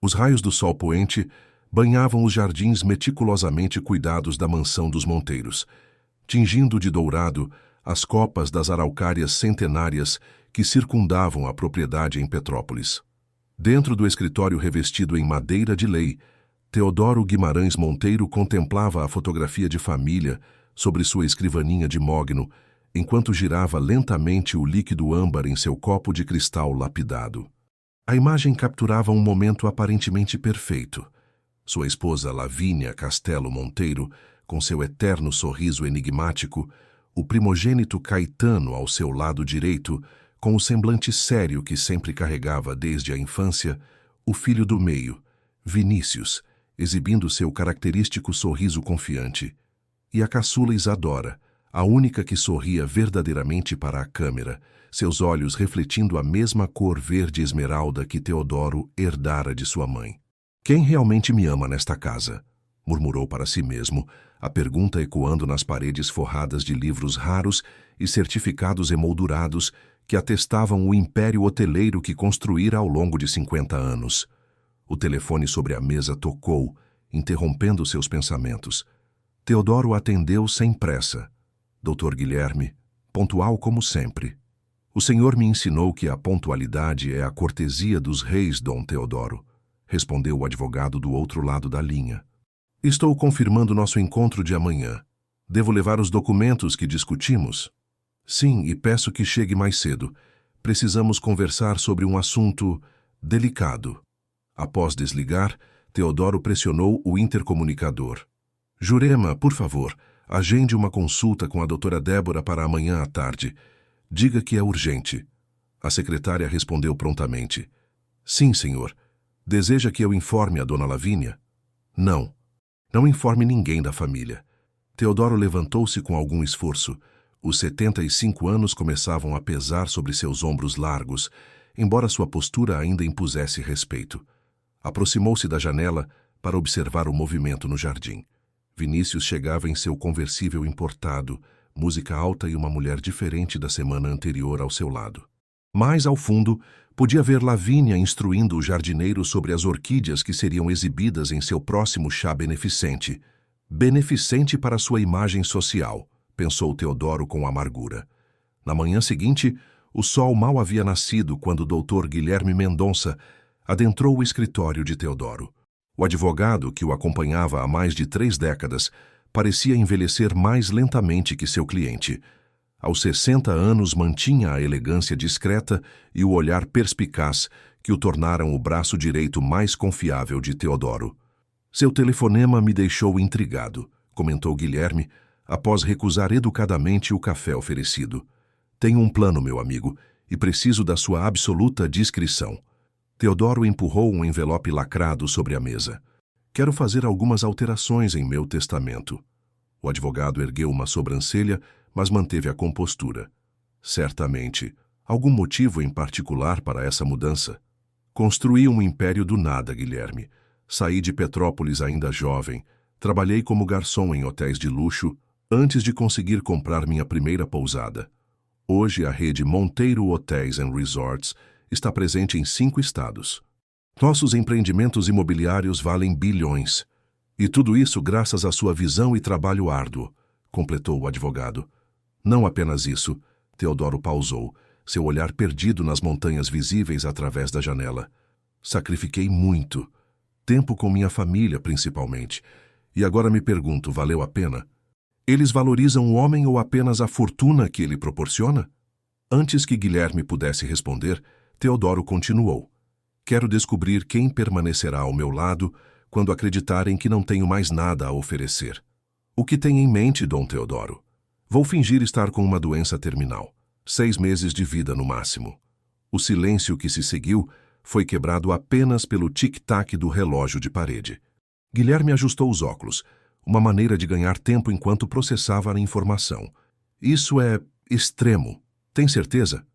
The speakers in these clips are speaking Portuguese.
Os raios do sol poente banhavam os jardins meticulosamente cuidados da mansão dos Monteiros, tingindo de dourado as copas das araucárias centenárias que circundavam a propriedade em Petrópolis. Dentro do escritório revestido em madeira de lei, Teodoro Guimarães Monteiro contemplava a fotografia de família sobre sua escrivaninha de mogno, enquanto girava lentamente o líquido âmbar em seu copo de cristal lapidado. A imagem capturava um momento aparentemente perfeito. Sua esposa Lavínia Castelo Monteiro, com seu eterno sorriso enigmático, o primogênito Caetano ao seu lado direito, com o semblante sério que sempre carregava desde a infância, o filho do meio, Vinícius, exibindo seu característico sorriso confiante, e a caçula Isadora, a única que sorria verdadeiramente para a câmera, seus olhos refletindo a mesma cor verde esmeralda que Teodoro herdara de sua mãe. Quem realmente me ama nesta casa? Murmurou para si mesmo, a pergunta ecoando nas paredes forradas de livros raros e certificados emoldurados que atestavam o império hoteleiro que construíra ao longo de 50 anos. O telefone sobre a mesa tocou, interrompendo seus pensamentos. Teodoro atendeu sem pressa. Doutor Guilherme, pontual como sempre. O senhor me ensinou que a pontualidade é a cortesia dos reis, Dom Teodoro, respondeu o advogado do outro lado da linha. Estou confirmando nosso encontro de amanhã. Devo levar os documentos que discutimos? Sim, e peço que chegue mais cedo. Precisamos conversar sobre um assunto delicado. Após desligar, Teodoro pressionou o intercomunicador. Jurema, por favor, agende uma consulta com a doutora Débora para amanhã à tarde. Diga que é urgente. A secretária respondeu prontamente. Sim, senhor. Deseja que eu informe a dona Lavínia? Não. Não informe ninguém da família. Teodoro levantou-se com algum esforço. Os 75 anos começavam a pesar sobre seus ombros largos, embora sua postura ainda impusesse respeito. Aproximou-se da janela para observar o movimento no jardim. Vinícius chegava em seu conversível importado, música alta e uma mulher diferente da semana anterior ao seu lado. Mais ao fundo, podia ver Lavínia instruindo o jardineiro sobre as orquídeas que seriam exibidas em seu próximo chá beneficente. Beneficente para sua imagem social, pensou Teodoro com amargura. Na manhã seguinte, o sol mal havia nascido quando o doutor Guilherme Mendonça adentrou o escritório de Teodoro. O advogado, que o acompanhava há mais de 3 décadas, parecia envelhecer mais lentamente que seu cliente. Aos 60 anos mantinha a elegância discreta e o olhar perspicaz que o tornaram o braço direito mais confiável de Teodoro. Seu telefonema me deixou intrigado, comentou Guilherme, após recusar educadamente o café oferecido. Tenho um plano, meu amigo, e preciso da sua absoluta discrição. Teodoro empurrou um envelope lacrado sobre a mesa. Quero fazer algumas alterações em meu testamento. O advogado ergueu uma sobrancelha, mas manteve a compostura. Certamente, algum motivo em particular para essa mudança? Construí um império do nada, Guilherme. Saí de Petrópolis ainda jovem. Trabalhei como garçom em hotéis de luxo antes de conseguir comprar minha primeira pousada. Hoje a rede Monteiro Hotels and Resorts está presente em 5 estados. Nossos empreendimentos imobiliários valem bilhões. E tudo isso graças à sua visão e trabalho árduo, completou o advogado. Não apenas isso, Teodoro pausou, seu olhar perdido nas montanhas visíveis através da janela. Sacrifiquei muito. Tempo com minha família, principalmente. E agora me pergunto, valeu a pena? Eles valorizam o homem ou apenas a fortuna que ele proporciona? Antes que Guilherme pudesse responder, Teodoro continuou. Quero descobrir quem permanecerá ao meu lado quando acreditarem que não tenho mais nada a oferecer. O que tem em mente, Dom Teodoro? Vou fingir estar com uma doença terminal. 6 meses de vida no máximo. O silêncio que se seguiu foi quebrado apenas pelo tic-tac do relógio de parede. Guilherme ajustou os óculos, uma maneira de ganhar tempo enquanto processava a informação. Isso é extremo. Tem certeza?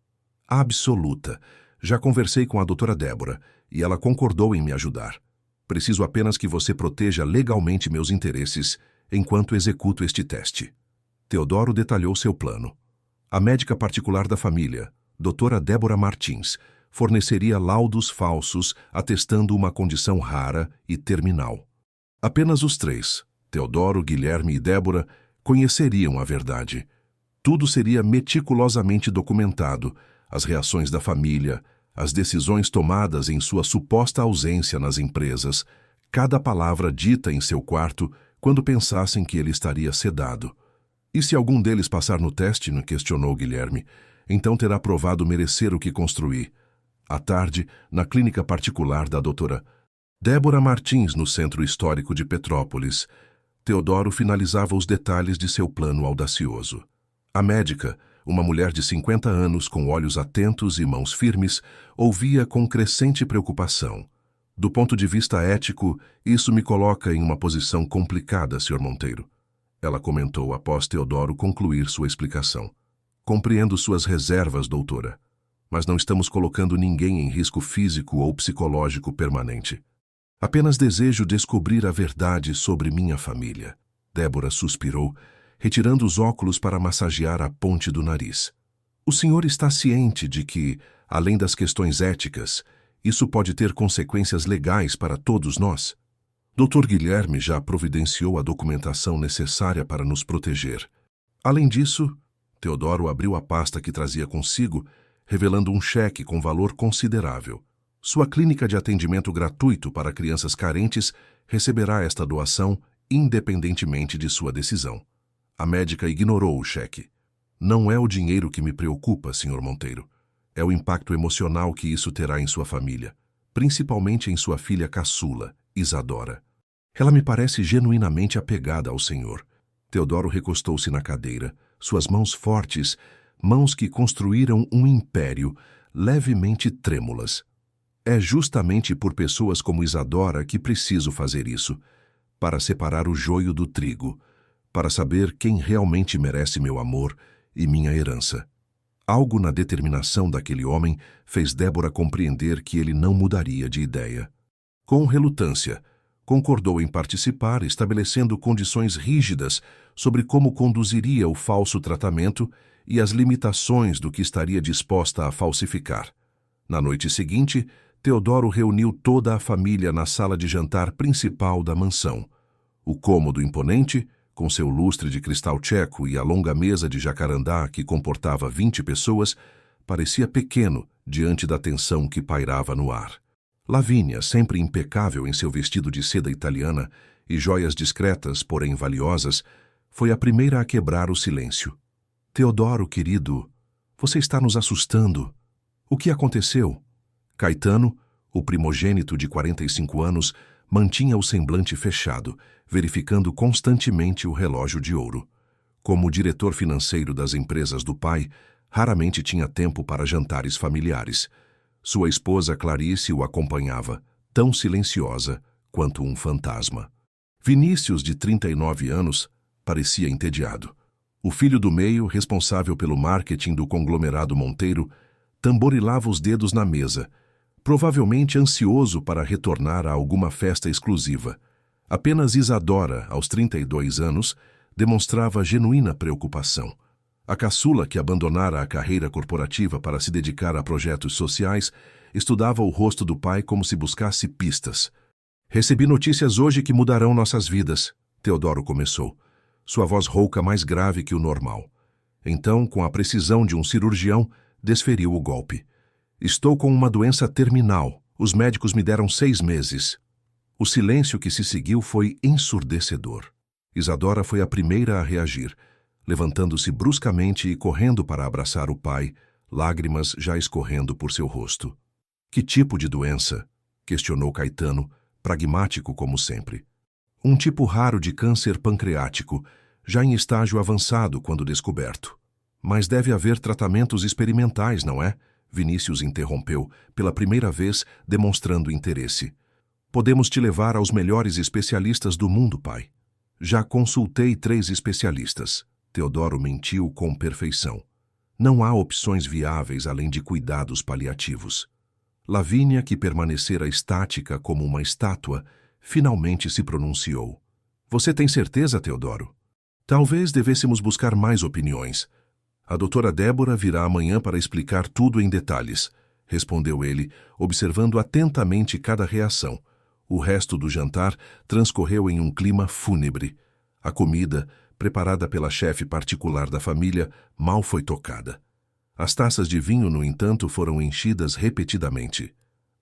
Absoluta. Já conversei com a doutora Débora e ela concordou em me ajudar. Preciso apenas que você proteja legalmente meus interesses enquanto executo este teste. Teodoro detalhou seu plano. A médica particular da família, doutora Débora Martins, forneceria laudos falsos atestando uma condição rara e terminal. Apenas os três, Teodoro, Guilherme e Débora, conheceriam a verdade. Tudo seria meticulosamente documentado, as reações da família, as decisões tomadas em sua suposta ausência nas empresas, cada palavra dita em seu quarto quando pensassem que ele estaria sedado. E se algum deles passar no teste, questionou Guilherme, então terá provado merecer o que construí. À tarde, na clínica particular da doutora Débora Martins, no Centro Histórico de Petrópolis, Teodoro finalizava os detalhes de seu plano audacioso. A médica, uma mulher de 50 anos com olhos atentos e mãos firmes, ouvia com crescente preocupação. Do ponto de vista ético, isso me coloca em uma posição complicada, Sr. Monteiro. Ela comentou após Teodoro concluir sua explicação. Compreendo suas reservas, doutora, mas não estamos colocando ninguém em risco físico ou psicológico permanente. Apenas desejo descobrir a verdade sobre minha família. Débora suspirou, retirando os óculos para massagear a ponte do nariz. O senhor está ciente de que, além das questões éticas, isso pode ter consequências legais para todos nós? Dr. Guilherme já providenciou a documentação necessária para nos proteger. Além disso, Teodoro abriu a pasta que trazia consigo, revelando um cheque com valor considerável. Sua clínica de atendimento gratuito para crianças carentes receberá esta doação independentemente de sua decisão. A médica ignorou o cheque. Não é o dinheiro que me preocupa, Sr. Monteiro. É o impacto emocional que isso terá em sua família, principalmente em sua filha caçula, Isadora. Ela me parece genuinamente apegada ao senhor. Teodoro recostou-se na cadeira, suas mãos fortes, mãos que construíram um império, levemente trêmulas. É justamente por pessoas como Isadora que preciso fazer isso, para separar o joio do trigo, para saber quem realmente merece meu amor e minha herança. Algo na determinação daquele homem fez Débora compreender que ele não mudaria de ideia. Com relutância, concordou em participar, estabelecendo condições rígidas sobre como conduziria o falso tratamento e as limitações do que estaria disposta a falsificar. Na noite seguinte, Teodoro reuniu toda a família na sala de jantar principal da mansão. O cômodo imponente, com seu lustre de cristal tcheco e a longa mesa de jacarandá que comportava 20 pessoas, parecia pequeno diante da tensão que pairava no ar. Lavínia, sempre impecável em seu vestido de seda italiana e joias discretas, porém valiosas, foi a primeira a quebrar o silêncio. Teodoro, querido, você está nos assustando. O que aconteceu? Caetano, o primogênito de 45 anos, mantinha o semblante fechado, verificando constantemente o relógio de ouro. Como diretor financeiro das empresas do pai, raramente tinha tempo para jantares familiares. Sua esposa Clarice o acompanhava, tão silenciosa quanto um fantasma. Vinícius, de 39 anos, parecia entediado. O filho do meio, responsável pelo marketing do conglomerado Monteiro, tamborilava os dedos na mesa, provavelmente ansioso para retornar a alguma festa exclusiva. Apenas Isadora, aos 32 anos, demonstrava genuína preocupação. A caçula, que abandonara a carreira corporativa para se dedicar a projetos sociais, estudava o rosto do pai como se buscasse pistas. Recebi notícias hoje que mudarão nossas vidas, Teodoro começou, sua voz rouca mais grave que o normal. Então, com a precisão de um cirurgião, desferiu o golpe. Estou com uma doença terminal. Os médicos me deram 6 meses. O silêncio que se seguiu foi ensurdecedor. Isadora foi a primeira a reagir, levantando-se bruscamente e correndo para abraçar o pai, lágrimas já escorrendo por seu rosto. Que tipo de doença? Questionou Caetano, pragmático como sempre. Um tipo raro de câncer pancreático, já em estágio avançado quando descoberto. Mas deve haver tratamentos experimentais, não é? Vinícius interrompeu, pela primeira vez demonstrando interesse. Podemos te levar aos melhores especialistas do mundo, pai. Já consultei 3 especialistas. Teodoro mentiu com perfeição. Não há opções viáveis além de cuidados paliativos. Lavínia, que permanecera estática como uma estátua, finalmente se pronunciou. Você tem certeza, Teodoro? Talvez devêssemos buscar mais opiniões. A doutora Débora virá amanhã para explicar tudo em detalhes, respondeu ele, observando atentamente cada reação. O resto do jantar transcorreu em um clima fúnebre. A comida, preparada pela chefe particular da família, mal foi tocada. As taças de vinho, no entanto, foram enchidas repetidamente.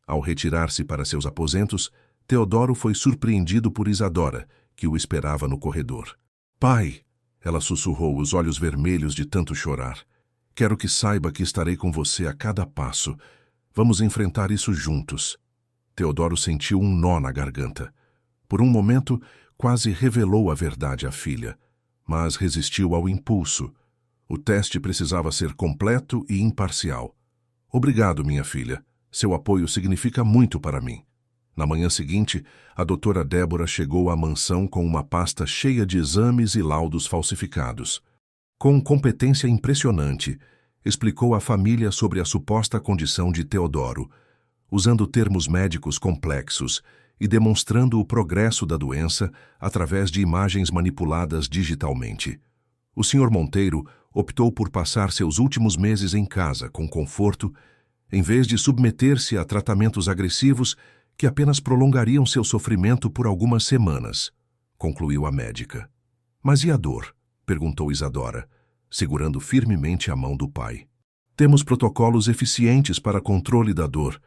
Ao retirar-se para seus aposentos, Teodoro foi surpreendido por Isadora, que o esperava no corredor. "Pai!" Ela sussurrou, os olhos vermelhos de tanto chorar. "Quero que saiba que estarei com você a cada passo. Vamos enfrentar isso juntos." Teodoro sentiu um nó na garganta. Por um momento, quase revelou a verdade à filha, mas resistiu ao impulso. O teste precisava ser completo e imparcial. "Obrigado, minha filha. Seu apoio significa muito para mim." Na manhã seguinte, a doutora Débora chegou à mansão com uma pasta cheia de exames e laudos falsificados. Com competência impressionante, explicou à família sobre a suposta condição de Teodoro, usando termos médicos complexos e demonstrando o progresso da doença através de imagens manipuladas digitalmente. O Sr. Monteiro optou por passar seus últimos meses em casa com conforto, em vez de submeter-se a tratamentos agressivos que apenas prolongariam seu sofrimento por algumas semanas, concluiu a médica. "Mas e a dor?" perguntou Isadora, segurando firmemente a mão do pai. "Temos protocolos eficientes para controle da dor.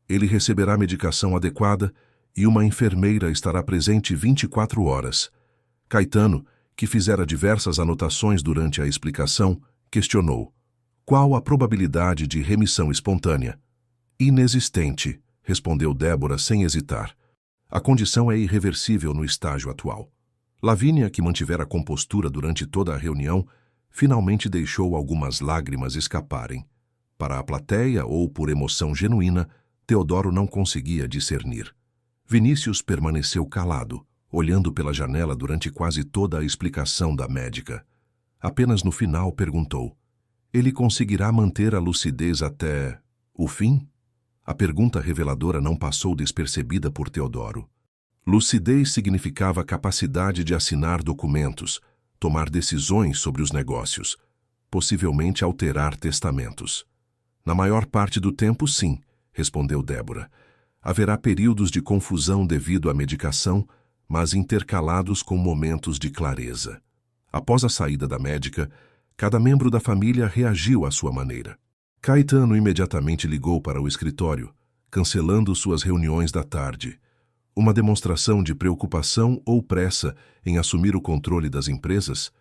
Ele receberá medicação adequada e uma enfermeira estará presente 24 horas. Caetano, que fizera diversas anotações durante a explicação, questionou: "Qual a probabilidade de remissão espontânea?" "Inexistente", respondeu Débora sem hesitar. "A condição é irreversível no estágio atual." Lavínia, que mantivera compostura durante toda a reunião, finalmente deixou algumas lágrimas escaparem. Para a plateia ou por emoção genuína, Teodoro não conseguia discernir. Vinícius permaneceu calado, olhando pela janela durante quase toda a explicação da médica. Apenas no final perguntou: "Ele conseguirá manter a lucidez até o fim?" A pergunta reveladora não passou despercebida por Teodoro. Lucidez significava capacidade de assinar documentos, tomar decisões sobre os negócios, possivelmente alterar testamentos. "Na maior parte do tempo, sim", respondeu Débora. "Haverá períodos de confusão devido à medicação, mas intercalados com momentos de clareza." Após a saída da médica, cada membro da família reagiu à sua maneira. Caetano imediatamente ligou para o escritório, cancelando suas reuniões da tarde. Uma demonstração de preocupação ou pressa em assumir o controle das empresas,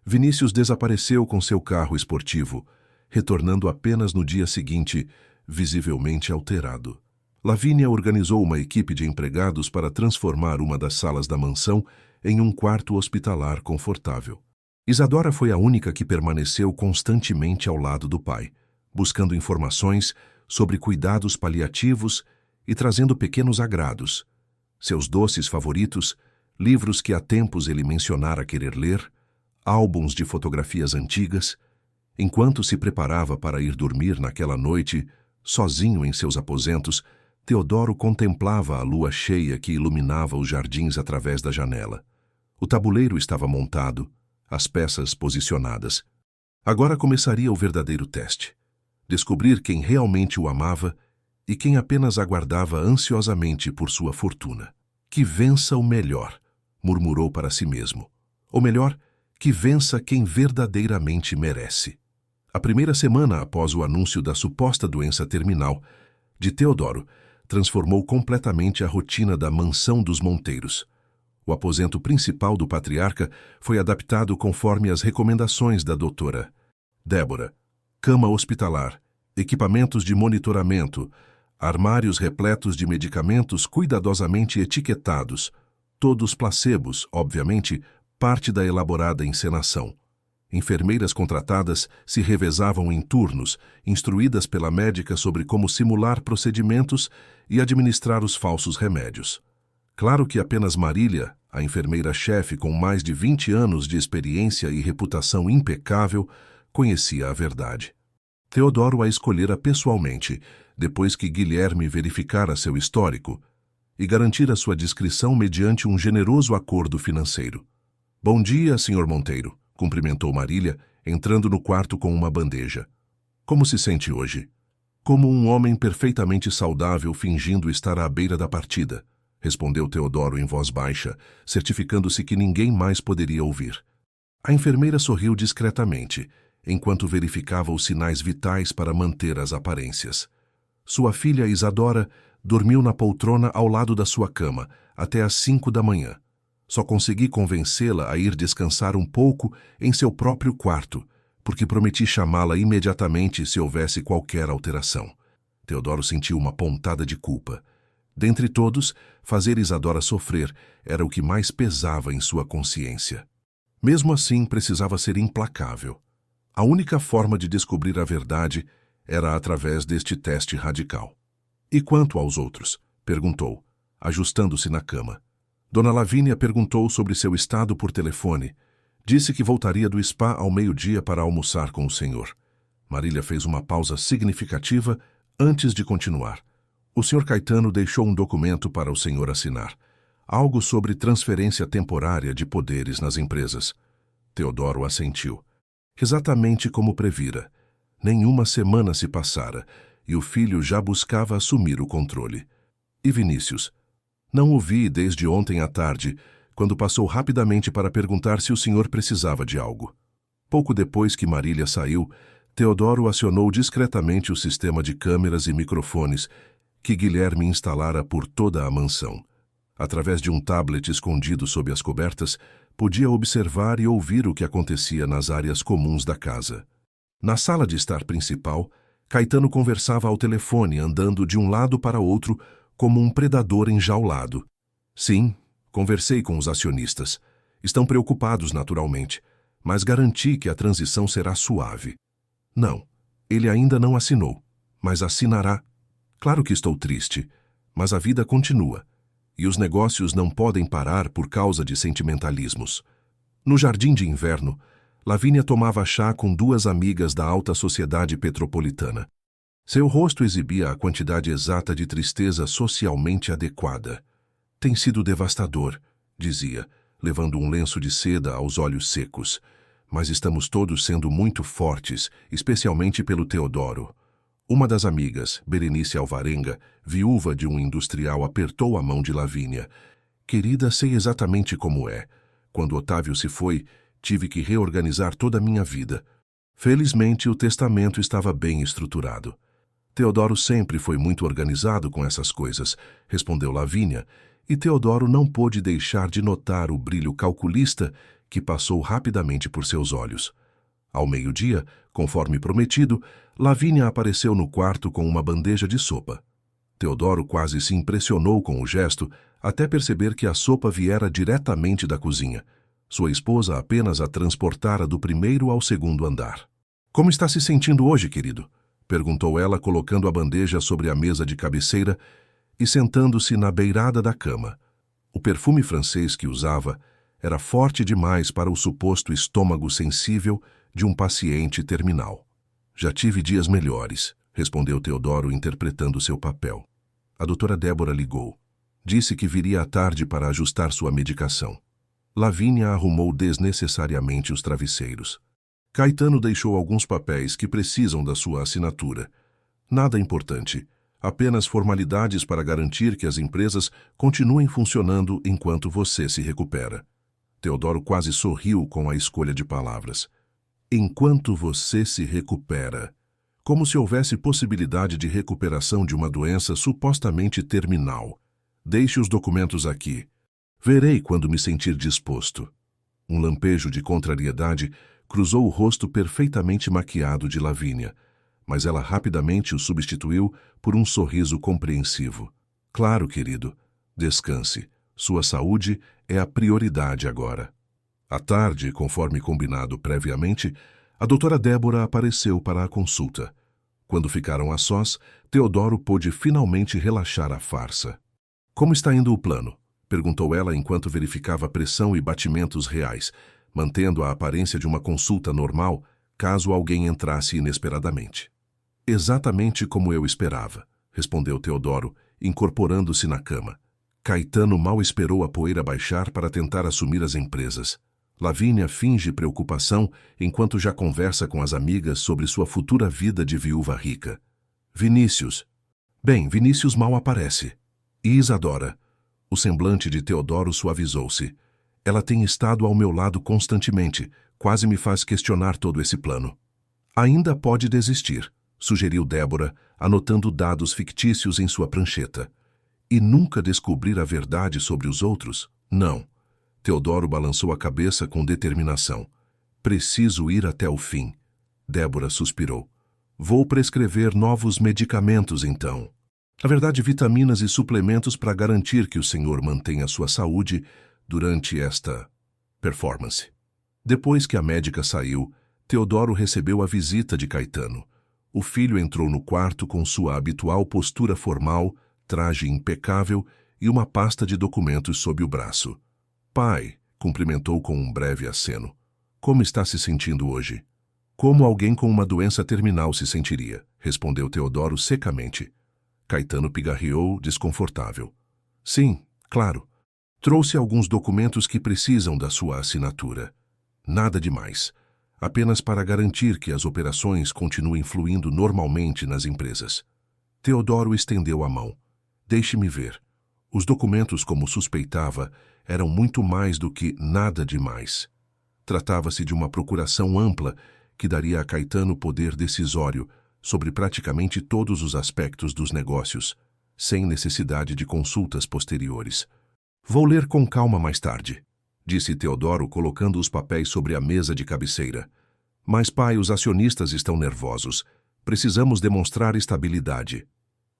Vinícius desapareceu com seu carro esportivo, retornando apenas no dia seguinte, visivelmente alterado. Lavínia organizou uma equipe de empregados para transformar uma das salas da mansão em um quarto hospitalar confortável. Isadora foi a única que permaneceu constantemente ao lado do pai, buscando informações sobre cuidados paliativos e trazendo pequenos agrados. Seus doces favoritos, livros que há tempos ele mencionara querer ler, álbuns de fotografias antigas. Enquanto se preparava para ir dormir naquela noite, sozinho em seus aposentos, Teodoro contemplava a lua cheia que iluminava os jardins através da janela. O tabuleiro estava montado, as peças posicionadas. Agora começaria o verdadeiro teste. Descobrir quem realmente o amava e quem apenas aguardava ansiosamente por sua fortuna. "Que vença o melhor", murmurou para si mesmo. Ou melhor, que vença quem verdadeiramente merece. A primeira semana após o anúncio da suposta doença terminal de Teodoro transformou completamente a rotina da mansão dos Monteiros. O aposento principal do patriarca foi adaptado conforme as recomendações da doutora Débora. Cama hospitalar, equipamentos de monitoramento, armários repletos de medicamentos cuidadosamente etiquetados, todos placebos, obviamente, parte da elaborada encenação. Enfermeiras contratadas se revezavam em turnos, instruídas pela médica sobre como simular procedimentos e administrar os falsos remédios. Claro que apenas Marília, a enfermeira-chefe com mais de 20 anos de experiência e reputação impecável, conhecia a verdade. Teodoro a escolhera pessoalmente, depois que Guilherme verificara seu histórico e garantira sua discrição mediante um generoso acordo financeiro. "Bom dia, Sr. Monteiro", cumprimentou Marília, entrando no quarto com uma bandeja. "Como se sente hoje?" Como um homem perfeitamente saudável fingindo estar à beira da partida, respondeu Teodoro em voz baixa, certificando-se que ninguém mais poderia ouvir. A enfermeira sorriu discretamente, enquanto verificava os sinais vitais para manter as aparências. Sua filha Isadora dormiu na poltrona ao lado da sua cama, até às 5 da manhã. Só consegui convencê-la a ir descansar um pouco em seu próprio quarto, porque prometi chamá-la imediatamente se houvesse qualquer alteração. Teodoro sentiu uma pontada de culpa. Dentre todos, fazer Isadora sofrer era o que mais pesava em sua consciência. Mesmo assim, precisava ser implacável. A única forma de descobrir a verdade era através deste teste radical. E quanto aos outros? Perguntou, ajustando-se na cama. Dona Lavínia perguntou sobre seu estado por telefone. Disse que voltaria do spa ao meio-dia para almoçar com o senhor. Marília fez uma pausa significativa antes de continuar. O senhor Caetano deixou um documento para o senhor assinar. Algo sobre transferência temporária de poderes nas empresas. Teodoro assentiu. Exatamente como previra. Nenhuma semana se passara e o filho já buscava assumir o controle. E Vinícius? Não o vi desde ontem à tarde, quando passou rapidamente para perguntar se o senhor precisava de algo. Pouco depois que Marília saiu, Teodoro acionou discretamente o sistema de câmeras e microfones que Guilherme instalara por toda a mansão. Através de um tablet escondido sob as cobertas, podia observar e ouvir o que acontecia nas áreas comuns da casa. Na sala de estar principal, Caetano conversava ao telefone, andando de um lado para outro como um predador enjaulado. Sim, conversei com os acionistas. Estão preocupados naturalmente, mas garanti que a transição será suave. Não, ele ainda não assinou, mas assinará. Claro que estou triste, mas a vida continua, e os negócios não podem parar por causa de sentimentalismos. No jardim de inverno, Lavínia tomava chá com duas amigas da alta sociedade petropolitana. Seu rosto exibia a quantidade exata de tristeza socialmente adequada. Tem sido devastador, dizia, levando um lenço de seda aos olhos secos. Mas estamos todos sendo muito fortes, especialmente pelo Teodoro. Uma das amigas, Berenice Alvarenga, viúva de um industrial, apertou a mão de Lavínia. Querida, sei exatamente como é. Quando Otávio se foi, tive que reorganizar toda a minha vida. Felizmente, o testamento estava bem estruturado. Teodoro sempre foi muito organizado com essas coisas, respondeu Lavínia, e Teodoro não pôde deixar de notar o brilho calculista que passou rapidamente por seus olhos. Ao meio-dia, conforme prometido, Lavínia apareceu no quarto com uma bandeja de sopa. Teodoro quase se impressionou com o gesto, até perceber que a sopa viera diretamente da cozinha. Sua esposa apenas a transportara do primeiro ao segundo andar. Como está se sentindo hoje, querido? Perguntou ela, colocando a bandeja sobre a mesa de cabeceira e sentando-se na beirada da cama. O perfume francês que usava era forte demais para o suposto estômago sensível de um paciente terminal. Já tive dias melhores, respondeu Teodoro, interpretando seu papel. A doutora Débora ligou. Disse que viria à tarde para ajustar sua medicação. Lavínia arrumou desnecessariamente os travesseiros. Caetano deixou alguns papéis que precisam da sua assinatura. Nada importante, apenas formalidades para garantir que as empresas continuem funcionando enquanto você se recupera. Teodoro quase sorriu com a escolha de palavras. Enquanto você se recupera. Como se houvesse possibilidade de recuperação de uma doença supostamente terminal. Deixe os documentos aqui. Verei quando me sentir disposto. Um lampejo de contrariedade cruzou o rosto perfeitamente maquiado de Lavínia, mas ela rapidamente o substituiu por um sorriso compreensivo. Claro, querido. Descanse. Sua saúde é a prioridade agora. À tarde, conforme combinado previamente, a doutora Débora apareceu para a consulta. Quando ficaram a sós, Teodoro pôde finalmente relaxar a farsa. Como está indo o plano? Perguntou ela enquanto verificava a pressão e batimentos reais, mantendo a aparência de uma consulta normal, caso alguém entrasse inesperadamente. Exatamente como eu esperava, respondeu Teodoro, incorporando-se na cama. Caetano mal esperou a poeira baixar para tentar assumir as empresas. Lavínia finge preocupação enquanto já conversa com as amigas sobre sua futura vida de viúva rica. Vinícius. Bem, Vinícius mal aparece. E Isadora? O semblante de Teodoro suavizou-se. Ela tem estado ao meu lado constantemente, quase me faz questionar todo esse plano. Ainda pode desistir, sugeriu Débora, anotando dados fictícios em sua prancheta. E nunca descobrir a verdade sobre os outros? Não. Teodoro balançou a cabeça com determinação. Preciso ir até o fim. Débora suspirou. Vou prescrever novos medicamentos, então. Na verdade, vitaminas e suplementos para garantir que o senhor mantenha sua saúde durante esta performance. Depois que a médica saiu, Teodoro recebeu a visita de Caetano. O filho entrou no quarto com sua habitual postura formal, traje impecável e uma pasta de documentos sob o braço. Pai, cumprimentou com um breve aceno. Como está se sentindo hoje? Como alguém com uma doença terminal se sentiria, respondeu Teodoro secamente. Caetano pigarreou, desconfortável. Sim, claro. Trouxe alguns documentos que precisam da sua assinatura. Nada demais. Apenas para garantir que as operações continuem fluindo normalmente nas empresas. Teodoro estendeu a mão. Deixe-me ver. Os documentos, como suspeitava, eram muito mais do que nada demais. Tratava-se de uma procuração ampla que daria a Caetano poder decisório sobre praticamente todos os aspectos dos negócios, sem necessidade de consultas posteriores. Vou ler com calma mais tarde, disse Teodoro, colocando os papéis sobre a mesa de cabeceira. Mas, pai, os acionistas estão nervosos. Precisamos demonstrar estabilidade.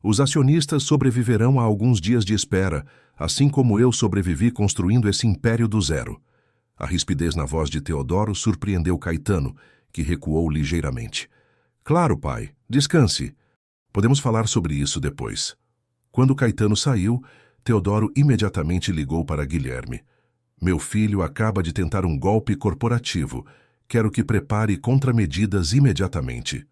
Os acionistas sobreviverão a alguns dias de espera, assim como eu sobrevivi construindo esse império do zero. A rispidez na voz de Teodoro surpreendeu Caetano, que recuou ligeiramente. Claro, pai. Descanse. Podemos falar sobre isso depois. Quando Caetano saiu, Teodoro imediatamente ligou para Guilherme. Meu filho acaba de tentar um golpe corporativo. Quero que prepare contramedidas imediatamente.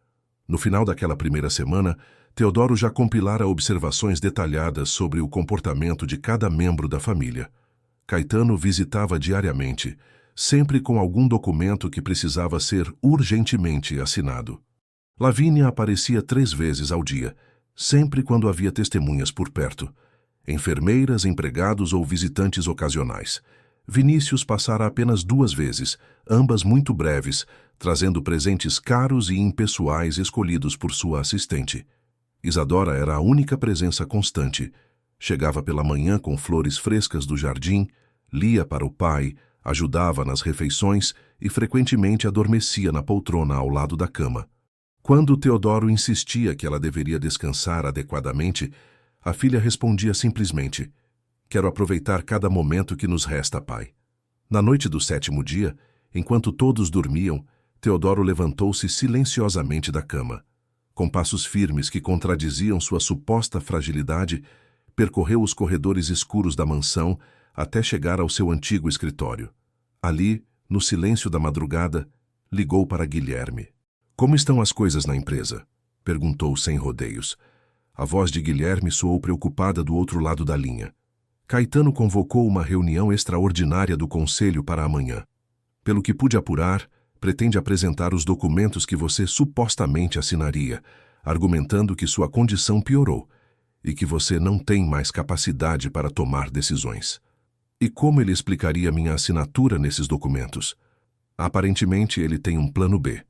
No final daquela primeira semana, Teodoro já compilara observações detalhadas sobre o comportamento de cada membro da família. Caetano visitava diariamente, sempre com algum documento que precisava ser urgentemente assinado. Lavínia aparecia 3 vezes ao dia, sempre quando havia testemunhas por perto. Enfermeiras, empregados ou visitantes ocasionais. Vinícius passara apenas 2 vezes, ambas muito breves, trazendo presentes caros e impessoais escolhidos por sua assistente. Isadora era a única presença constante. Chegava pela manhã com flores frescas do jardim, lia para o pai, ajudava nas refeições e frequentemente adormecia na poltrona ao lado da cama. Quando Teodoro insistia que ela deveria descansar adequadamente, a filha respondia simplesmente: Quero aproveitar cada momento que nos resta, pai. Na noite do 7º dia, enquanto todos dormiam, Teodoro levantou-se silenciosamente da cama. Com passos firmes que contradiziam sua suposta fragilidade, percorreu os corredores escuros da mansão até chegar ao seu antigo escritório. Ali, no silêncio da madrugada, ligou para Guilherme. Como estão as coisas na empresa? Perguntou sem rodeios. A voz de Guilherme soou preocupada do outro lado da linha. Caetano convocou uma reunião extraordinária do conselho para amanhã. Pelo que pude apurar, pretende apresentar os documentos que você supostamente assinaria, argumentando que sua condição piorou e que você não tem mais capacidade para tomar decisões. E como ele explicaria minha assinatura nesses documentos? Aparentemente, ele tem um plano B.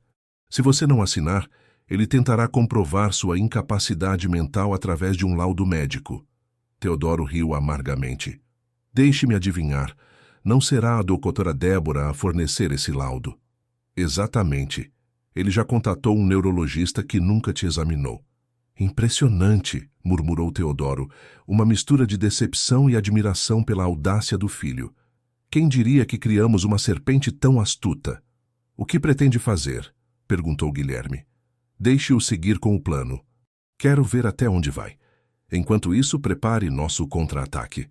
Se você não assinar, ele tentará comprovar sua incapacidade mental através de um laudo médico. Teodoro riu amargamente. Deixe-me adivinhar, não será a doutora Débora a fornecer esse laudo. Exatamente. Ele já contatou um neurologista que nunca te examinou. Impressionante, murmurou Teodoro, uma mistura de decepção e admiração pela audácia do filho. Quem diria que criamos uma serpente tão astuta? O que pretende fazer? Perguntou Guilherme. Deixe-o seguir com o plano. Quero ver até onde vai. Enquanto isso, prepare nosso contra-ataque.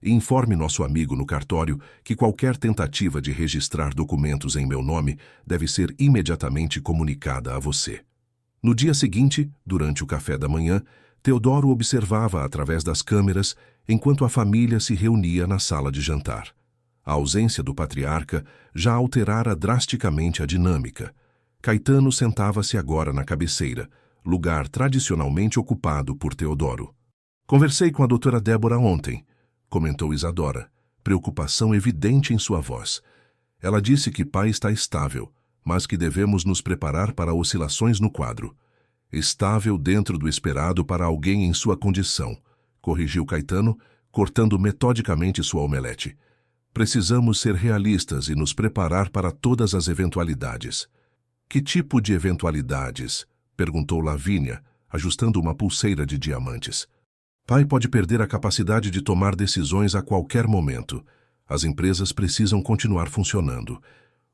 E informe nosso amigo no cartório que qualquer tentativa de registrar documentos em meu nome deve ser imediatamente comunicada a você. No dia seguinte, durante o café da manhã, Teodoro observava através das câmeras enquanto a família se reunia na sala de jantar. A ausência do patriarca já alterara drasticamente a dinâmica. Caetano sentava-se agora na cabeceira, lugar tradicionalmente ocupado por Teodoro. Conversei com a doutora Débora ontem, comentou Isadora, preocupação evidente em sua voz. Ela disse que pai está estável, mas que devemos nos preparar para oscilações no quadro. Estável dentro do esperado para alguém em sua condição, corrigiu Caetano, cortando metodicamente sua omelete. Precisamos ser realistas e nos preparar para todas as eventualidades. Que tipo de eventualidades? Perguntou Lavínia, ajustando uma pulseira de diamantes. Pai pode perder a capacidade de tomar decisões a qualquer momento. As empresas precisam continuar funcionando.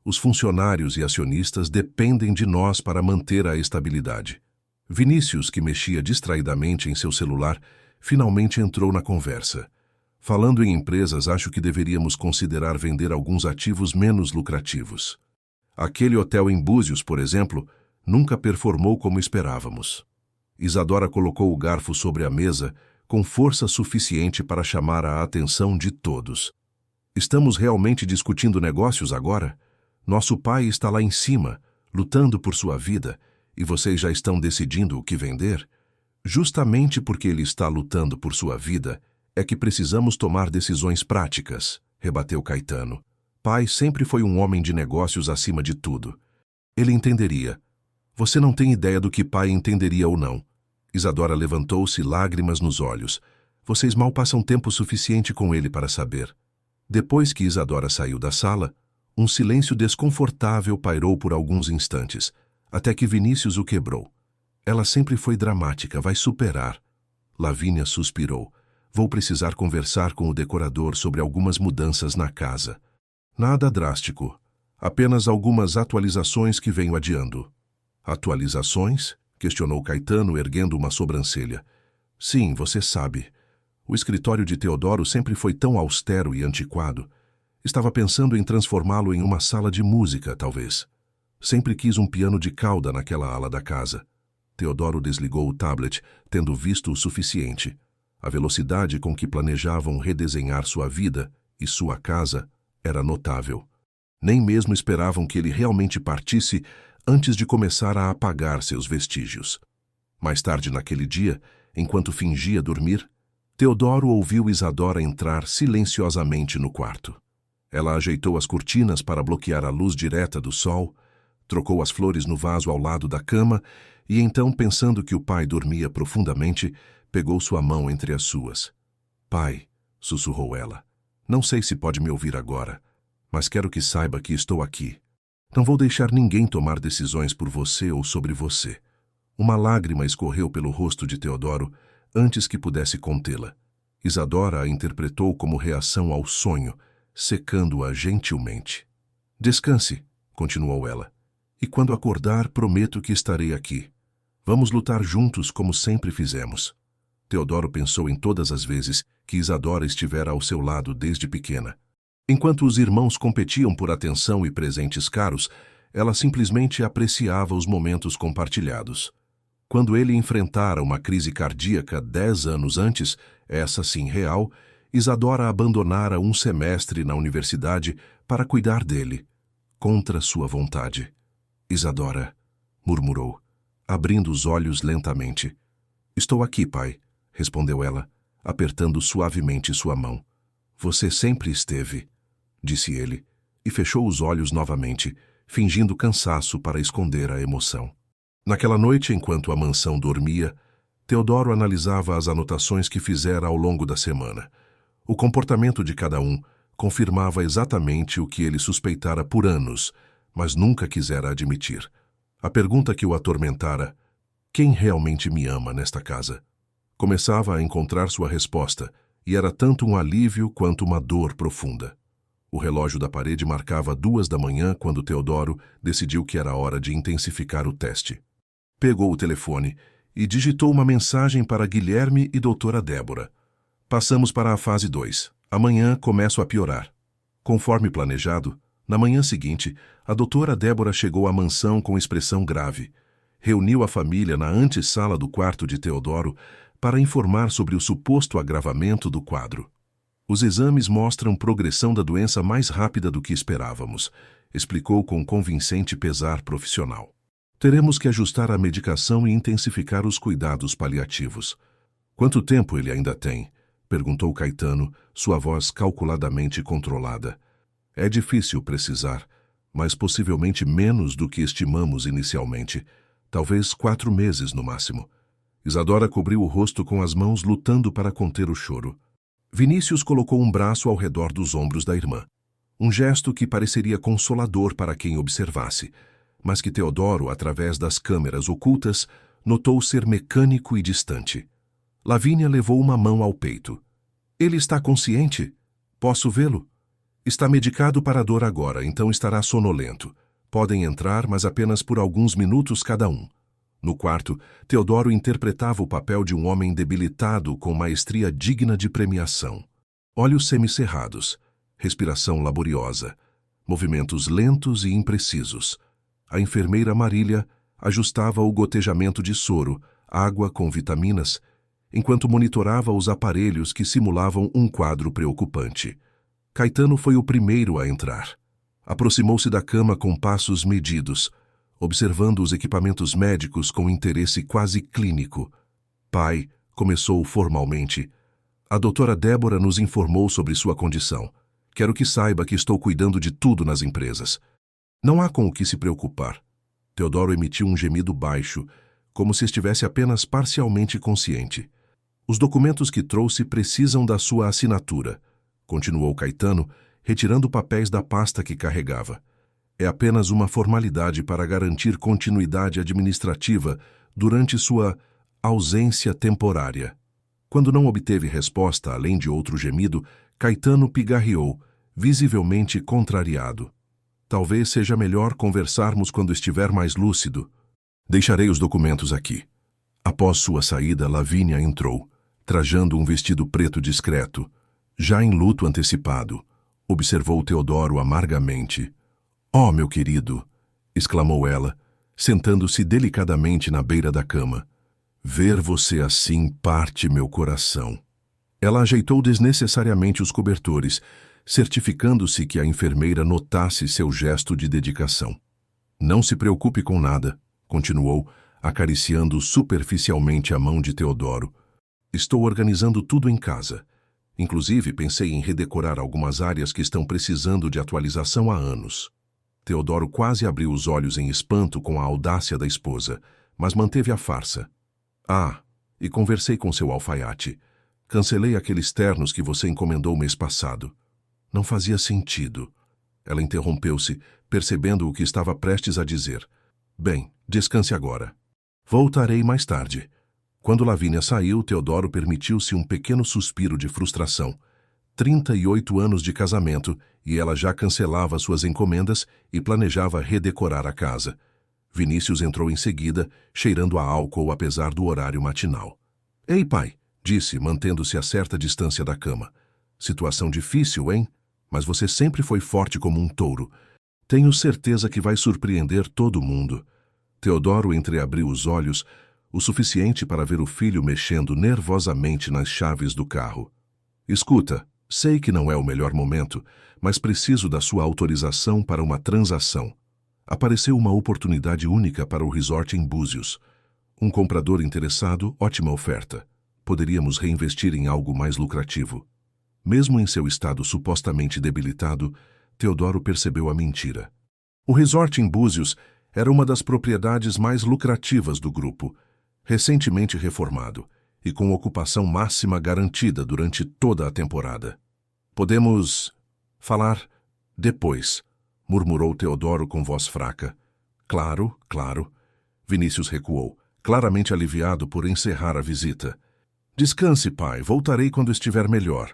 Os funcionários e acionistas dependem de nós para manter a estabilidade. Vinícius, que mexia distraidamente em seu celular, finalmente entrou na conversa. Falando em empresas, acho que deveríamos considerar vender alguns ativos menos lucrativos. Aquele hotel em Búzios, por exemplo, nunca performou como esperávamos. Isadora colocou o garfo sobre a mesa com força suficiente para chamar a atenção de todos. Estamos realmente discutindo negócios agora? Nosso pai está lá em cima, lutando por sua vida, e vocês já estão decidindo o que vender? Justamente porque ele está lutando por sua vida, é que precisamos tomar decisões práticas, rebateu Caetano. Pai sempre foi um homem de negócios acima de tudo. Ele entenderia. Você não tem ideia do que pai entenderia ou não. Isadora levantou-se, lágrimas nos olhos. Vocês mal passam tempo suficiente com ele para saber. Depois que Isadora saiu da sala, um silêncio desconfortável pairou por alguns instantes, até que Vinícius o quebrou. Ela sempre foi dramática, vai superar. Lavínia suspirou. Vou precisar conversar com o decorador sobre algumas mudanças na casa. Nada drástico, apenas algumas atualizações que venho adiando. Atualizações? Questionou Caetano, erguendo uma sobrancelha. Sim, você sabe. O escritório de Teodoro sempre foi tão austero e antiquado. Estava pensando em transformá-lo em uma sala de música, talvez. Sempre quis um piano de cauda naquela ala da casa. Teodoro desligou o tablet, tendo visto o suficiente. A velocidade com que planejavam redesenhar sua vida e sua casa era notável. Nem mesmo esperavam que ele realmente partisse antes de começar a apagar seus vestígios. Mais tarde naquele dia, enquanto fingia dormir, Teodoro ouviu Isadora entrar silenciosamente no quarto. Ela ajeitou as cortinas para bloquear a luz direta do sol, trocou as flores no vaso ao lado da cama e então, pensando que o pai dormia profundamente, pegou sua mão entre as suas. Pai, sussurrou ela, não sei se pode me ouvir agora, mas quero que saiba que estou aqui. Não vou deixar ninguém tomar decisões por você ou sobre você. Uma lágrima escorreu pelo rosto de Teodoro antes que pudesse contê-la. Isadora a interpretou como reação ao sonho, secando-a gentilmente. Descanse, continuou ela. E quando acordar, prometo que estarei aqui. Vamos lutar juntos como sempre fizemos. Teodoro pensou em todas as vezes que Isadora estivera ao seu lado desde pequena. Enquanto os irmãos competiam por atenção e presentes caros, ela simplesmente apreciava os momentos compartilhados. Quando ele enfrentara uma crise cardíaca 10 anos antes, essa sim real, Isadora abandonara um semestre na universidade para cuidar dele, contra sua vontade. Isadora, murmurou, abrindo os olhos lentamente. Estou aqui, pai, respondeu ela, apertando suavemente sua mão. Você sempre esteve, disse ele, e fechou os olhos novamente, fingindo cansaço para esconder a emoção. Naquela noite, enquanto a mansão dormia, Teodoro analisava as anotações que fizera ao longo da semana. O comportamento de cada um confirmava exatamente o que ele suspeitara por anos, mas nunca quisera admitir. A pergunta que o atormentara, quem realmente me ama nesta casa? Começava a encontrar sua resposta, e era tanto um alívio quanto uma dor profunda. O relógio da parede marcava 2 da manhã quando Teodoro decidiu que era hora de intensificar o teste. Pegou o telefone e digitou uma mensagem para Guilherme e doutora Débora. Passamos para a fase 2. Amanhã começo a piorar. Conforme planejado, na manhã seguinte, a doutora Débora chegou à mansão com expressão grave. Reuniu a família na antessala do quarto de Teodoro para informar sobre o suposto agravamento do quadro. Os exames mostram progressão da doença mais rápida do que esperávamos, explicou com convincente pesar profissional. Teremos que ajustar a medicação e intensificar os cuidados paliativos. Quanto tempo ele ainda tem? Perguntou Caetano, sua voz calculadamente controlada. É difícil precisar, mas possivelmente menos do que estimamos inicialmente. Talvez 4 meses no máximo. Isadora cobriu o rosto com as mãos, lutando para conter o choro. Vinícius colocou um braço ao redor dos ombros da irmã. Um gesto que pareceria consolador para quem observasse, mas que Teodoro, através das câmeras ocultas, notou ser mecânico e distante. Lavínia levou uma mão ao peito. Ele está consciente? Posso vê-lo? Está medicado para a dor agora, então estará sonolento. Podem entrar, mas apenas por alguns minutos cada um. No quarto, Teodoro interpretava o papel de um homem debilitado com maestria digna de premiação. Olhos semicerrados, respiração laboriosa, movimentos lentos e imprecisos. A enfermeira Marília ajustava o gotejamento de soro, água com vitaminas, enquanto monitorava os aparelhos que simulavam um quadro preocupante. Caetano foi o primeiro a entrar. Aproximou-se da cama com passos medidos, observando os equipamentos médicos com interesse quase clínico. Pai, começou formalmente. A doutora Débora nos informou sobre sua condição. Quero que saiba que estou cuidando de tudo nas empresas. Não há com o que se preocupar. Teodoro emitiu um gemido baixo, como se estivesse apenas parcialmente consciente. Os documentos que trouxe precisam da sua assinatura, continuou Caetano, retirando papéis da pasta que carregava. É apenas uma formalidade para garantir continuidade administrativa durante sua ausência temporária. Quando não obteve resposta, além de outro gemido, Caetano pigarreou, visivelmente contrariado. Talvez seja melhor conversarmos quando estiver mais lúcido. Deixarei os documentos aqui. Após sua saída, Lavínia entrou, trajando um vestido preto discreto. Já em luto antecipado, observou Teodoro amargamente. "Oh, meu querido!" exclamou ela, sentando-se delicadamente na beira da cama. "Ver você assim parte meu coração." Ela ajeitou desnecessariamente os cobertores, certificando-se que a enfermeira notasse seu gesto de dedicação. "Não se preocupe com nada", continuou, acariciando superficialmente a mão de Teodoro. "Estou organizando tudo em casa. Inclusive, pensei em redecorar algumas áreas que estão precisando de atualização há anos." Teodoro quase abriu os olhos em espanto com a audácia da esposa, mas manteve a farsa. "Ah, e conversei com seu alfaiate. Cancelei aqueles ternos que você encomendou mês passado." Não fazia sentido. Ela interrompeu-se, percebendo o que estava prestes a dizer. "Bem, descanse agora. Voltarei mais tarde." Quando Lavínia saiu, Teodoro permitiu-se um pequeno suspiro de frustração. 38 anos de casamento, e ela já cancelava suas encomendas e planejava redecorar a casa. Vinícius entrou em seguida, cheirando a álcool apesar do horário matinal. "Ei, pai", disse, mantendo-se a certa distância da cama. "Situação difícil, hein? Mas você sempre foi forte como um touro. Tenho certeza que vai surpreender todo mundo." Teodoro entreabriu os olhos, o suficiente para ver o filho mexendo nervosamente nas chaves do carro. "Escuta, sei que não é o melhor momento, mas preciso da sua autorização para uma transação. Apareceu uma oportunidade única para o resort em Búzios. Um comprador interessado, ótima oferta. Poderíamos reinvestir em algo mais lucrativo." Mesmo em seu estado supostamente debilitado, Teodoro percebeu a mentira. O resort em Búzios era uma das propriedades mais lucrativas do grupo, recentemente reformado e com ocupação máxima garantida durante toda a temporada. "Podemos falar depois", murmurou Teodoro com voz fraca. "Claro, claro." Vinícius recuou, claramente aliviado por encerrar a visita. "Descanse, pai, voltarei quando estiver melhor."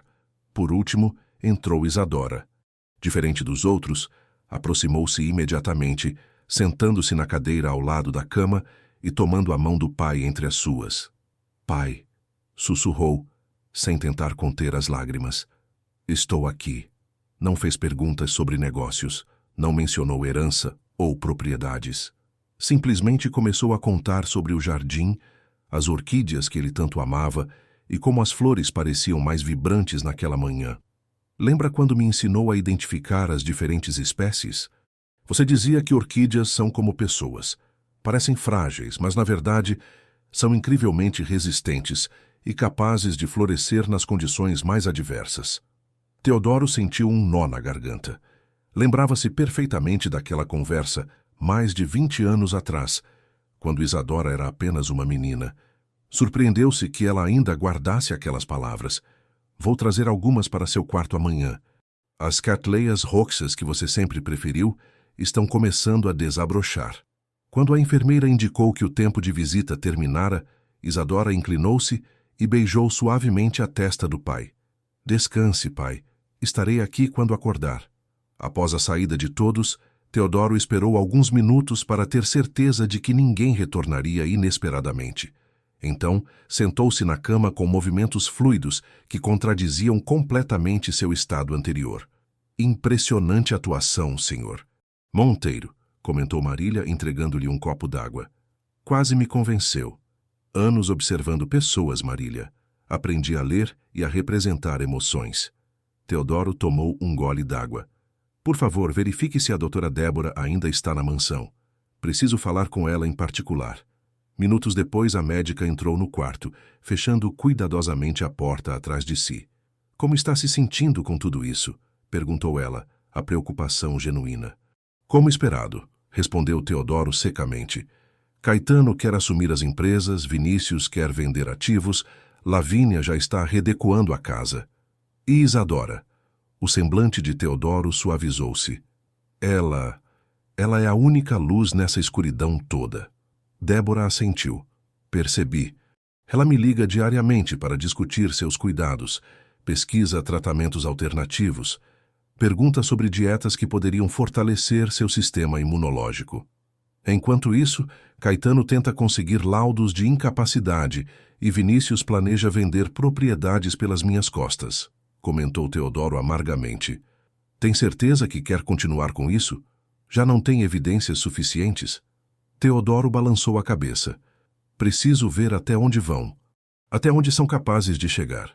Por último, entrou Isadora. Diferente dos outros, aproximou-se imediatamente, sentando-se na cadeira ao lado da cama e tomando a mão do pai entre as suas. "Pai", sussurrou, sem tentar conter as lágrimas. "Estou aqui." Não fez perguntas sobre negócios, não mencionou herança ou propriedades. Simplesmente começou a contar sobre o jardim, as orquídeas que ele tanto amava e como as flores pareciam mais vibrantes naquela manhã. "Lembra quando me ensinou a identificar as diferentes espécies? Você dizia que orquídeas são como pessoas. Parecem frágeis, mas na verdade são incrivelmente resistentes e capazes de florescer nas condições mais adversas. Teodoro sentiu um nó na garganta. Lembrava-se perfeitamente daquela conversa, mais de 20 anos atrás, quando Isadora era apenas uma menina. Surpreendeu-se que ela ainda guardasse aquelas palavras. Vou trazer algumas para seu quarto amanhã. As Cattleyas roxas que você sempre preferiu estão começando a desabrochar. Quando a enfermeira indicou que o tempo de visita terminara, Isadora inclinou-se e beijou suavemente a testa do pai. Descanse, pai. Estarei aqui quando acordar. Após a saída de todos, Teodoro esperou alguns minutos para ter certeza de que ninguém retornaria inesperadamente. Então, sentou-se na cama com movimentos fluidos que contradiziam completamente seu estado anterior. Impressionante atuação, senhor. Monteiro, comentou Marília, entregando-lhe um copo d'água. Quase me convenceu. Anos observando pessoas, Marília. Aprendi a ler e a representar emoções. Teodoro tomou um gole d'água. Por favor, verifique se a doutora Débora ainda está na mansão. Preciso falar com ela em particular. Minutos depois, a médica entrou no quarto, fechando cuidadosamente a porta atrás de si. Como está se sentindo com tudo isso? Perguntou ela, a preocupação genuína. Como esperado, respondeu Teodoro secamente. Caetano quer assumir as empresas, Vinícius quer vender ativos, Lavínia já está redecoando a casa. E Isadora? O semblante de Teodoro suavizou-se. Ela é a única luz nessa escuridão toda. Débora assentiu. Percebi. Ela me liga diariamente para discutir seus cuidados, pesquisa tratamentos alternativos, pergunta sobre dietas que poderiam fortalecer seu sistema imunológico. Enquanto isso, Caetano tenta conseguir laudos de incapacidade e Vinícius planeja vender propriedades pelas minhas costas, comentou Teodoro amargamente. Tem certeza que quer continuar com isso? Já não tem evidências suficientes? Teodoro balançou a cabeça. Preciso ver até onde vão, até onde são capazes de chegar.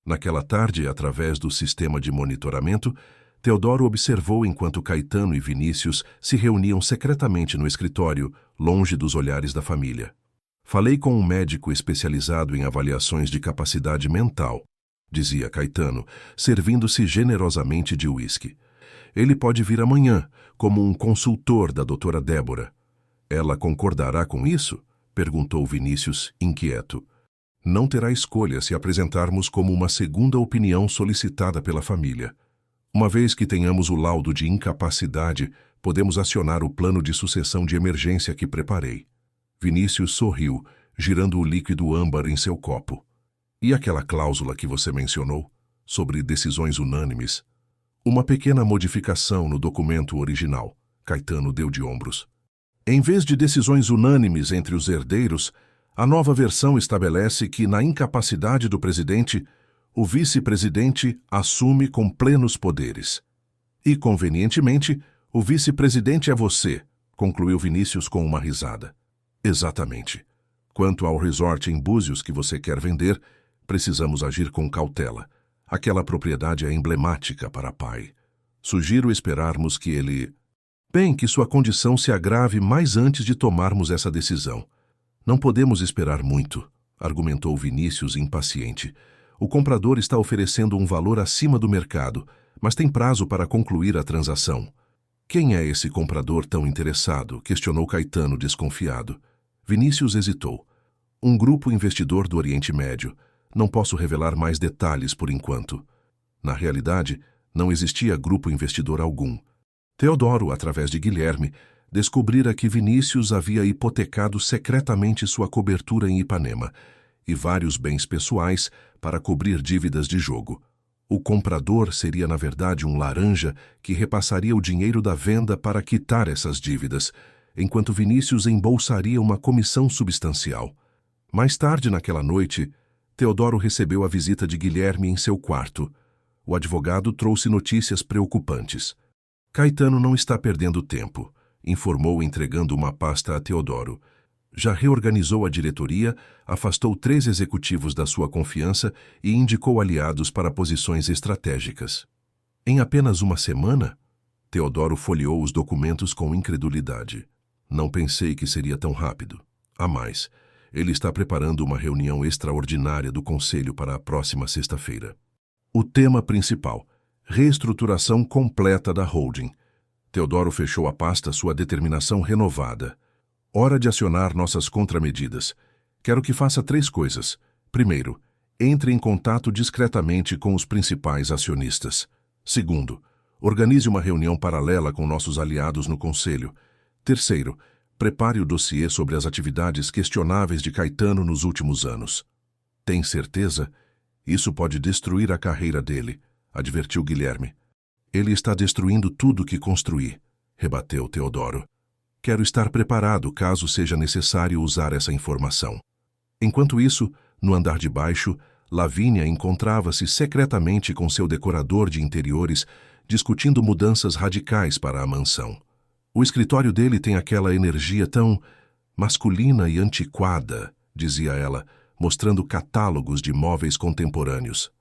Naquela tarde, através do sistema de monitoramento, Teodoro observou enquanto Caetano e Vinícius se reuniam secretamente no escritório, longe dos olhares da família. Falei com um médico especializado em avaliações de capacidade mental, dizia Caetano, servindo-se generosamente de uísque. Ele pode vir amanhã, como um consultor da doutora Débora. Ela concordará com isso? Perguntou Vinícius, inquieto. Não terá escolha se apresentarmos como uma segunda opinião solicitada pela família. Uma vez que tenhamos o laudo de incapacidade, podemos acionar o plano de sucessão de emergência que preparei. Vinícius sorriu, girando o líquido âmbar em seu copo. E aquela cláusula que você mencionou, sobre decisões unânimes? Uma pequena modificação no documento original. Caetano deu de ombros. Em vez de decisões unânimes entre os herdeiros, a nova versão estabelece que, na incapacidade do presidente, o vice-presidente assume com plenos poderes. E, convenientemente, o vice-presidente é você, concluiu Vinícius com uma risada. Exatamente. Quanto ao resort em Búzios que você quer vender, precisamos agir com cautela. Aquela propriedade é emblemática para pai. Sugiro esperarmos que ele... Bem, que sua condição se agrave mais antes de tomarmos essa decisão. Não podemos esperar muito, argumentou Vinícius impaciente. O comprador está oferecendo um valor acima do mercado, mas tem prazo para concluir a transação. Quem é esse comprador tão interessado? Questionou Caetano, desconfiado. Vinícius hesitou. Um grupo investidor do Oriente Médio. Não posso revelar mais detalhes por enquanto. Na realidade, não existia grupo investidor algum. Teodoro, através de Guilherme, descobrira que Vinícius havia hipotecado secretamente sua cobertura em Ipanema e vários bens pessoais para cobrir dívidas de jogo. O comprador seria, na verdade, um laranja que repassaria o dinheiro da venda para quitar essas dívidas, enquanto Vinícius embolsaria uma comissão substancial. Mais tarde naquela noite, Teodoro recebeu a visita de Guilherme em seu quarto. O advogado trouxe notícias preocupantes. Caetano não está perdendo tempo, informou entregando uma pasta a Teodoro. Já reorganizou a diretoria, afastou 3 executivos da sua confiança e indicou aliados para posições estratégicas. Em apenas uma semana? Teodoro folheou os documentos com incredulidade. Não pensei que seria tão rápido. Há mais. Ele está preparando uma reunião extraordinária do Conselho para a próxima sexta-feira. O tema principal: reestruturação completa da holding. Teodoro fechou a pasta, sua determinação renovada. Hora de acionar nossas contramedidas. Quero que faça 3 coisas. Primeiro, entre em contato discretamente com os principais acionistas. Segundo, organize uma reunião paralela com nossos aliados no Conselho. Terceiro, prepare o dossiê sobre as atividades questionáveis de Caetano nos últimos anos. Tem certeza? Isso pode destruir a carreira dele, advertiu Guilherme. Ele está destruindo tudo que construí, rebateu Teodoro. Quero estar preparado caso seja necessário usar essa informação. Enquanto isso, no andar de baixo, Lavínia encontrava-se secretamente com seu decorador de interiores, discutindo mudanças radicais para a mansão. O escritório dele tem aquela energia tão masculina e antiquada, dizia ela, mostrando catálogos de móveis contemporâneos.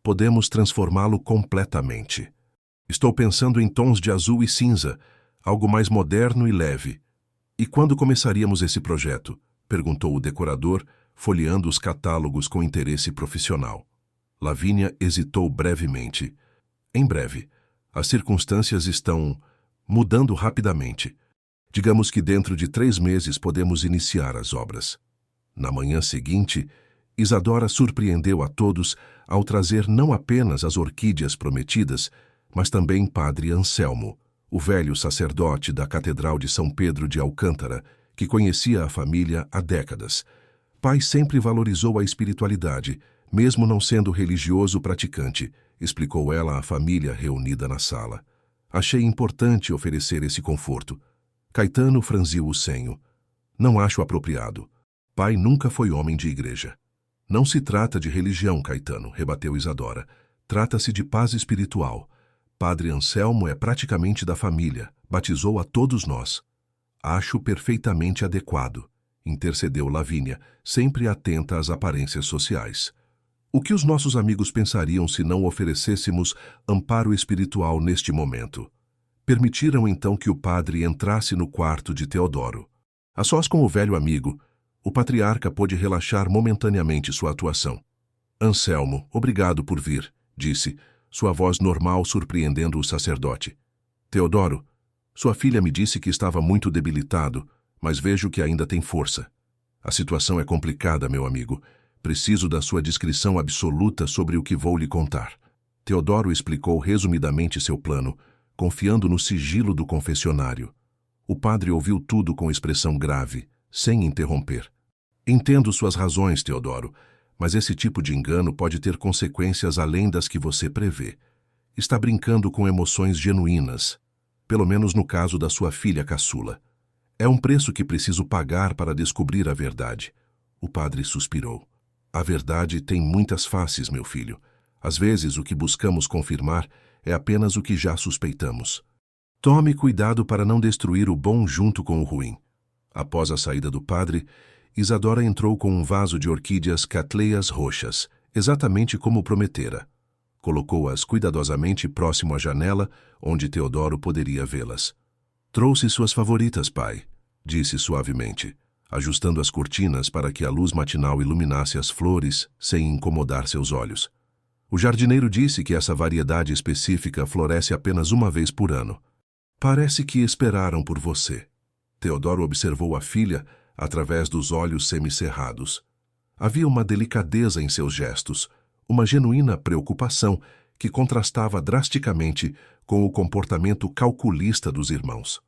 Podemos transformá-lo completamente. Estou pensando em tons de azul e cinza, algo mais moderno e leve. E quando começaríamos esse projeto? Perguntou o decorador, folheando os catálogos com interesse profissional. Lavínia hesitou brevemente. Em breve. As circunstâncias estão mudando rapidamente. Digamos que dentro de 3 meses podemos iniciar as obras. Na manhã seguinte, Isadora surpreendeu a todos ao trazer não apenas as orquídeas prometidas, mas também Padre Anselmo, o velho sacerdote da Catedral de São Pedro de Alcântara, que conhecia a família há décadas. Pai sempre valorizou a espiritualidade, mesmo não sendo religioso praticante, explicou ela à família reunida na sala. Achei importante oferecer esse conforto. Caetano franziu o senho. Não acho apropriado. Pai nunca foi homem de igreja. Não se trata de religião, Caetano, rebateu Isadora. Trata-se de paz espiritual. Padre Anselmo é praticamente da família, batizou a todos nós. Acho perfeitamente adequado, intercedeu Lavínia, sempre atenta às aparências sociais. O que os nossos amigos pensariam se não oferecêssemos amparo espiritual neste momento? Permitiram então que o padre entrasse no quarto de Teodoro. A sós com o velho amigo, o patriarca pôde relaxar momentaneamente sua atuação. Anselmo, obrigado por vir, disse, sua voz normal surpreendendo o sacerdote. Teodoro, sua filha me disse que estava muito debilitado, mas vejo que ainda tem força. A situação é complicada, meu amigo. Preciso da sua discrição absoluta sobre o que vou lhe contar. Teodoro explicou resumidamente seu plano, confiando no sigilo do confessionário. O padre ouviu tudo com expressão grave, sem interromper. Entendo suas razões, Teodoro, mas esse tipo de engano pode ter consequências além das que você prevê. Está brincando com emoções genuínas, pelo menos no caso da sua filha caçula. É um preço que preciso pagar para descobrir a verdade. O padre suspirou. A verdade tem muitas faces, meu filho. Às vezes, o que buscamos confirmar é apenas o que já suspeitamos. Tome cuidado para não destruir o bom junto com o ruim. Após a saída do padre, Isadora entrou com um vaso de orquídeas catleias roxas, exatamente como prometera. Colocou-as cuidadosamente próximo à janela, onde Teodoro poderia vê-las. Trouxe suas favoritas, pai, disse suavemente, ajustando as cortinas para que a luz matinal iluminasse as flores sem incomodar seus olhos. O jardineiro disse que essa variedade específica floresce apenas uma vez por ano. Parece que esperaram por você. Teodoro observou a filha através dos olhos semicerrados. Havia uma delicadeza em seus gestos, uma genuína preocupação que contrastava drasticamente com o comportamento calculista dos irmãos.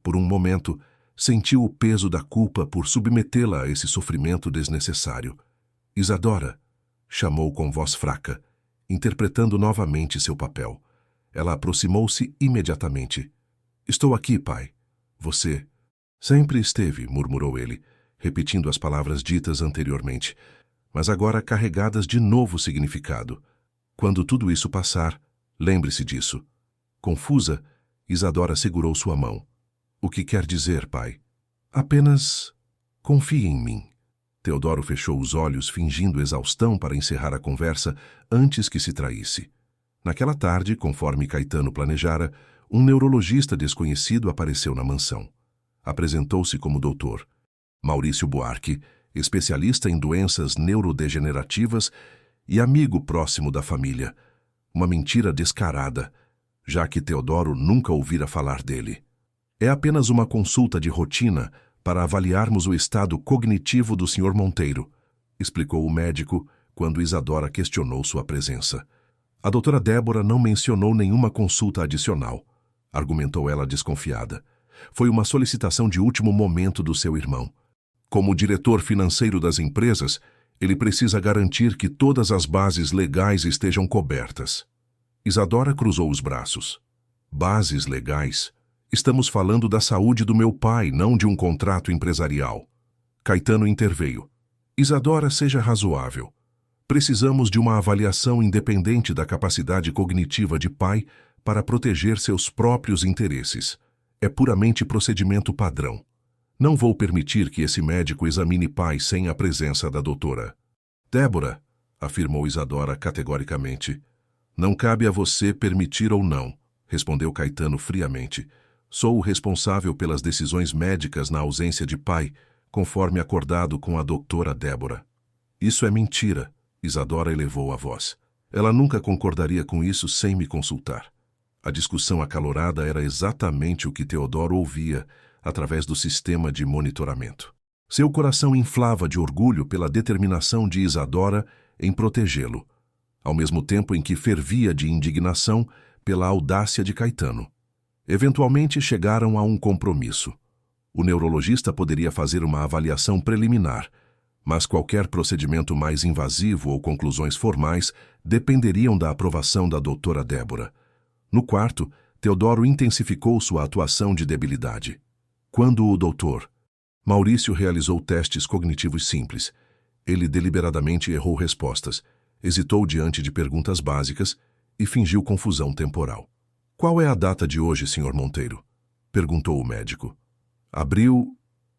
Por um momento, sentiu o peso da culpa por submetê-la a esse sofrimento desnecessário. Isadora, chamou com voz fraca, interpretando novamente seu papel. Ela aproximou-se imediatamente. Estou aqui, pai. Você... Sempre esteve, murmurou ele, repetindo as palavras ditas anteriormente, mas agora carregadas de novo significado. Quando tudo isso passar, lembre-se disso. Confusa, Isadora segurou sua mão. O que quer dizer, pai? Apenas confie em mim. Teodoro fechou os olhos, fingindo exaustão para encerrar a conversa antes que se traísse. Naquela tarde, conforme Caetano planejara, um neurologista desconhecido apareceu na mansão. Apresentou-se como doutor Maurício Buarque, especialista em doenças neurodegenerativas e amigo próximo da família. Uma mentira descarada, já que Teodoro nunca ouvira falar dele. É apenas uma consulta de rotina para avaliarmos o estado cognitivo do Sr. Monteiro, explicou o médico quando Isadora questionou sua presença. A doutora Débora não mencionou nenhuma consulta adicional, argumentou ela desconfiada. Foi uma solicitação de último momento do seu irmão. Como diretor financeiro das empresas, ele precisa garantir que todas as bases legais estejam cobertas. Isadora cruzou os braços. Bases legais? Estamos falando da saúde do meu pai, não de um contrato empresarial. Caetano interveio. Isadora, seja razoável. Precisamos de uma avaliação independente da capacidade cognitiva de pai para proteger seus próprios interesses. É puramente procedimento padrão. Não vou permitir que esse médico examine pai sem a presença da doutora. Débora, afirmou Isadora categoricamente. Não cabe a você permitir ou não, respondeu Caetano friamente. Sou o responsável pelas decisões médicas na ausência de pai, conforme acordado com a doutora Débora. Isso é mentira, Isadora elevou a voz. Ela nunca concordaria com isso sem me consultar. A discussão acalorada era exatamente o que Teodoro ouvia através do sistema de monitoramento. Seu coração inflava de orgulho pela determinação de Isadora em protegê-lo, ao mesmo tempo em que fervia de indignação pela audácia de Caetano. Eventualmente chegaram a um compromisso. O neurologista poderia fazer uma avaliação preliminar, mas qualquer procedimento mais invasivo ou conclusões formais dependeriam da aprovação da doutora Débora. No quarto, Teodoro intensificou sua atuação de debilidade. Quando o doutor Maurício realizou testes cognitivos simples, ele deliberadamente errou respostas, hesitou diante de perguntas básicas e fingiu confusão temporal. Qual é a data de hoje, Sr. Monteiro? Perguntou o médico. Abril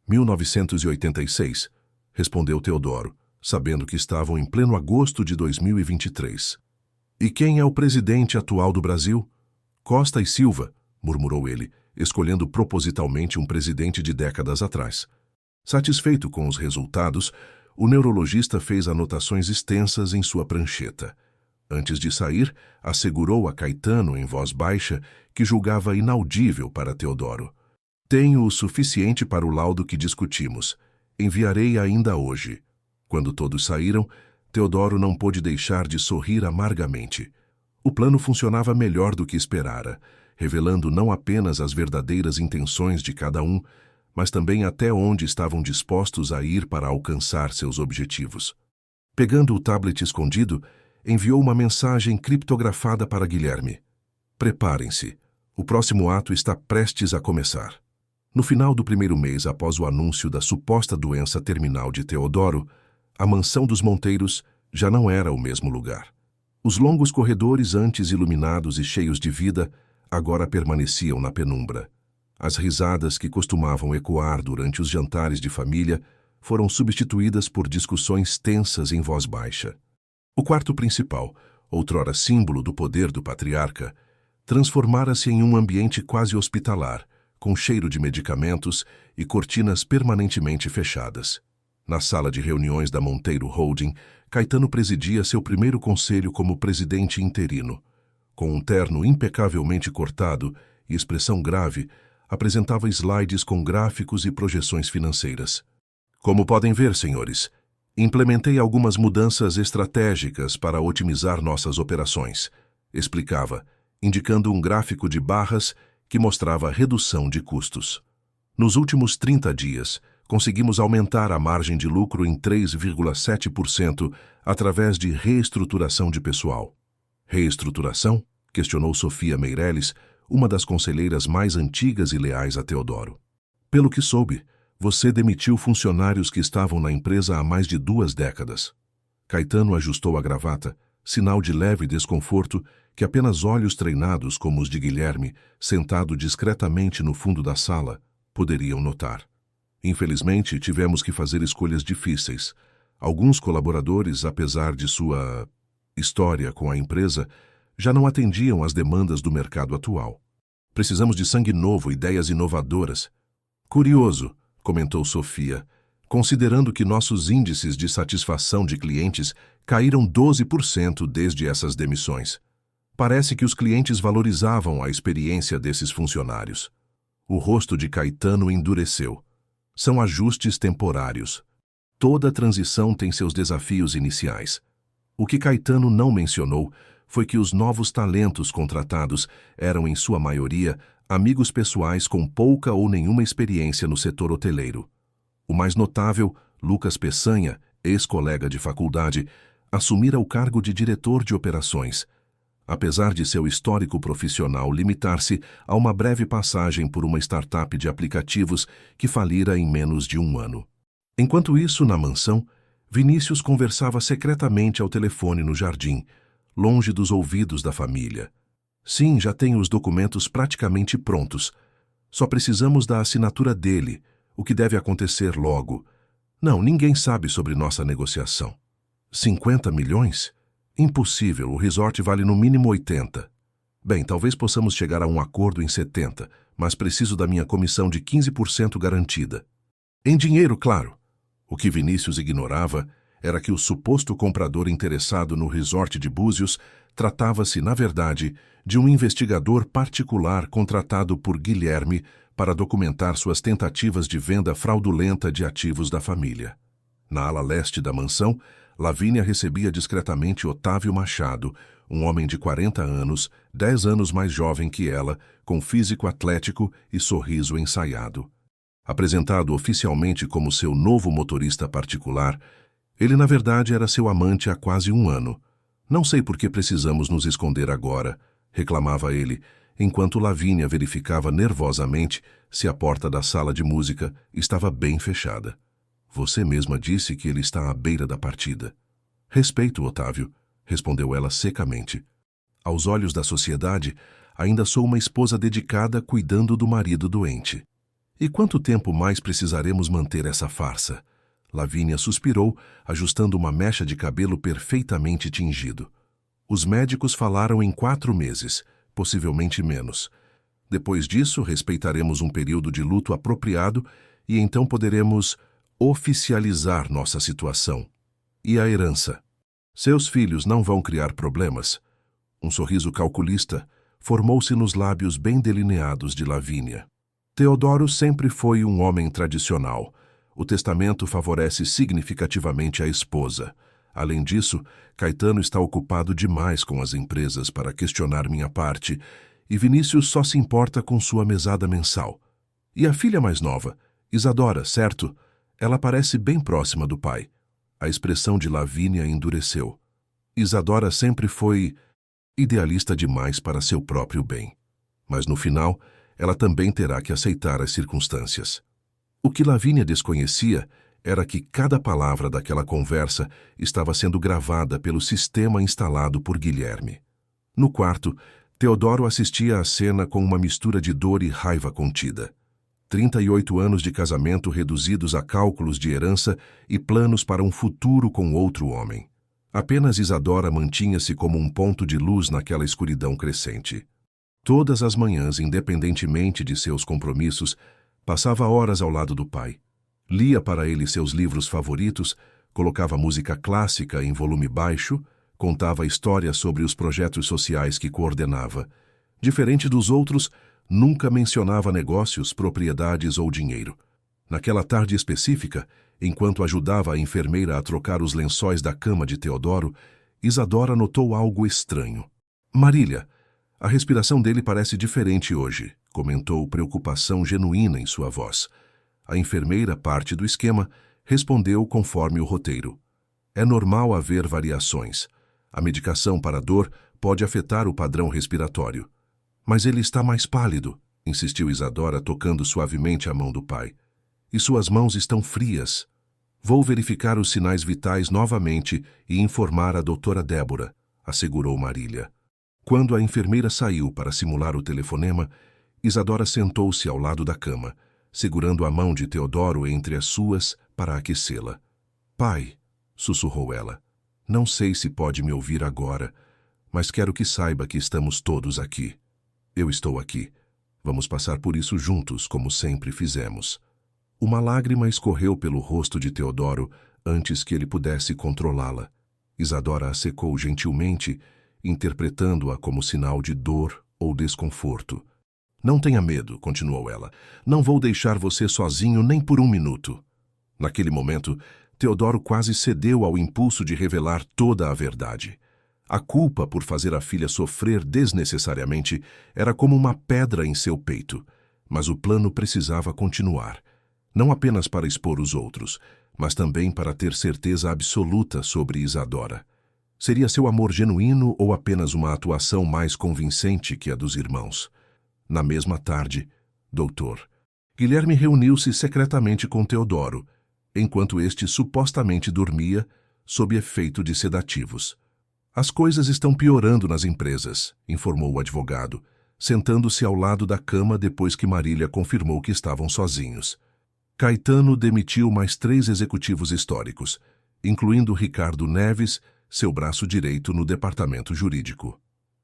1986, respondeu Teodoro, sabendo que estavam em pleno agosto de 2023. E quem é o presidente atual do Brasil? Costa e Silva, murmurou ele, escolhendo propositalmente um presidente de décadas atrás. Satisfeito com os resultados, o neurologista fez anotações extensas em sua prancheta. Antes de sair, assegurou a Caetano em voz baixa que julgava inaudível para Teodoro. Tenho o suficiente para o laudo que discutimos. Enviarei ainda hoje. Quando todos saíram, Teodoro não pôde deixar de sorrir amargamente. O plano funcionava melhor do que esperara, revelando não apenas as verdadeiras intenções de cada um, mas também até onde estavam dispostos a ir para alcançar seus objetivos. Pegando o tablet escondido, enviou uma mensagem criptografada para Guilherme. Preparem-se. O próximo ato está prestes a começar. No final do primeiro mês após o anúncio da suposta doença terminal de Teodoro, a mansão dos Monteiros já não era o mesmo lugar. Os longos corredores, antes iluminados e cheios de vida, agora permaneciam na penumbra. As risadas que costumavam ecoar durante os jantares de família foram substituídas por discussões tensas em voz baixa. O quarto principal, outrora símbolo do poder do patriarca, transformara-se em um ambiente quase hospitalar, com cheiro de medicamentos e cortinas permanentemente fechadas. Na sala de reuniões da Monteiro Holding, Caetano presidia seu primeiro conselho como presidente interino. Com um terno impecavelmente cortado e expressão grave, apresentava slides com gráficos e projeções financeiras. Como podem ver, senhores, implementei algumas mudanças estratégicas para otimizar nossas operações, explicava, indicando um gráfico de barras que mostrava redução de custos. Nos últimos 30 dias, conseguimos aumentar a margem de lucro em 3,7% através de reestruturação de pessoal. Reestruturação? Questionou Sofia Meirelles, uma das conselheiras mais antigas e leais a Teodoro. Pelo que soube, você demitiu funcionários que estavam na empresa há mais de 2 décadas. Caetano ajustou a gravata, sinal de leve desconforto que apenas olhos treinados como os de Guilherme, sentado discretamente no fundo da sala, poderiam notar. Infelizmente, tivemos que fazer escolhas difíceis. Alguns colaboradores, apesar de sua história com a empresa, já não atendiam às demandas do mercado atual. Precisamos de sangue novo, ideias inovadoras. Curioso, comentou Sofia, considerando que nossos índices de satisfação de clientes caíram 12% desde essas demissões. Parece que os clientes valorizavam a experiência desses funcionários. O rosto de Caetano endureceu. São ajustes temporários. Toda transição tem seus desafios iniciais. O que Caetano não mencionou foi que os novos talentos contratados eram, em sua maioria, amigos pessoais com pouca ou nenhuma experiência no setor hoteleiro. O mais notável, Lucas Peçanha, ex-colega de faculdade, assumira o cargo de diretor de operações, apesar de seu histórico profissional limitar-se a uma breve passagem por uma startup de aplicativos que falira em menos de um ano. Enquanto isso, na mansão, Vinícius conversava secretamente ao telefone no jardim, longe dos ouvidos da família. Sim, já tenho os documentos praticamente prontos. Só precisamos da assinatura dele, o que deve acontecer logo. Não, ninguém sabe sobre nossa negociação. 50 milhões? Impossível, o resort vale no mínimo 80. Bem, talvez possamos chegar a um acordo em 70, mas preciso da minha comissão de 15% garantida. Em dinheiro, claro. O que Vinícius ignorava era que o suposto comprador interessado no resort de Búzios tratava-se, na verdade, de um investigador particular contratado por Guilherme para documentar suas tentativas de venda fraudulenta de ativos da família. Na ala leste da mansão, Lavínia recebia discretamente Otávio Machado, um homem de 40 anos, 10 anos mais jovem que ela, com físico atlético e sorriso ensaiado. Apresentado oficialmente como seu novo motorista particular, ele na verdade era seu amante há quase um ano. Não sei por que precisamos nos esconder agora, reclamava ele, enquanto Lavínia verificava nervosamente se a porta da sala de música estava bem fechada. Você mesma disse que ele está à beira da partida. Respeito, Otávio, respondeu ela secamente. Aos olhos da sociedade, ainda sou uma esposa dedicada cuidando do marido doente. E quanto tempo mais precisaremos manter essa farsa? Lavínia suspirou, ajustando uma mecha de cabelo perfeitamente tingido. Os médicos falaram em 4 meses, possivelmente menos. Depois disso, respeitaremos um período de luto apropriado e então poderemos oficializar nossa situação. E a herança? Seus filhos não vão criar problemas? Um sorriso calculista formou-se nos lábios bem delineados de Lavínia. Teodoro sempre foi um homem tradicional. O testamento favorece significativamente a esposa. Além disso, Caetano está ocupado demais com as empresas para questionar minha parte, e Vinícius só se importa com sua mesada mensal. E a filha mais nova, Isadora, certo? Ela parece bem próxima do pai. A expressão de Lavínia endureceu. Isadora sempre foi idealista demais para seu próprio bem. Mas no final, ela também terá que aceitar as circunstâncias. O que Lavínia desconhecia era que cada palavra daquela conversa estava sendo gravada pelo sistema instalado por Guilherme. No quarto, Teodoro assistia à cena com uma mistura de dor e raiva contida. 38 anos de casamento reduzidos a cálculos de herança e planos para um futuro com outro homem. Apenas Isadora mantinha-se como um ponto de luz naquela escuridão crescente. Todas as manhãs, independentemente de seus compromissos, passava horas ao lado do pai. Lia para ele seus livros favoritos, colocava música clássica em volume baixo, contava histórias sobre os projetos sociais que coordenava. Diferente dos outros, nunca mencionava negócios, propriedades ou dinheiro. Naquela tarde específica, enquanto ajudava a enfermeira a trocar os lençóis da cama de Teodoro, Isadora notou algo estranho. Marília, a respiração dele parece diferente hoje, comentou preocupação genuína em sua voz. A enfermeira, parte do esquema, respondeu conforme o roteiro. É normal haver variações. A medicação para a dor pode afetar o padrão respiratório. Mas ele está mais pálido, insistiu Isadora, tocando suavemente a mão do pai. E suas mãos estão frias. Vou verificar os sinais vitais novamente e informar a doutora Débora, assegurou Marília. Quando a enfermeira saiu para simular o telefonema, Isadora sentou-se ao lado da cama, segurando a mão de Teodoro entre as suas para aquecê-la. Pai, sussurrou ela, não sei se pode me ouvir agora, mas quero que saiba que estamos todos aqui. Eu estou aqui. Vamos passar por isso juntos, como sempre fizemos. Uma lágrima escorreu pelo rosto de Teodoro antes que ele pudesse controlá-la. Isadora a secou gentilmente, interpretando-a como sinal de dor ou desconforto. Não tenha medo, continuou ela. Não vou deixar você sozinho nem por um minuto. Naquele momento, Teodoro quase cedeu ao impulso de revelar toda a verdade. A culpa por fazer a filha sofrer desnecessariamente era como uma pedra em seu peito, mas o plano precisava continuar, não apenas para expor os outros, mas também para ter certeza absoluta sobre Isadora. Seria seu amor genuíno ou apenas uma atuação mais convincente que a dos irmãos? Na mesma tarde, doutor, Guilherme reuniu-se secretamente com Teodoro, enquanto este supostamente dormia sob efeito de sedativos. As coisas estão piorando nas empresas, informou o advogado, sentando-se ao lado da cama depois que Marília confirmou que estavam sozinhos. Caetano demitiu mais 3 executivos históricos, incluindo Ricardo Neves, seu braço direito no departamento jurídico.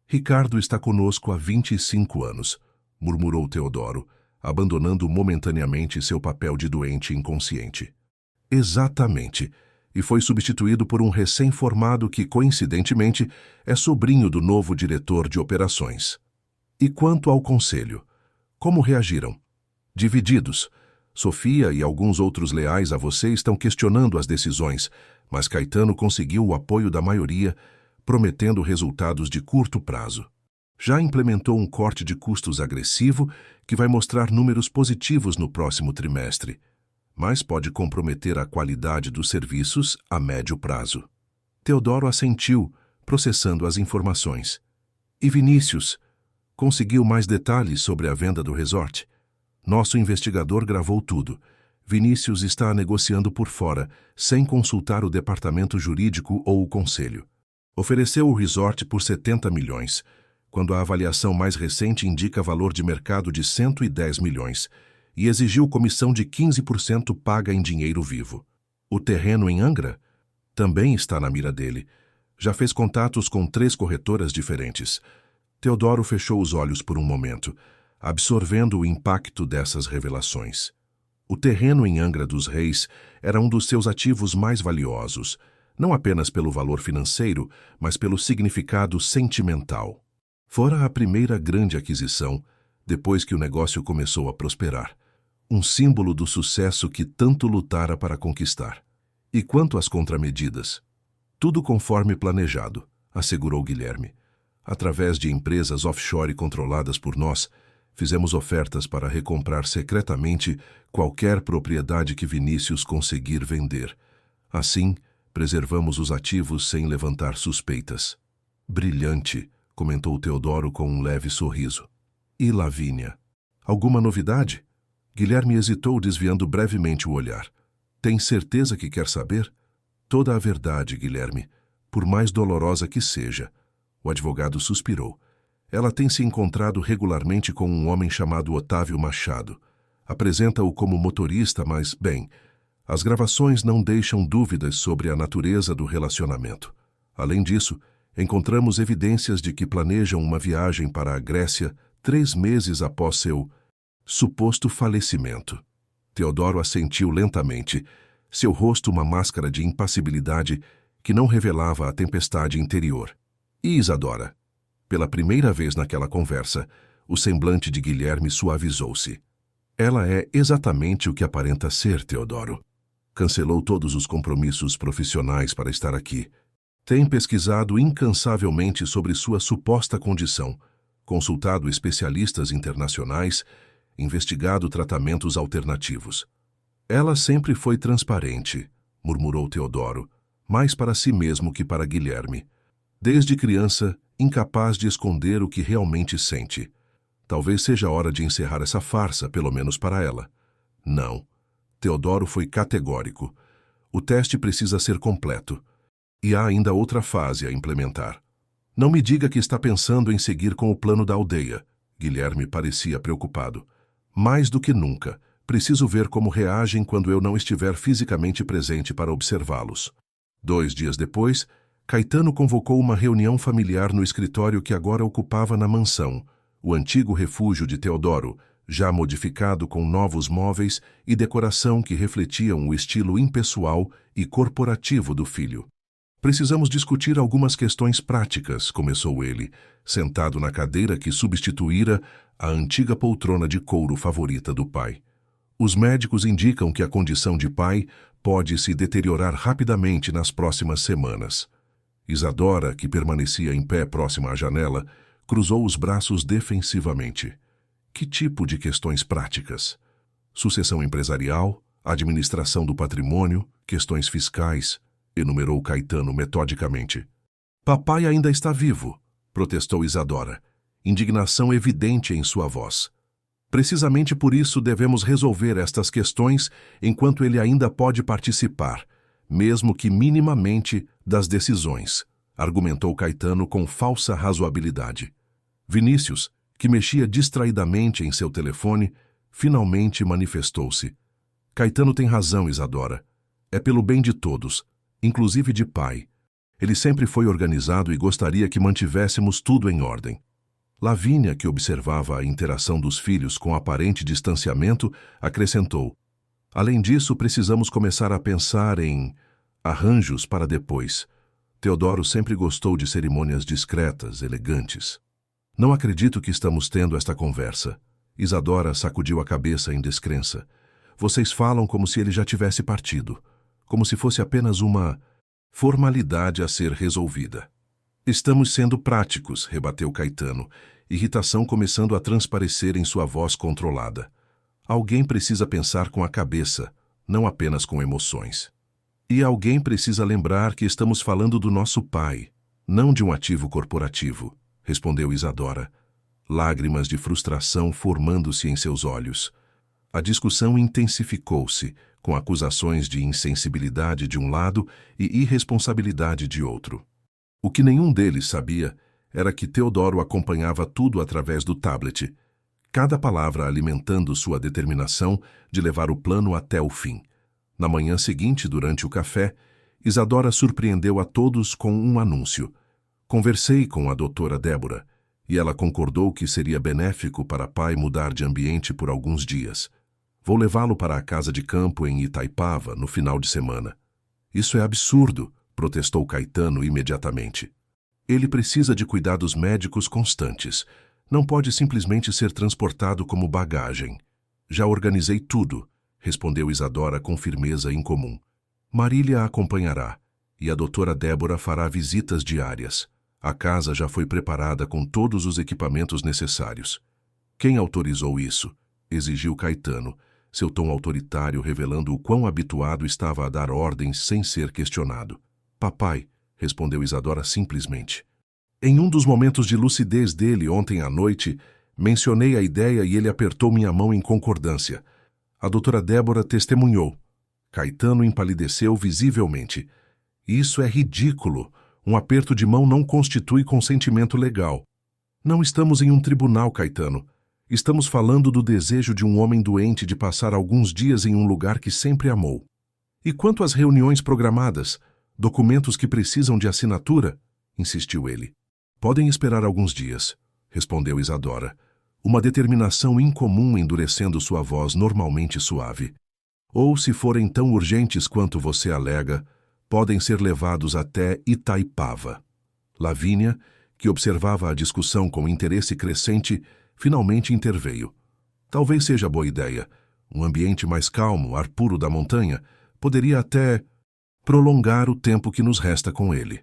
Ricardo está conosco há 25 anos, murmurou Teodoro, abandonando momentaneamente seu papel de doente inconsciente. Exatamente. E foi substituído por um recém-formado que, coincidentemente, é sobrinho do novo diretor de operações. E quanto ao conselho? Como reagiram? Divididos. Sofia e alguns outros leais a você estão questionando as decisões, mas Caetano conseguiu o apoio da maioria, prometendo resultados de curto prazo. Já implementou um corte de custos agressivo que vai mostrar números positivos no próximo trimestre, mas pode comprometer a qualidade dos serviços a médio prazo. Teodoro assentiu, processando as informações. E Vinícius? Conseguiu mais detalhes sobre a venda do resort? Nosso investigador gravou tudo. Vinícius está negociando por fora, sem consultar o departamento jurídico ou o conselho. Ofereceu o resort por 70 milhões, quando a avaliação mais recente indica valor de mercado de 110 milhões, e exigiu comissão de 15% paga em dinheiro vivo. O terreno em Angra? Também está na mira dele. Já fez contatos com 3 corretoras diferentes. Teodoro fechou os olhos por um momento, absorvendo o impacto dessas revelações. O terreno em Angra dos Reis era um dos seus ativos mais valiosos, não apenas pelo valor financeiro, mas pelo significado sentimental. Fora a primeira grande aquisição, depois que o negócio começou a prosperar. Um símbolo do sucesso que tanto lutara para conquistar. E quanto às contramedidas? Tudo conforme planejado, assegurou Guilherme. Através de empresas offshore controladas por nós, fizemos ofertas para recomprar secretamente qualquer propriedade que Vinícius conseguir vender. Assim, preservamos os ativos sem levantar suspeitas. Brilhante, comentou Teodoro com um leve sorriso. E Lavínia? Alguma novidade? Guilherme hesitou, desviando brevemente o olhar. Tem certeza que quer saber? Toda a verdade, Guilherme, por mais dolorosa que seja. O advogado suspirou. Ela tem se encontrado regularmente com um homem chamado Otávio Machado. Apresenta-o como motorista, mas, bem, as gravações não deixam dúvidas sobre a natureza do relacionamento. Além disso, encontramos evidências de que planejam uma viagem para a Grécia 3 meses após seu suposto falecimento. Teodoro assentiu lentamente, seu rosto uma máscara de impassibilidade que não revelava a tempestade interior. E Isadora? Pela primeira vez naquela conversa, o semblante de Guilherme suavizou-se. Ela é exatamente o que aparenta ser, Teodoro. Cancelou todos os compromissos profissionais para estar aqui. Tem pesquisado incansavelmente sobre sua suposta condição, consultado especialistas internacionais, investigado tratamentos alternativos. Ela sempre foi transparente, murmurou Teodoro, mais para si mesmo que para Guilherme. Desde criança, incapaz de esconder o que realmente sente. Talvez seja a hora de encerrar essa farsa, pelo menos para ela. Não. Teodoro foi categórico. O teste precisa ser completo. E há ainda outra fase a implementar. Não me diga que está pensando em seguir com o plano da aldeia. Guilherme parecia preocupado. Mais do que nunca, preciso ver como reagem quando eu não estiver fisicamente presente para observá-los. 2 dias depois, Caetano convocou uma reunião familiar no escritório que agora ocupava na mansão, o antigo refúgio de Teodoro, já modificado com novos móveis e decoração que refletiam o estilo impessoal e corporativo do filho. Precisamos discutir algumas questões práticas, começou ele, sentado na cadeira que substituíra a antiga poltrona de couro favorita do pai. Os médicos indicam que a condição de pai pode se deteriorar rapidamente nas próximas semanas. Isadora, que permanecia em pé próxima à janela, cruzou os braços defensivamente. Que tipo de questões práticas? Sucessão empresarial, administração do patrimônio, questões fiscais, enumerou Caetano metodicamente. Papai ainda está vivo, protestou Isadora, indignação evidente em sua voz. Precisamente por isso devemos resolver estas questões enquanto ele ainda pode participar, mesmo que minimamente, das decisões, argumentou Caetano com falsa razoabilidade. Vinícius, que mexia distraidamente em seu telefone, finalmente manifestou-se. Caetano tem razão, Isadora. É pelo bem de todos, inclusive de pai. Ele sempre foi organizado e gostaria que mantivéssemos tudo em ordem. Lavínia, que observava a interação dos filhos com aparente distanciamento, acrescentou: além disso, precisamos começar a pensar em arranjos para depois. Teodoro sempre gostou de cerimônias discretas, elegantes. Não acredito que estamos tendo esta conversa. Isadora sacudiu a cabeça em descrença. Vocês falam como se ele já tivesse partido, como se fosse apenas uma formalidade a ser resolvida. Estamos sendo práticos, rebateu Caetano, irritação começando a transparecer em sua voz controlada. Alguém precisa pensar com a cabeça, não apenas com emoções. E alguém precisa lembrar que estamos falando do nosso pai, não de um ativo corporativo, respondeu Isadora, lágrimas de frustração formando-se em seus olhos. A discussão intensificou-se, com acusações de insensibilidade de um lado e irresponsabilidade de outro. O que nenhum deles sabia era que Teodoro acompanhava tudo através do tablet, cada palavra alimentando sua determinação de levar o plano até o fim. Na manhã seguinte, durante o café, Isadora surpreendeu a todos com um anúncio. Conversei com a doutora Débora, e ela concordou que seria benéfico para pai mudar de ambiente por alguns dias. Vou levá-lo para a casa de campo em Itaipava no final de semana. Isso é absurdo, protestou Caetano imediatamente. Ele precisa de cuidados médicos constantes. Não pode simplesmente ser transportado como bagagem. Já organizei tudo, respondeu Isadora com firmeza incomum. Marília a acompanhará, e a doutora Débora fará visitas diárias. A casa já foi preparada com todos os equipamentos necessários. Quem autorizou isso? Exigiu Caetano, seu tom autoritário revelando o quão habituado estava a dar ordens sem ser questionado. Papai, respondeu Isadora simplesmente. Em um dos momentos de lucidez dele ontem à noite, mencionei a ideia e ele apertou minha mão em concordância. A doutora Débora testemunhou. Caetano empalideceu visivelmente. Isso é ridículo. Um aperto de mão não constitui consentimento legal. Não estamos em um tribunal, Caetano. Estamos falando do desejo de um homem doente de passar alguns dias em um lugar que sempre amou. E quanto às reuniões programadas, documentos que precisam de assinatura? Insistiu ele. Podem esperar alguns dias, respondeu Isadora, uma determinação incomum endurecendo sua voz normalmente suave. Ou, se forem tão urgentes quanto você alega, podem ser levados até Itaipava. Lavínia, que observava a discussão com interesse crescente, finalmente interveio. Talvez seja boa ideia. Um ambiente mais calmo, ar puro da montanha, poderia até prolongar o tempo que nos resta com ele.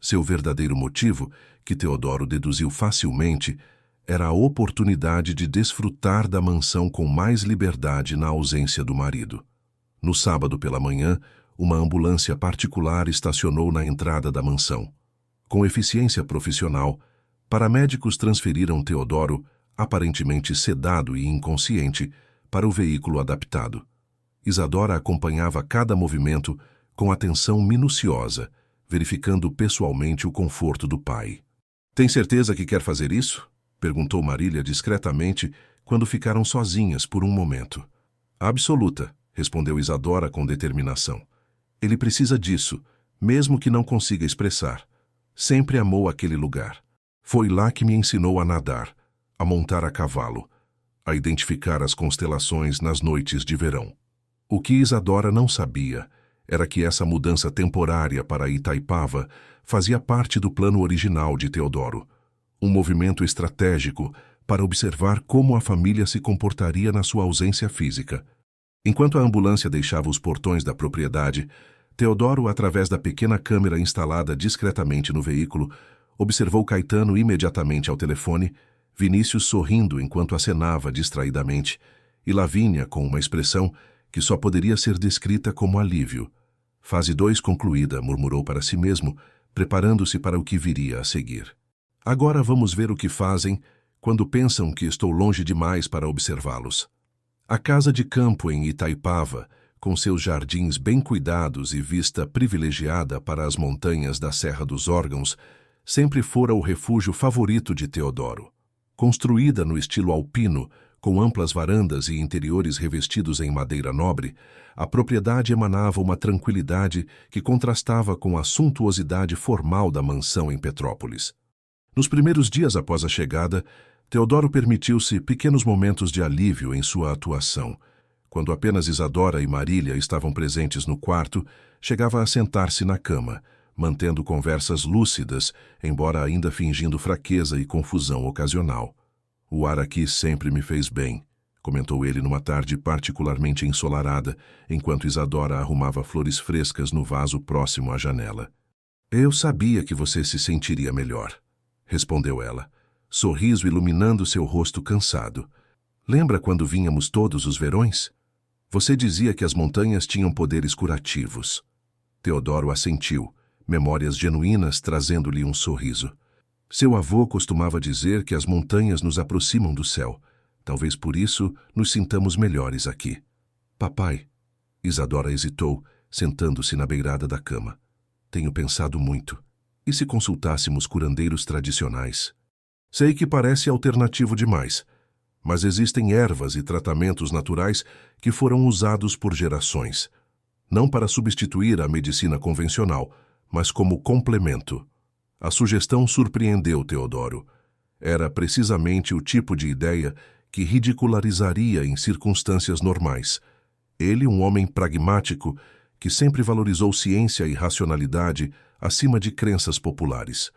Seu verdadeiro motivo, que Teodoro deduziu facilmente, era a oportunidade de desfrutar da mansão com mais liberdade na ausência do marido. No sábado pela manhã, uma ambulância particular estacionou na entrada da mansão. Com eficiência profissional, paramédicos transferiram Teodoro, aparentemente sedado e inconsciente, para o veículo adaptado. Isadora acompanhava cada movimento com atenção minuciosa, verificando pessoalmente o conforto do pai. Tem certeza que quer fazer isso? Perguntou Marília discretamente quando ficaram sozinhas por um momento. Absoluta, respondeu Isadora com determinação. Ele precisa disso, mesmo que não consiga expressar. Sempre amou aquele lugar. Foi lá que me ensinou a nadar. a montar a cavalo, a identificar as constelações nas noites de verão. O que Isadora não sabia era que essa mudança temporária para Itaipava fazia parte do plano original de Teodoro, um movimento estratégico para observar como a família se comportaria na sua ausência física. Enquanto a ambulância deixava os portões da propriedade, Teodoro, através da pequena câmera instalada discretamente no veículo, observou Caetano imediatamente ao telefone, Vinícius sorrindo enquanto acenava distraidamente, e Lavínia com uma expressão que só poderia ser descrita como alívio. Fase 2 concluída, murmurou para si mesmo, preparando-se para o que viria a seguir. Agora vamos ver o que fazem quando pensam que estou longe demais para observá-los. A casa de campo em Itaipava, com seus jardins bem cuidados e vista privilegiada para as montanhas da Serra dos Órgãos, sempre fora o refúgio favorito de Teodoro. Construída no estilo alpino, com amplas varandas e interiores revestidos em madeira nobre, a propriedade emanava uma tranquilidade que contrastava com a suntuosidade formal da mansão em Petrópolis. Nos primeiros dias após a chegada, Teodoro permitiu-se pequenos momentos de alívio em sua atuação. Quando apenas Isadora e Marília estavam presentes no quarto, chegava a sentar-se na cama, mantendo conversas lúcidas, embora ainda fingindo fraqueza e confusão ocasional. "O ar aqui sempre me fez bem", comentou ele numa tarde particularmente ensolarada, enquanto Isadora arrumava flores frescas no vaso próximo à janela. "Eu sabia que você se sentiria melhor", respondeu ela, sorriso iluminando seu rosto cansado. "Lembra quando vínhamos todos os verões? Você dizia que as montanhas tinham poderes curativos." Teodoro assentiu, memórias genuínas trazendo-lhe um sorriso. Seu avô costumava dizer que as montanhas nos aproximam do céu. Talvez por isso nos sintamos melhores aqui. "Papai", Isadora hesitou, sentando-se na beirada da cama. "Tenho pensado muito. E se consultássemos curandeiros tradicionais? Sei que parece alternativo demais, mas existem ervas e tratamentos naturais que foram usados por gerações, não para substituir a medicina convencional, mas como complemento." A sugestão surpreendeu Teodoro. Era precisamente o tipo de ideia que ridicularizaria em circunstâncias normais. Ele, um homem pragmático, que sempre valorizou ciência e racionalidade acima de crenças populares.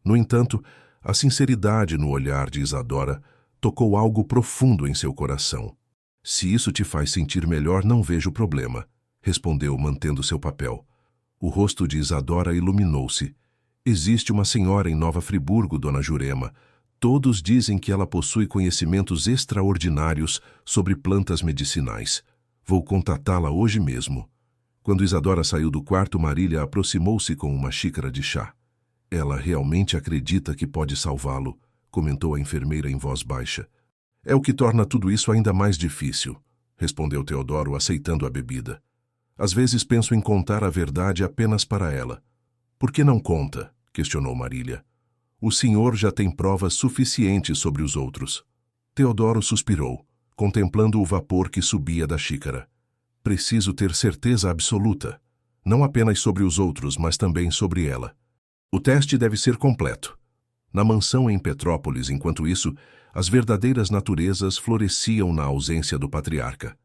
No entanto, a sinceridade no olhar de Isadora tocou algo profundo em seu coração. "Se isso te faz sentir melhor, não vejo problema", respondeu, mantendo seu papel. O rosto de Isadora iluminou-se. "Existe uma senhora em Nova Friburgo, Dona Jurema. Todos dizem que ela possui conhecimentos extraordinários sobre plantas medicinais. Vou contatá-la hoje mesmo." Quando Isadora saiu do quarto, Marília aproximou-se com uma xícara de chá. "Ela realmente acredita que pode salvá-lo", comentou a enfermeira em voz baixa. "É o que torna tudo isso ainda mais difícil", respondeu Teodoro, aceitando a bebida. "Às vezes penso em contar a verdade apenas para ela." "Por que não conta?", questionou Marília. "O senhor já tem provas suficientes sobre os outros." Teodoro suspirou, contemplando o vapor que subia da xícara. "Preciso ter certeza absoluta, não apenas sobre os outros, mas também sobre ela. O teste deve ser completo." Na mansão em Petrópolis, enquanto isso, as verdadeiras naturezas floresciam na ausência do patriarca.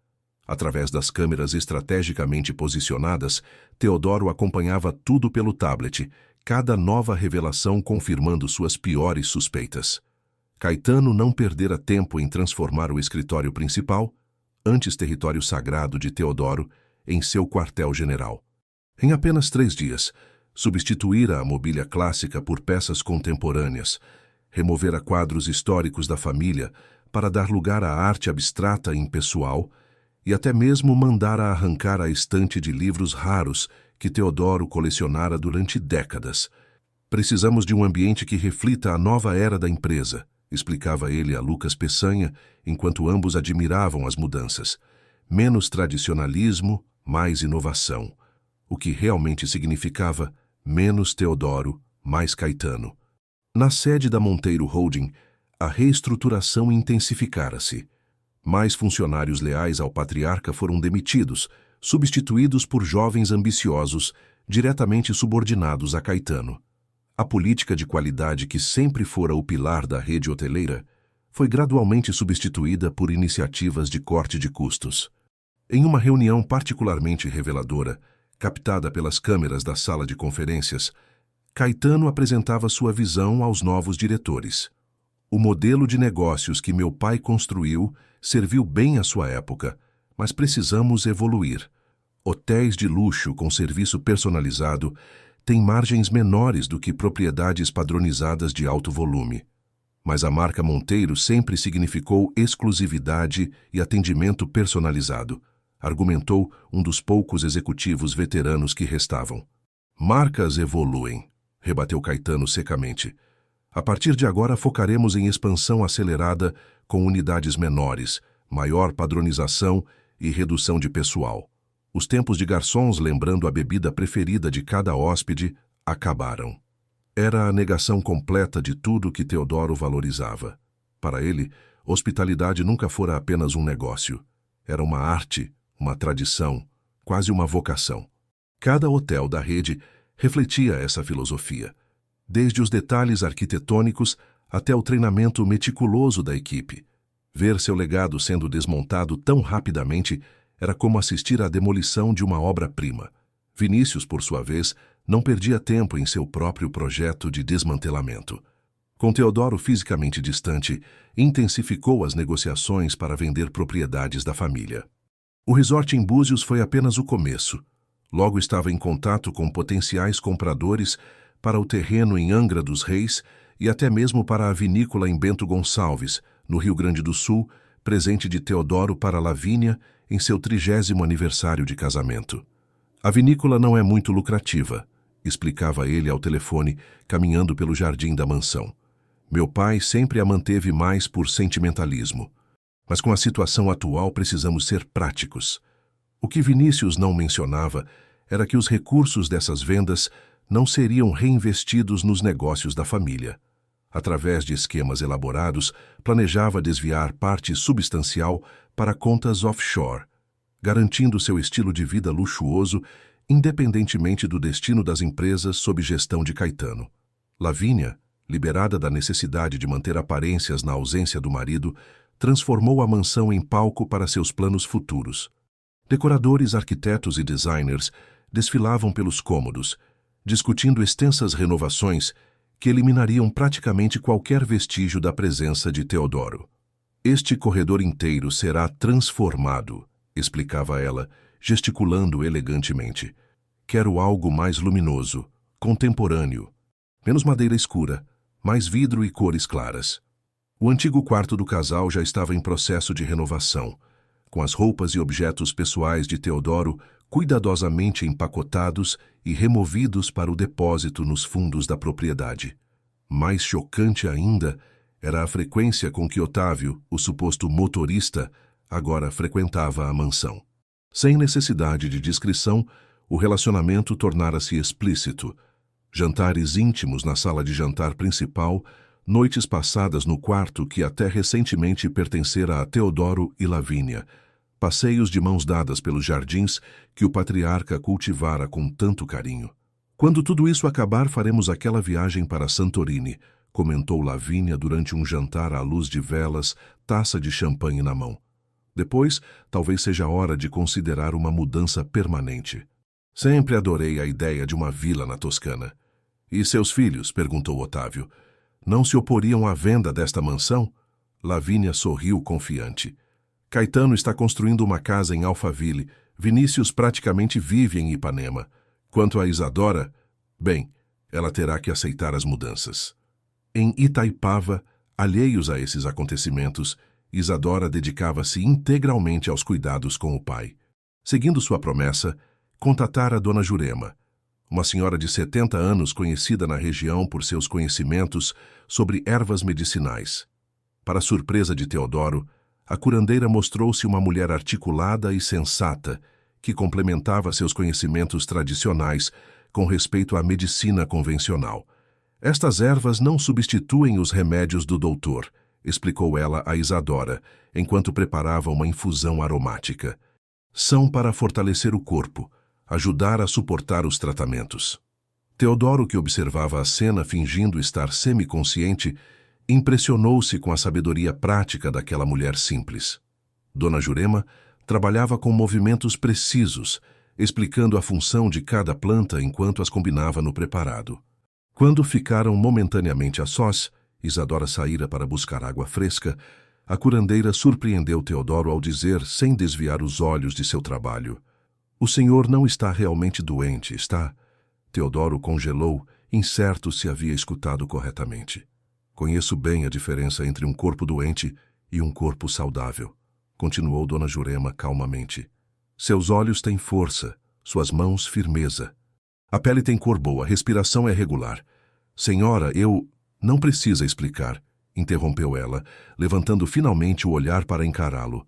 Através das câmeras estrategicamente posicionadas, Teodoro acompanhava tudo pelo tablet, cada nova revelação confirmando suas piores suspeitas. Caetano não perdera tempo em transformar o escritório principal, antes território sagrado de Teodoro, em seu quartel-general. Em apenas 3 dias, substituíra a mobília clássica por peças contemporâneas, removera quadros históricos da família para dar lugar à arte abstrata e impessoal, e até mesmo mandara arrancar a estante de livros raros que Teodoro colecionara durante décadas. "Precisamos de um ambiente que reflita a nova era da empresa", explicava ele a Lucas Peçanha, enquanto ambos admiravam as mudanças. "Menos tradicionalismo, mais inovação", o que realmente significava menos Teodoro, mais Caetano. Na sede da Monteiro Holding, a reestruturação intensificara-se. Mais funcionários leais ao patriarca foram demitidos, substituídos por jovens ambiciosos, diretamente subordinados a Caetano. A política de qualidade que sempre fora o pilar da rede hoteleira foi gradualmente substituída por iniciativas de corte de custos. Em uma reunião particularmente reveladora, captada pelas câmeras da sala de conferências, Caetano apresentava sua visão aos novos diretores. O modelo de negócios que meu pai construiu serviu bem à sua época, mas precisamos evoluir. Hotéis de luxo com serviço personalizado têm margens menores do que propriedades padronizadas de alto volume. Mas a marca Monteiro sempre significou exclusividade e atendimento personalizado, argumentou um dos poucos executivos veteranos que restavam. Marcas evoluem, rebateu Caetano secamente. A partir de agora focaremos em expansão acelerada com unidades menores, maior padronização e redução de pessoal. Os tempos de garçons lembrando a bebida preferida de cada hóspede acabaram. Era a negação completa de tudo que Teodoro valorizava. Para ele, hospitalidade nunca fora apenas um negócio. Era uma arte, uma tradição, quase uma vocação. Cada hotel da rede refletia essa filosofia, desde os detalhes arquitetônicos até o treinamento meticuloso da equipe. Ver seu legado sendo desmontado tão rapidamente era como assistir à demolição de uma obra-prima. Vinícius, por sua vez, não perdia tempo em seu próprio projeto de desmantelamento. Com Teodoro fisicamente distante, intensificou as negociações para vender propriedades da família. O resort em Búzios foi apenas o começo. Logo estava em contato com potenciais compradores para o terreno em Angra dos Reis e até mesmo para a vinícola em Bento Gonçalves, no Rio Grande do Sul, presente de Teodoro para Lavínia em seu 30º aniversário de casamento. A vinícola não é muito lucrativa, explicava ele ao telefone, caminhando pelo jardim da mansão. Meu pai sempre a manteve mais por sentimentalismo. Mas com a situação atual precisamos ser práticos. O que Vinícius não mencionava era que os recursos dessas vendas não seriam reinvestidos nos negócios da família. Através de esquemas elaborados, planejava desviar parte substancial para contas offshore, garantindo seu estilo de vida luxuoso, independentemente do destino das empresas sob gestão de Caetano. Lavínia, liberada da necessidade de manter aparências na ausência do marido, transformou a mansão em palco para seus planos futuros. Decoradores, arquitetos e designers desfilavam pelos cômodos, discutindo extensas renovações que eliminariam praticamente qualquer vestígio da presença de Teodoro. Este corredor inteiro será transformado, explicava ela, gesticulando elegantemente. Quero algo mais luminoso, contemporâneo, menos madeira escura, mais vidro e cores claras. O antigo quarto do casal já estava em processo de renovação, com as roupas e objetos pessoais de Teodoro cuidadosamente empacotados e removidos para o depósito nos fundos da propriedade. Mais chocante ainda era a frequência com que Otávio, o suposto motorista, agora frequentava a mansão. Sem necessidade de descrição, o relacionamento tornara-se explícito. Jantares íntimos na sala de jantar principal, noites passadas no quarto que até recentemente pertencera a Teodoro e Lavínia, passeios de mãos dadas pelos jardins que o patriarca cultivara com tanto carinho. Quando tudo isso acabar, faremos aquela viagem para Santorini, comentou Lavínia durante um jantar à luz de velas, taça de champanhe na mão. Depois, talvez seja hora de considerar uma mudança permanente. Sempre adorei a ideia de uma vila na Toscana. E seus filhos? Perguntou Otávio. Não se oporiam à venda desta mansão? Lavínia sorriu confiante. Caetano está construindo uma casa em Alphaville. Vinícius praticamente vive em Ipanema. Quanto a Isadora, bem, ela terá que aceitar as mudanças. Em Itaipava, alheios a esses acontecimentos, Isadora dedicava-se integralmente aos cuidados com o pai. Seguindo sua promessa, contatara Dona Jurema, uma senhora de 70 anos conhecida na região por seus conhecimentos sobre ervas medicinais. Para surpresa de Teodoro, a curandeira mostrou-se uma mulher articulada e sensata, que complementava seus conhecimentos tradicionais com respeito à medicina convencional. Estas ervas não substituem os remédios do doutor, explicou ela a Isadora, enquanto preparava uma infusão aromática. São para fortalecer o corpo, ajudar a suportar os tratamentos. Teodoro, que observava a cena fingindo estar semiconsciente, Impressionou-se com a sabedoria prática daquela mulher simples. Dona Jurema trabalhava com movimentos precisos, explicando a função de cada planta enquanto as combinava no preparado. Quando ficaram momentaneamente a sós, Isadora saíra para buscar água fresca. A curandeira surpreendeu Teodoro ao dizer, sem desviar os olhos de seu trabalho: "O senhor não está realmente doente, está?" Teodoro congelou, incerto se havia escutado corretamente. "Conheço bem a diferença entre um corpo doente e um corpo saudável", continuou Dona Jurema calmamente. "Seus olhos têm força, suas mãos firmeza. A pele tem cor boa, a respiração é regular. Senhora, eu... Não precisa explicar", interrompeu ela, levantando finalmente o olhar para encará-lo.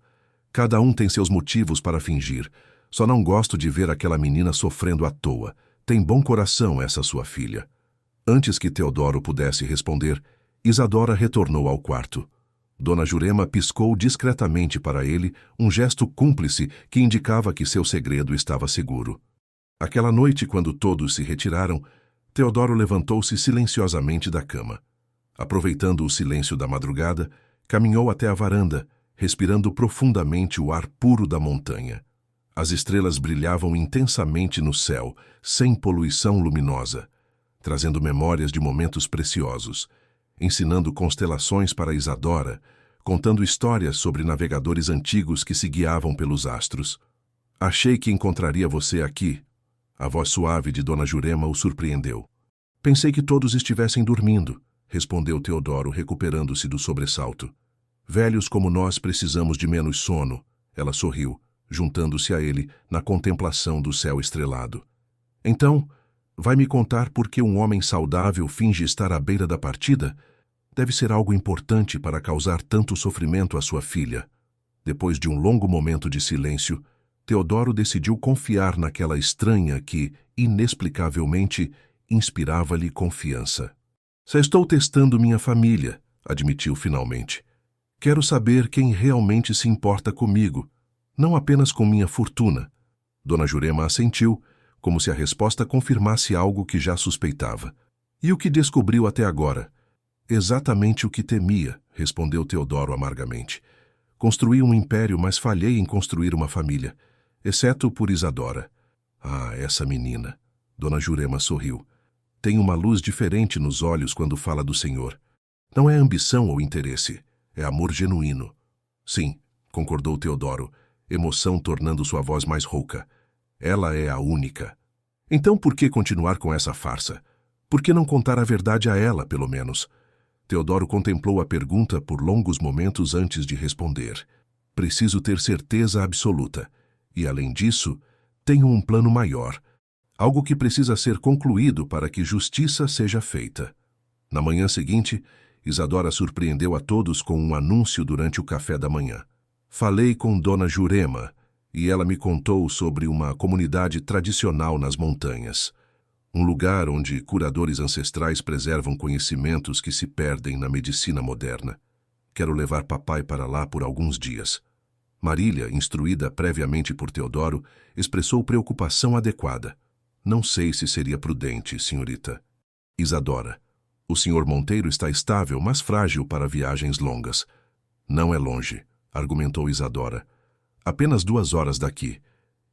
"Cada um tem seus motivos para fingir. Só não gosto de ver aquela menina sofrendo à toa. Tem bom coração essa sua filha." Antes que Teodoro pudesse responder, Isadora retornou ao quarto. Dona Jurema piscou discretamente para ele, um gesto cúmplice que indicava que seu segredo estava seguro. Aquela noite, quando todos se retiraram, Teodoro levantou-se silenciosamente da cama. Aproveitando o silêncio da madrugada, caminhou até a varanda, respirando profundamente o ar puro da montanha. As estrelas brilhavam intensamente no céu, sem poluição luminosa, trazendo memórias de momentos preciosos, ensinando constelações para Isadora, contando histórias sobre navegadores antigos que se guiavam pelos astros. "Achei que encontraria você aqui." A voz suave de Dona Jurema o surpreendeu. "Pensei que todos estivessem dormindo", respondeu Teodoro, recuperando-se do sobressalto. "Velhos como nós precisamos de menos sono." Ela sorriu, juntando-se a ele na contemplação do céu estrelado. "Então, vai me contar por que um homem saudável finge estar à beira da partida? Deve ser algo importante para causar tanto sofrimento à sua filha." Depois de um longo momento de silêncio, Teodoro decidiu confiar naquela estranha que, inexplicavelmente, inspirava-lhe confiança. "Só estou testando minha família", admitiu finalmente. "Quero saber quem realmente se importa comigo, não apenas com minha fortuna." Dona Jurema assentiu, como se a resposta confirmasse algo que já suspeitava. "E o que descobriu até agora?" "Exatamente o que temia", respondeu Teodoro amargamente. "Construí um império, mas falhei em construir uma família, exceto por Isadora." "Ah, essa menina." Dona Jurema sorriu. "Tem uma luz diferente nos olhos quando fala do Senhor. Não é ambição ou interesse, é amor genuíno." "Sim", concordou Teodoro, emoção tornando sua voz mais rouca. "Ela é a única." "Então por que continuar com essa farsa? Por que não contar a verdade a ela, pelo menos?" Teodoro contemplou a pergunta por longos momentos antes de responder. "Preciso ter certeza absoluta. E, além disso, tenho um plano maior. Algo que precisa ser concluído para que justiça seja feita." Na manhã seguinte, Isadora surpreendeu a todos com um anúncio durante o café da manhã. "Falei com Dona Jurema, e ela me contou sobre uma comunidade tradicional nas montanhas. Um lugar onde curadores ancestrais preservam conhecimentos que se perdem na medicina moderna. Quero levar papai para lá por alguns dias." Marília, instruída previamente por Teodoro, expressou preocupação adequada. "Não sei se seria prudente, senhorita." Isadora: "O senhor Monteiro está estável, mas frágil para viagens longas." "Não é longe", argumentou Isadora. "Apenas 2 horas daqui."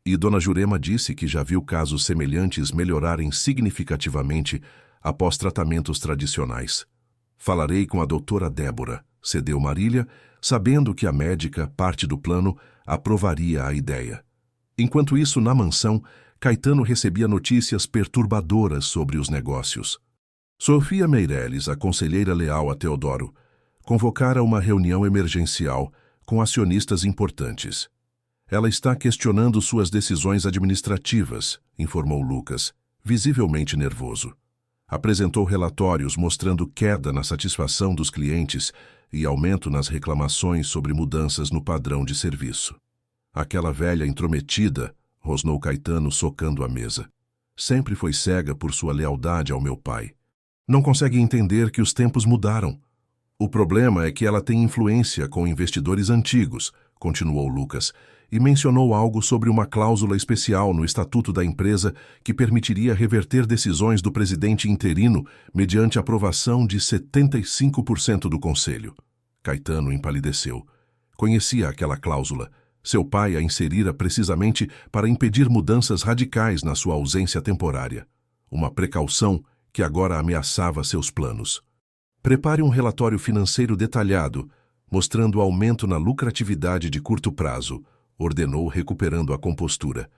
E Dona Jurema disse que já viu casos semelhantes melhorarem significativamente após tratamentos tradicionais. "Falarei com a doutora Débora", cedeu Marília, sabendo que a médica, parte do plano, aprovaria a ideia. Enquanto isso, na mansão, Caetano recebia notícias perturbadoras sobre os negócios. Sofia Meireles, a conselheira leal a Teodoro, convocara uma reunião emergencial com acionistas importantes. "Ela está questionando suas decisões administrativas", informou Lucas, visivelmente nervoso. Apresentou relatórios mostrando queda na satisfação dos clientes e aumento nas reclamações sobre mudanças no padrão de serviço. "Aquela velha intrometida", rosnou Caetano socando a mesa. "Sempre foi cega por sua lealdade ao meu pai. Não consegue entender que os tempos mudaram. O problema é que ela tem influência com investidores antigos, continuou Lucas, e mencionou algo sobre uma cláusula especial no estatuto da empresa que permitiria reverter decisões do presidente interino mediante aprovação de 75% do conselho. Caetano empalideceu. Conhecia aquela cláusula. Seu pai a inserira precisamente para impedir mudanças radicais na sua ausência temporária. Uma precaução que agora ameaçava seus planos. Prepare um relatório financeiro detalhado, mostrando aumento na lucratividade de curto prazo, ordenou, recuperando a compostura.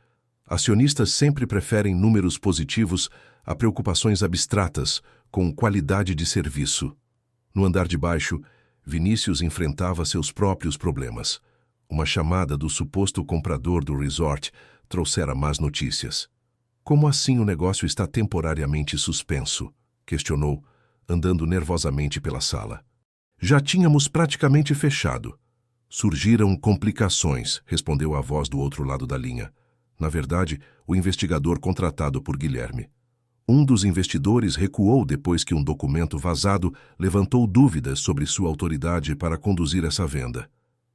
Acionistas sempre preferem números positivos a preocupações abstratas com qualidade de serviço. No andar de baixo, Vinícius enfrentava seus próprios problemas. Uma chamada do suposto comprador do resort trouxera más notícias. Como assim o negócio está temporariamente suspenso? Questionou, andando nervosamente pela sala. Já tínhamos praticamente fechado. Surgiram complicações, respondeu a voz do outro lado da linha. Na verdade, o investigador contratado por Guilherme. Um dos investidores recuou depois que um documento vazado levantou dúvidas sobre sua autoridade para conduzir essa venda.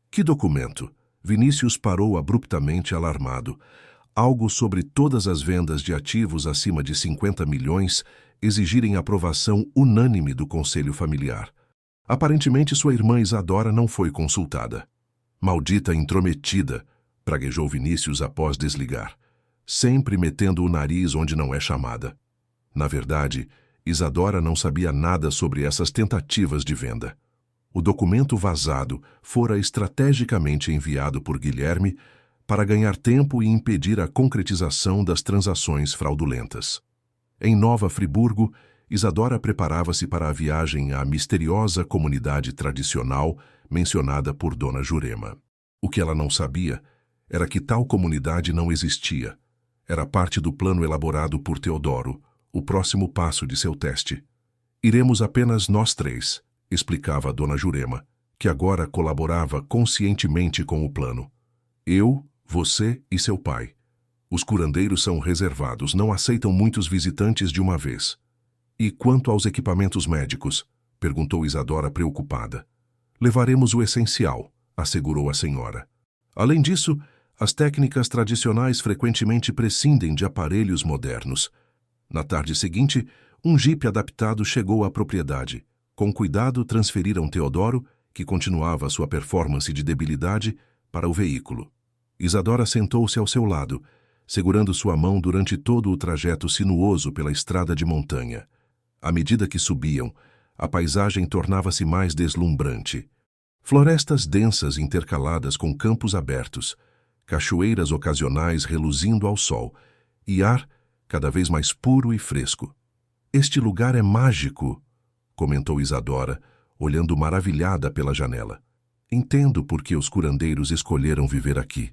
Que documento? Vinícius parou abruptamente, alarmado. Algo sobre todas as vendas de ativos acima de 50 milhões exigirem aprovação unânime do conselho familiar. Aparentemente, sua irmã Isadora não foi consultada. Maldita intrometida, praguejou Vinícius após desligar, sempre metendo o nariz onde não é chamada. Na verdade, Isadora não sabia nada sobre essas tentativas de venda. O documento vazado fora estrategicamente enviado por Guilherme para ganhar tempo e impedir a concretização das transações fraudulentas. Em Nova Friburgo, Isadora preparava-se para a viagem à misteriosa comunidade tradicional mencionada por Dona Jurema. O que ela não sabia era que tal comunidade não existia. Era parte do plano elaborado por Teodoro, o próximo passo de seu teste. Iremos apenas nós três, explicava Dona Jurema, que agora colaborava conscientemente com o plano. Eu, você e seu pai. Os curandeiros são reservados, não aceitam muitos visitantes de uma vez. E quanto aos equipamentos médicos? Perguntou Isadora preocupada. Levaremos o essencial, assegurou a senhora. Além disso, as técnicas tradicionais frequentemente prescindem de aparelhos modernos. Na tarde seguinte, um jipe adaptado chegou à propriedade. Com cuidado, transferiram Teodoro, que continuava sua performance de debilidade, para o veículo. Isadora sentou-se ao seu lado, segurando sua mão durante todo o trajeto sinuoso pela estrada de montanha. À medida que subiam, a paisagem tornava-se mais deslumbrante. Florestas densas intercaladas com campos abertos, cachoeiras ocasionais reluzindo ao sol, e ar cada vez mais puro e fresco. Este lugar é mágico, comentou Isadora, olhando maravilhada pela janela. Entendo por que os curandeiros escolheram viver aqui.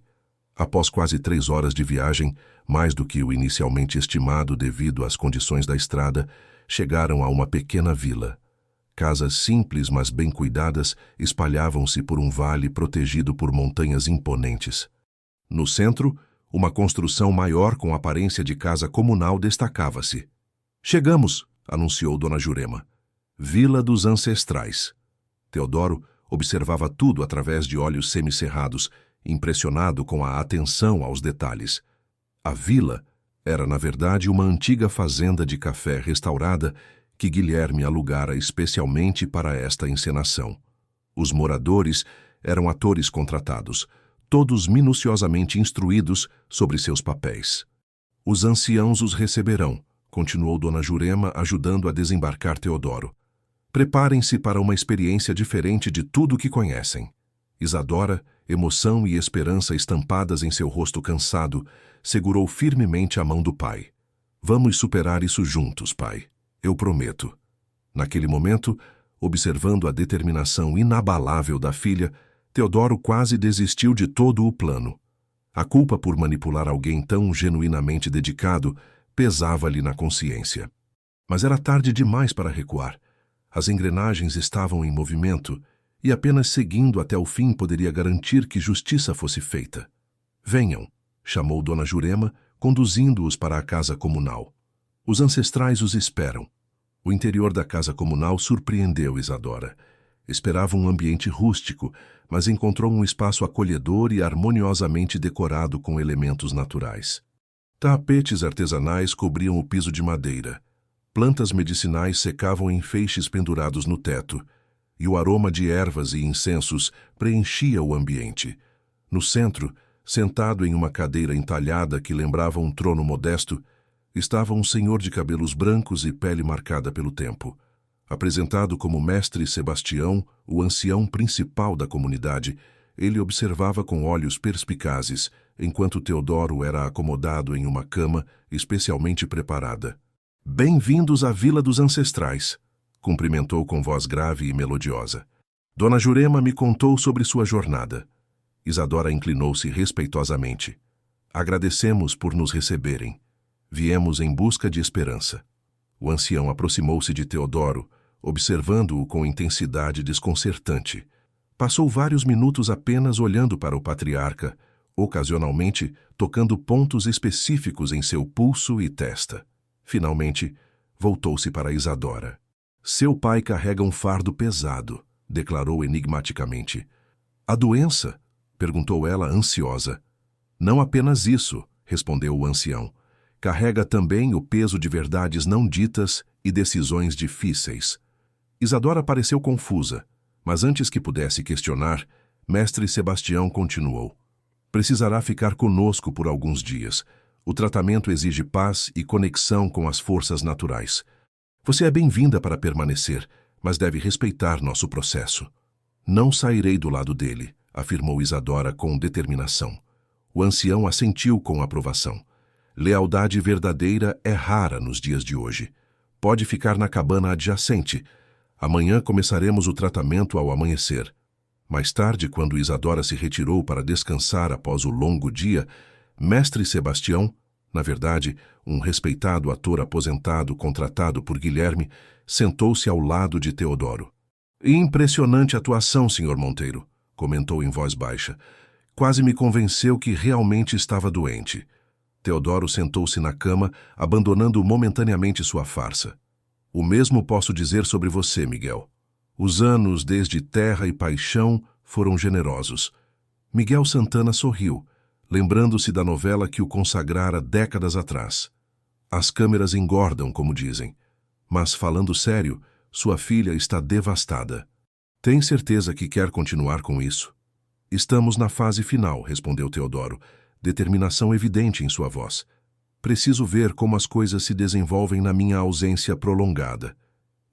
Após quase 3 horas de viagem, mais do que o inicialmente estimado devido às condições da estrada, chegaram a uma pequena vila. Casas simples, mas bem cuidadas, espalhavam-se por um vale protegido por montanhas imponentes. No centro, uma construção maior com aparência de casa comunal destacava-se. Chegamos, anunciou Dona Jurema. Vila dos Ancestrais. Teodoro observava tudo através de olhos semicerrados, impressionado com a atenção aos detalhes. A vila era, na verdade, uma antiga fazenda de café restaurada que Guilherme alugara especialmente para esta encenação. Os moradores eram atores contratados, todos minuciosamente instruídos sobre seus papéis. Os anciãos os receberão, continuou Dona Jurema, ajudando a desembarcar Teodoro. Preparem-se para uma experiência diferente de tudo o que conhecem. Isadora, emoção e esperança estampadas em seu rosto cansado, segurou firmemente a mão do pai. Vamos superar isso juntos, pai. Eu prometo. Naquele momento, observando a determinação inabalável da filha, Teodoro quase desistiu de todo o plano. A culpa por manipular alguém tão genuinamente dedicado pesava-lhe na consciência. Mas era tarde demais para recuar. As engrenagens estavam em movimento e apenas seguindo até o fim poderia garantir que justiça fosse feita. Venham, chamou Dona Jurema, conduzindo-os para a casa comunal. Os ancestrais os esperam. O interior da casa comunal surpreendeu Isadora. Esperava um ambiente rústico, mas encontrou um espaço acolhedor e harmoniosamente decorado com elementos naturais. Tapetes artesanais cobriam o piso de madeira. Plantas medicinais secavam em feixes pendurados no teto, e o aroma de ervas e incensos preenchia o ambiente. No centro, sentado em uma cadeira entalhada que lembrava um trono modesto, estava um senhor de cabelos brancos e pele marcada pelo tempo. Apresentado como Mestre Sebastião, o ancião principal da comunidade, ele observava com olhos perspicazes, enquanto Teodoro era acomodado em uma cama especialmente preparada. "Bem-vindos à Vila dos Ancestrais", cumprimentou com voz grave e melodiosa. "Dona Jurema me contou sobre sua jornada." Isadora inclinou-se respeitosamente. "Agradecemos por nos receberem. Viemos em busca de esperança." O ancião aproximou-se de Teodoro, observando-o com intensidade desconcertante. Passou vários minutos apenas olhando para o patriarca, ocasionalmente tocando pontos específicos em seu pulso e testa. Finalmente, voltou-se para Isadora. "Seu pai carrega um fardo pesado", declarou enigmaticamente. "A doença?" perguntou ela, ansiosa. "Não apenas isso", respondeu o ancião. "Carrega também o peso de verdades não ditas e decisões difíceis." Isadora pareceu confusa, mas antes que pudesse questionar, Mestre Sebastião continuou. "Precisará ficar conosco por alguns dias. O tratamento exige paz e conexão com as forças naturais. Você é bem-vinda para permanecer, mas deve respeitar nosso processo." "Não sairei do lado dele", afirmou Isadora com determinação. O ancião assentiu com aprovação. "Lealdade verdadeira é rara nos dias de hoje. Pode ficar na cabana adjacente. Amanhã começaremos o tratamento ao amanhecer." Mais tarde, quando Isadora se retirou para descansar após o longo dia, Mestre Sebastião, na verdade, um respeitado ator aposentado contratado por Guilherme, sentou-se ao lado de Teodoro. "Impressionante atuação, Sr. Monteiro", comentou em voz baixa. "Quase me convenceu que realmente estava doente." Teodoro sentou-se na cama, abandonando momentaneamente sua farsa. "O mesmo posso dizer sobre você, Miguel. Os anos desde Terra e Paixão foram generosos." Miguel Santana sorriu, lembrando-se da novela que o consagrara décadas atrás. "As câmeras engordam, como dizem. Mas, falando sério, sua filha está devastada." "Tem certeza que quer continuar com isso?" "Estamos na fase final", respondeu Teodoro, determinação evidente em sua voz. "Preciso ver como as coisas se desenvolvem na minha ausência prolongada."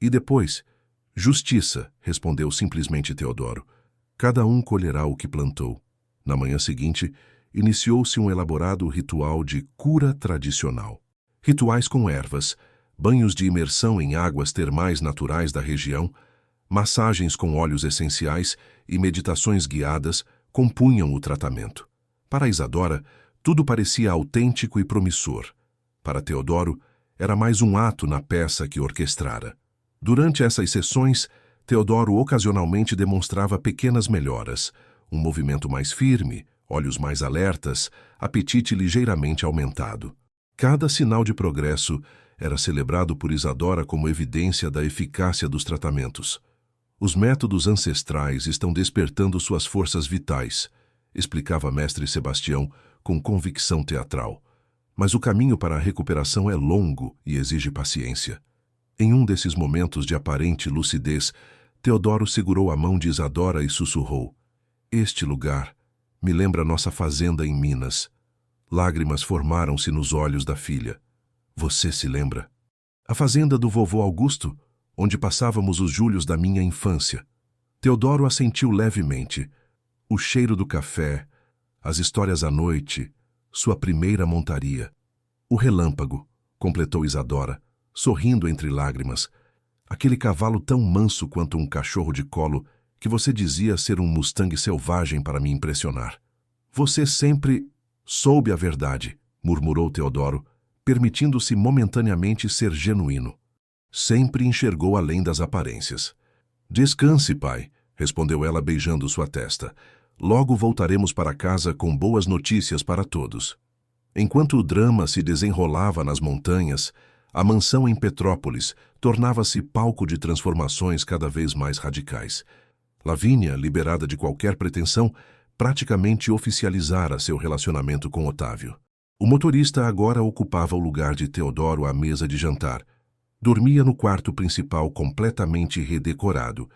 "E depois?" "Justiça", respondeu simplesmente Teodoro. "Cada um colherá o que plantou." Na manhã seguinte, iniciou-se um elaborado ritual de cura tradicional. Rituais com ervas, banhos de imersão em águas termais naturais da região, massagens com óleos essenciais e meditações guiadas compunham o tratamento. Para Isadora, tudo parecia autêntico e promissor. Para Teodoro, era mais um ato na peça que orquestrara. Durante essas sessões, Teodoro ocasionalmente demonstrava pequenas melhoras, um movimento mais firme, olhos mais alertas, apetite ligeiramente aumentado. Cada sinal de progresso era celebrado por Isadora como evidência da eficácia dos tratamentos. "Os métodos ancestrais estão despertando suas forças vitais", explicava Mestre Sebastião com convicção teatral. "Mas o caminho para a recuperação é longo e exige paciência." Em um desses momentos de aparente lucidez, Teodoro segurou a mão de Isadora e sussurrou: "Este lugar me lembra nossa fazenda em Minas." Lágrimas formaram-se nos olhos da filha. "Você se lembra?" "A fazenda do vovô Augusto, onde passávamos os julhos da minha infância." Teodoro assentiu levemente. O cheiro do café, as histórias à noite, sua primeira montaria. "O relâmpago", completou Isadora, sorrindo entre lágrimas. "Aquele cavalo tão manso quanto um cachorro de colo que você dizia ser um Mustang selvagem para me impressionar." "Você sempre soube a verdade", murmurou Teodoro, permitindo-se momentaneamente ser genuíno. "Sempre enxergou além das aparências." "Descanse, pai", respondeu ela beijando sua testa. "Logo voltaremos para casa com boas notícias para todos." Enquanto o drama se desenrolava nas montanhas, a mansão em Petrópolis tornava-se palco de transformações cada vez mais radicais. Lavínia, liberada de qualquer pretensão, praticamente oficializara seu relacionamento com Otávio. O motorista agora ocupava o lugar de Teodoro à mesa de jantar. Dormia no quarto principal completamente redecorado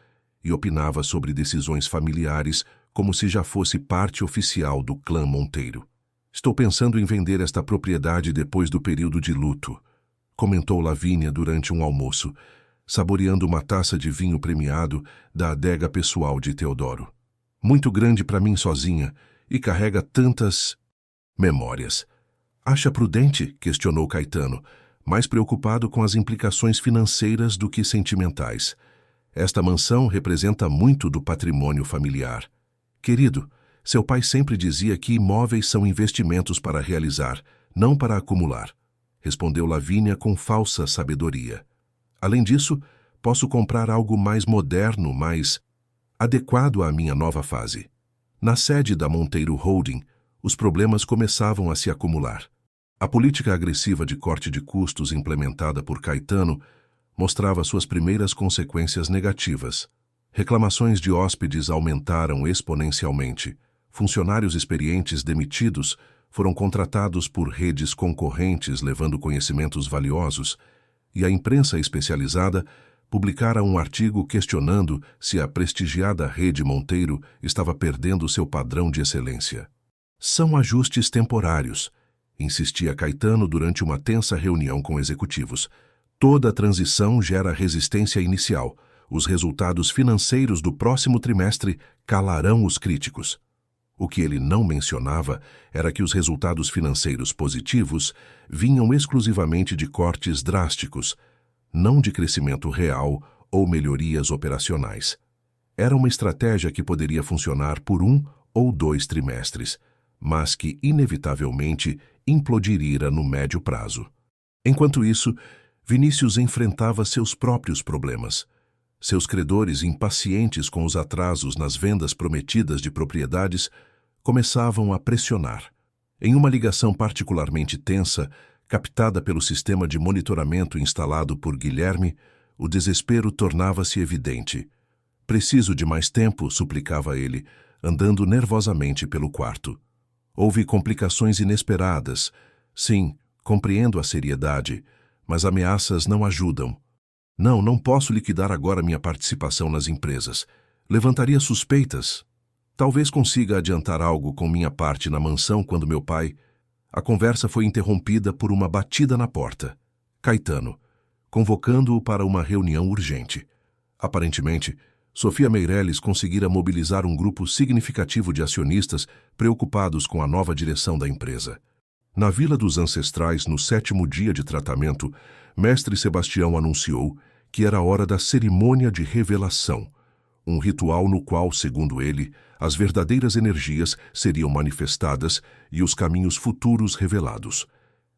e opinava sobre decisões familiares como se já fosse parte oficial do clã Monteiro. Estou pensando em vender esta propriedade depois do período de luto, comentou Lavínia durante um almoço, saboreando uma taça de vinho premiado da adega pessoal de Teodoro. Muito grande para mim sozinha e carrega tantas memórias. Acha prudente? Questionou Caetano, mais preocupado com as implicações financeiras do que sentimentais. Esta mansão representa muito do patrimônio familiar. Querido, seu pai sempre dizia que imóveis são investimentos para realizar, não para acumular, respondeu Lavínia com falsa sabedoria. Além disso, posso comprar algo mais moderno, mais adequado à minha nova fase. Na sede da Monteiro Holding, os problemas começavam a se acumular. A política agressiva de corte de custos implementada por Caetano mostrava suas primeiras consequências negativas. Reclamações de hóspedes aumentaram exponencialmente. Funcionários experientes demitidos foram contratados por redes concorrentes levando conhecimentos valiosos, e a imprensa especializada publicara um artigo questionando se a prestigiada rede Monteiro estava perdendo seu padrão de excelência. São ajustes temporários, insistia Caetano durante uma tensa reunião com executivos. Toda transição gera resistência inicial. Os resultados financeiros do próximo trimestre calarão os críticos. O que ele não mencionava era que os resultados financeiros positivos vinham exclusivamente de cortes drásticos, não de crescimento real ou melhorias operacionais. Era uma estratégia que poderia funcionar por 1 ou 2 trimestres, mas que inevitavelmente implodiria no médio prazo. Enquanto isso, Vinícius enfrentava seus próprios problemas. Seus credores, impacientes com os atrasos nas vendas prometidas de propriedades, começavam a pressionar. Em uma ligação particularmente tensa, captada pelo sistema de monitoramento instalado por Guilherme, o desespero tornava-se evidente. Preciso de mais tempo, suplicava ele, andando nervosamente pelo quarto. Houve complicações inesperadas. Sim, compreendo a seriedade, mas ameaças não ajudam. Não posso liquidar agora minha participação nas empresas. Levantaria suspeitas. Talvez consiga adiantar algo com minha parte na mansão quando meu pai... A conversa foi interrompida por uma batida na porta. Caetano, convocando-o para uma reunião urgente. Aparentemente, Sofia Meireles conseguira mobilizar um grupo significativo de acionistas preocupados com a nova direção da empresa. Na Vila dos Ancestrais, no 7º dia de tratamento, Mestre Sebastião anunciou que era hora da cerimônia de revelação, um ritual no qual, segundo ele, as verdadeiras energias seriam manifestadas e os caminhos futuros revelados.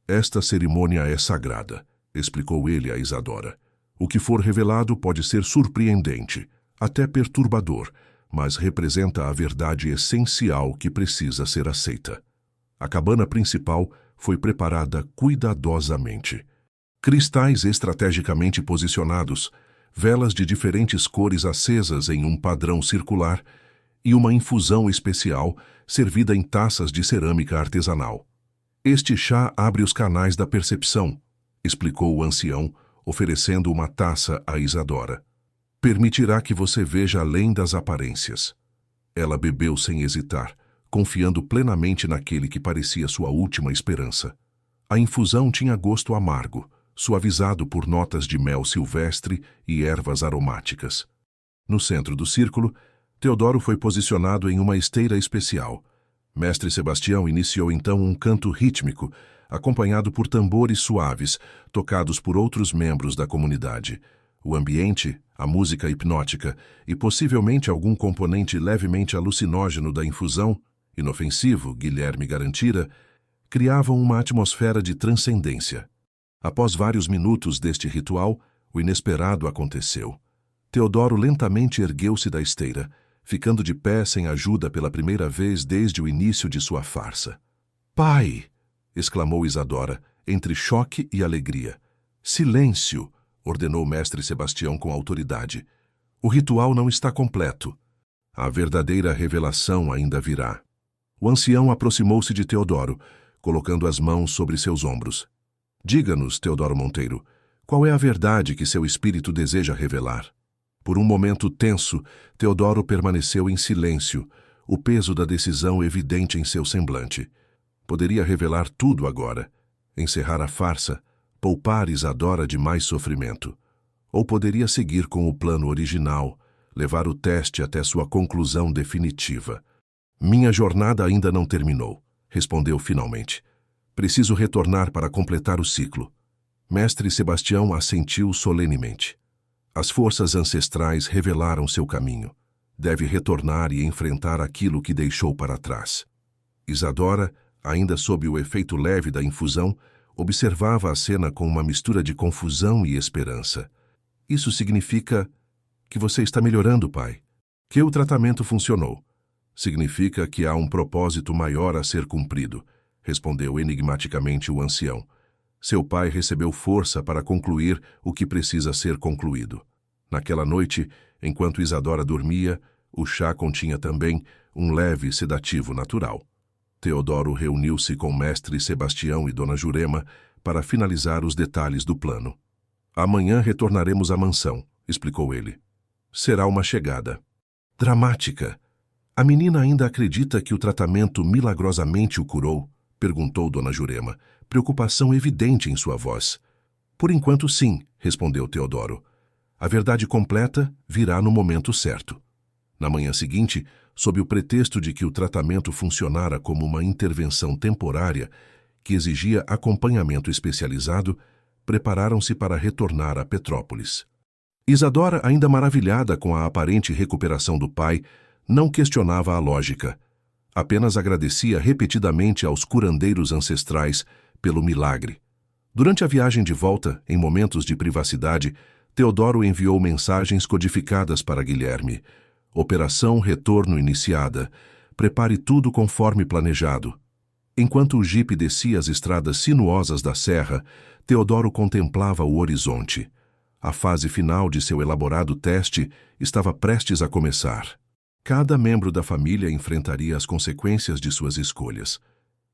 Esta cerimônia é sagrada, explicou ele a Isadora. O que for revelado pode ser surpreendente, até perturbador, mas representa a verdade essencial que precisa ser aceita. A cabana principal foi preparada cuidadosamente. Cristais estrategicamente posicionados, velas de diferentes cores acesas em um padrão circular e uma infusão especial servida em taças de cerâmica artesanal. Este chá abre os canais da percepção, explicou o ancião, oferecendo uma taça a Isadora. Permitirá que você veja além das aparências. Ela bebeu sem hesitar, confiando plenamente naquele que parecia sua última esperança. A infusão tinha gosto amargo, suavizado por notas de mel silvestre e ervas aromáticas. No centro do círculo, Teodoro foi posicionado em uma esteira especial. Mestre Sebastião iniciou então um canto rítmico, acompanhado por tambores suaves, tocados por outros membros da comunidade. O ambiente, a música hipnótica e possivelmente algum componente levemente alucinógeno da infusão, inofensivo, Guilherme garantira, criavam uma atmosfera de transcendência. Após vários minutos deste ritual, o inesperado aconteceu. Teodoro lentamente ergueu-se da esteira, ficando de pé sem ajuda pela primeira vez desde o início de sua farsa. "Pai!" exclamou Isadora, entre choque e alegria. "Silêncio!" ordenou Mestre Sebastião com autoridade. "O ritual não está completo." A verdadeira revelação ainda virá. O ancião aproximou-se de Teodoro, colocando as mãos sobre seus ombros. Diga-nos, Teodoro Monteiro, qual é a verdade que seu espírito deseja revelar? Por um momento tenso, Teodoro permaneceu em silêncio, o peso da decisão evidente em seu semblante. Poderia revelar tudo agora, encerrar a farsa, poupar Isadora de mais sofrimento. Ou poderia seguir com o plano original, levar o teste até sua conclusão definitiva. Minha jornada ainda não terminou, respondeu finalmente. Preciso retornar para completar o ciclo. Mestre Sebastião assentiu solenemente. As forças ancestrais revelaram seu caminho. Deve retornar e enfrentar aquilo que deixou para trás. Isadora, ainda sob o efeito leve da infusão, observava a cena com uma mistura de confusão e esperança. Isso significa que você está melhorando, pai. Que o tratamento funcionou. Significa que há um propósito maior a ser cumprido, respondeu enigmaticamente o ancião. Seu pai recebeu força para concluir o que precisa ser concluído. Naquela noite, enquanto Isadora dormia, o chá continha também um leve sedativo natural. Teodoro reuniu-se com mestre Sebastião e dona Jurema para finalizar os detalhes do plano. Amanhã retornaremos à mansão, explicou ele. Será uma chegada dramática. A menina ainda acredita que o tratamento milagrosamente o curou? Perguntou dona Jurema, preocupação evidente em sua voz. Por enquanto sim, respondeu Teodoro. A verdade completa virá no momento certo. Na manhã seguinte, sob o pretexto de que o tratamento funcionara como uma intervenção temporária que exigia acompanhamento especializado, prepararam-se para retornar a Petrópolis. Isadora, ainda maravilhada com a aparente recuperação do pai, não questionava a lógica. Apenas agradecia repetidamente aos curandeiros ancestrais pelo milagre. Durante a viagem de volta, em momentos de privacidade, Teodoro enviou mensagens codificadas para Guilherme. Operação Retorno iniciada. Prepare tudo conforme planejado. Enquanto o jipe descia as estradas sinuosas da serra, Teodoro contemplava o horizonte. A fase final de seu elaborado teste estava prestes a começar. Cada membro da família enfrentaria as consequências de suas escolhas.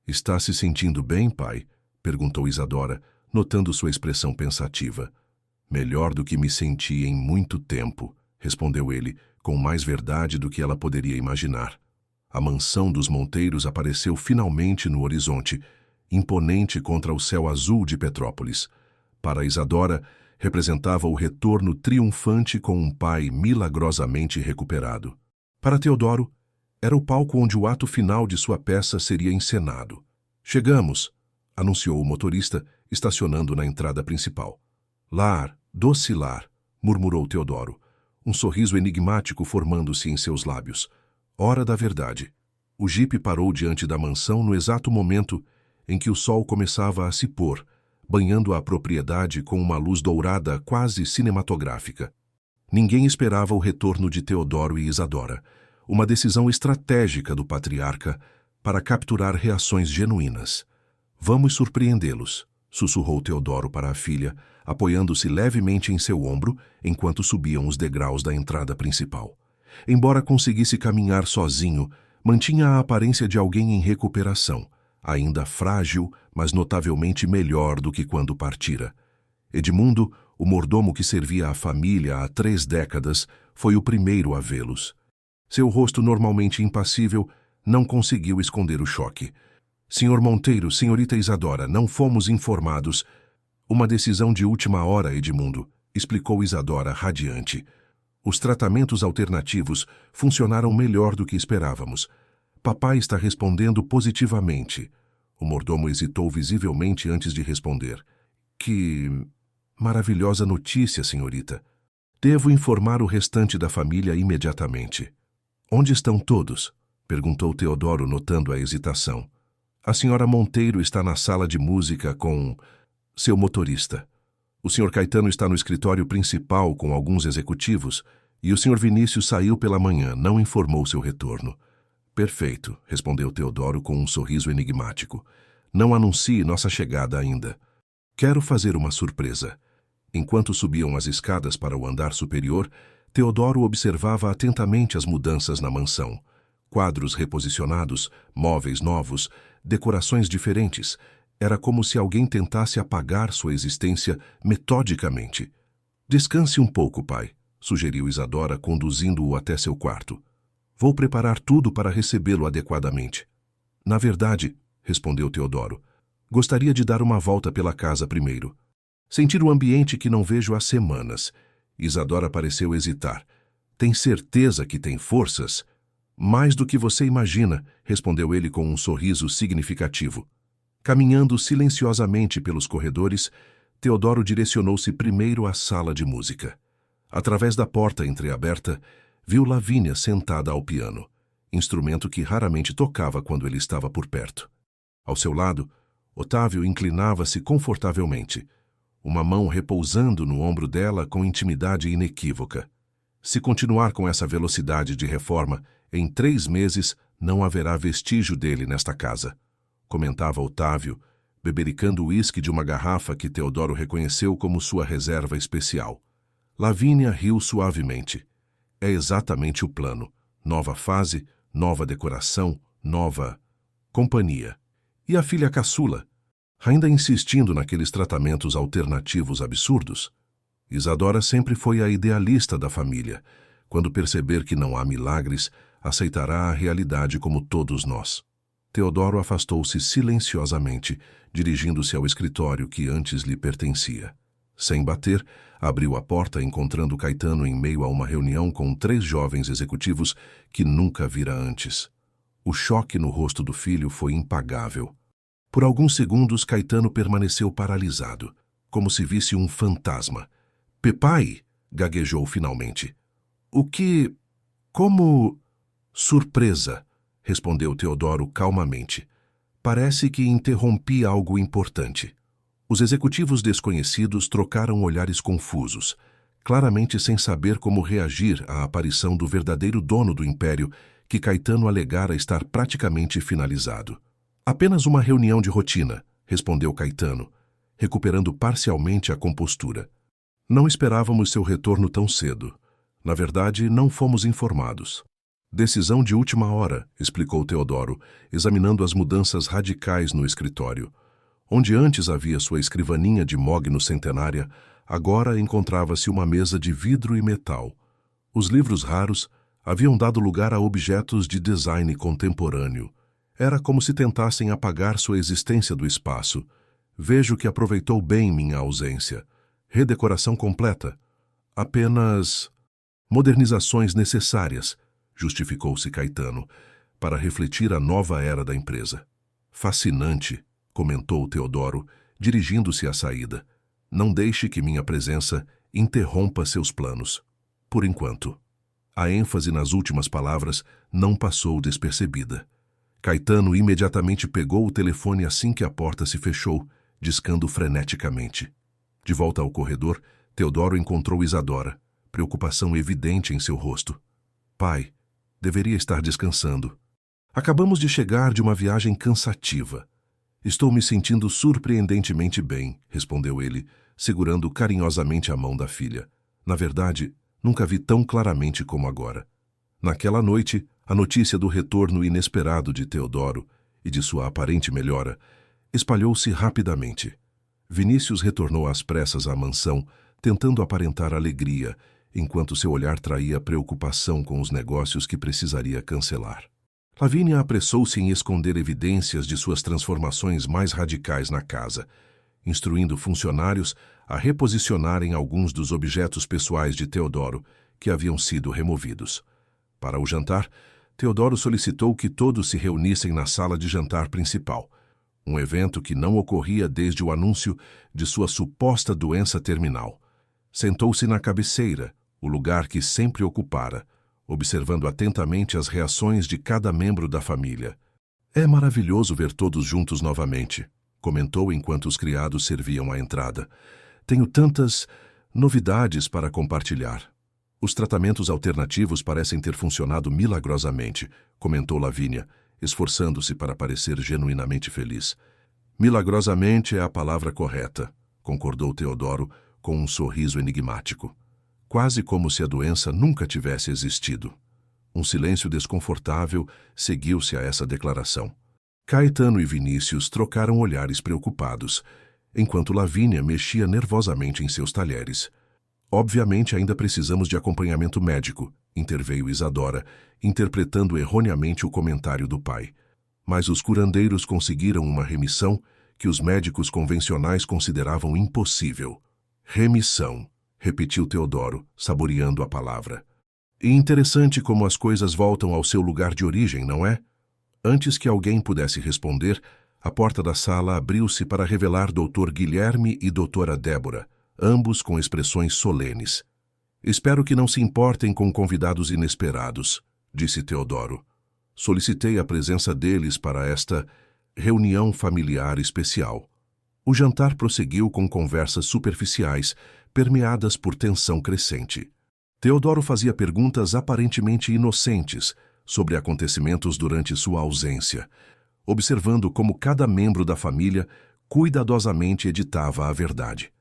Está se sentindo bem, pai? Perguntou Isadora, notando sua expressão pensativa. Melhor do que me senti em muito tempo, respondeu ele, com mais verdade do que ela poderia imaginar. A mansão dos Monteiros apareceu finalmente no horizonte, imponente contra o céu azul de Petrópolis. Para Isadora, representava o retorno triunfante com um pai milagrosamente recuperado. Para Teodoro, era o palco onde o ato final de sua peça seria encenado. Chegamos, anunciou o motorista, estacionando na entrada principal. Lar, doce lar, murmurou Teodoro, um sorriso enigmático formando-se em seus lábios. Hora da verdade. O jipe parou diante da mansão no exato momento em que o sol começava a se pôr, banhando a propriedade com uma luz dourada quase cinematográfica. Ninguém esperava o retorno de Teodoro e Isadora, uma decisão estratégica do patriarca para capturar reações genuínas. Vamos surpreendê-los, sussurrou Teodoro para a filha, apoiando-se levemente em seu ombro enquanto subiam os degraus da entrada principal. Embora conseguisse caminhar sozinho, mantinha a aparência de alguém em recuperação, ainda frágil, mas notavelmente melhor do que quando partira. Edmundo, o mordomo que servia à família há 3 décadas, foi o primeiro a vê-los. Seu rosto normalmente impassível não conseguiu esconder o choque. Senhor Monteiro, senhorita Isadora, não fomos informados. Uma decisão de última hora, Edmundo, explicou Isadora radiante. Os tratamentos alternativos funcionaram melhor do que esperávamos. Papai está respondendo positivamente. O mordomo hesitou visivelmente antes de responder. Que maravilhosa notícia, senhorita. Devo informar o restante da família imediatamente. Onde estão todos? Perguntou Teodoro, notando a hesitação. A senhora Monteiro está na sala de música com seu motorista. O senhor Caetano está no escritório principal com alguns executivos e o senhor Vinícius saiu pela manhã, não informou seu retorno. Perfeito, respondeu Teodoro com um sorriso enigmático. Não anuncie nossa chegada ainda. Quero fazer uma surpresa. Enquanto subiam as escadas para o andar superior, Teodoro observava atentamente as mudanças na mansão. Quadros reposicionados, móveis novos, decorações diferentes. Era como se alguém tentasse apagar sua existência metodicamente. Descanse um pouco, pai, sugeriu Isadora, conduzindo-o até seu quarto. Vou preparar tudo para recebê-lo adequadamente. Na verdade, respondeu Teodoro, gostaria de dar uma volta pela casa primeiro. Sentir o ambiente que não vejo há semanas. Isadora pareceu hesitar. Tem certeza que tem forças? Mais do que você imagina, respondeu ele com um sorriso significativo. Caminhando silenciosamente pelos corredores, Teodoro direcionou-se primeiro à sala de música. Através da porta entreaberta, viu Lavínia sentada ao piano, instrumento que raramente tocava quando ele estava por perto. Ao seu lado, Otávio inclinava-se confortavelmente, uma mão repousando no ombro dela com intimidade inequívoca. Se continuar com essa velocidade de reforma, em 3 meses não haverá vestígio dele nesta casa, comentava Otávio, bebericando o uísque de uma garrafa que Teodoro reconheceu como sua reserva especial. Lavínia riu suavemente. É exatamente o plano. Nova fase, nova decoração, nova companhia. E a filha caçula? Ainda insistindo naqueles tratamentos alternativos absurdos? Isadora sempre foi a idealista da família. Quando perceber que não há milagres, aceitará a realidade como todos nós. Teodoro afastou-se silenciosamente, dirigindo-se ao escritório que antes lhe pertencia. Sem bater, abriu a porta encontrando Caetano em meio a uma reunião com 3 jovens executivos que nunca vira antes. O choque no rosto do filho foi impagável. Por alguns segundos, Caetano permaneceu paralisado, como se visse um fantasma. "Pepai", gaguejou finalmente. "O que... como... surpresa", respondeu Teodoro calmamente. "Parece que interrompi algo importante." Os executivos desconhecidos trocaram olhares confusos, claramente sem saber como reagir à aparição do verdadeiro dono do império que Caetano alegara estar praticamente finalizado. "Apenas uma reunião de rotina", respondeu Caetano, recuperando parcialmente a compostura. "Não esperávamos seu retorno tão cedo. Na verdade, não fomos informados." "Decisão de última hora", explicou Teodoro, examinando as mudanças radicais no escritório. Onde antes havia sua escrivaninha de mogno centenária, agora encontrava-se uma mesa de vidro e metal. Os livros raros haviam dado lugar a objetos de design contemporâneo. Era como se tentassem apagar sua existência do espaço. "Vejo que aproveitou bem minha ausência. Redecoração completa. Apenas modernizações necessárias", justificou-se Caetano, para refletir a nova era da empresa. "Fascinante", comentou Teodoro, dirigindo-se à saída. "Não deixe que minha presença interrompa seus planos. Por enquanto." A ênfase nas últimas palavras não passou despercebida. Caetano imediatamente pegou o telefone assim que a porta se fechou, discando freneticamente. De volta ao corredor, Teodoro encontrou Isadora, preocupação evidente em seu rosto. "Pai, deveria estar descansando. Acabamos de chegar de uma viagem cansativa." "Estou me sentindo surpreendentemente bem", respondeu ele, segurando carinhosamente a mão da filha. "Na verdade, nunca vi tão claramente como agora." Naquela noite, a notícia do retorno inesperado de Teodoro e de sua aparente melhora espalhou-se rapidamente. Vinícius retornou às pressas à mansão, tentando aparentar alegria, enquanto seu olhar traía preocupação com os negócios que precisaria cancelar. Lavínia apressou-se em esconder evidências de suas transformações mais radicais na casa, instruindo funcionários a reposicionarem alguns dos objetos pessoais de Teodoro, que haviam sido removidos. Para o jantar, Teodoro solicitou que todos se reunissem na sala de jantar principal, um evento que não ocorria desde o anúncio de sua suposta doença terminal. Sentou-se na cabeceira, o lugar que sempre ocupara, observando atentamente as reações de cada membro da família. "É maravilhoso ver todos juntos novamente", comentou enquanto os criados serviam a entrada. "Tenho tantas novidades para compartilhar." "Os tratamentos alternativos parecem ter funcionado milagrosamente", comentou Lavínia, esforçando-se para parecer genuinamente feliz. "Milagrosamente é a palavra correta", concordou Teodoro com um sorriso enigmático. quase como se a doença nunca tivesse existido. Um silêncio desconfortável seguiu-se a essa declaração. Caetano e Vinícius trocaram olhares preocupados, enquanto Lavínia mexia nervosamente em seus talheres. Obviamente ainda precisamos de acompanhamento médico, interveio Isadora, interpretando erroneamente o comentário do pai. Mas os curandeiros conseguiram uma remissão que os médicos convencionais consideravam impossível. Remissão, repetiu Teodoro, saboreando a palavra. E interessante como as coisas voltam ao seu lugar de origem, não é? Antes que alguém pudesse responder, a porta da sala abriu-se para revelar Dr. Guilherme e Doutora Débora, ambos com expressões solenes. Espero que não se importem com convidados inesperados, disse Teodoro. Solicitei a presença deles para esta reunião familiar especial. O jantar prosseguiu com conversas superficiais, permeadas por tensão crescente. Teodoro fazia perguntas aparentemente inocentes sobre acontecimentos durante sua ausência, observando como cada membro da família cuidadosamente editava a verdade.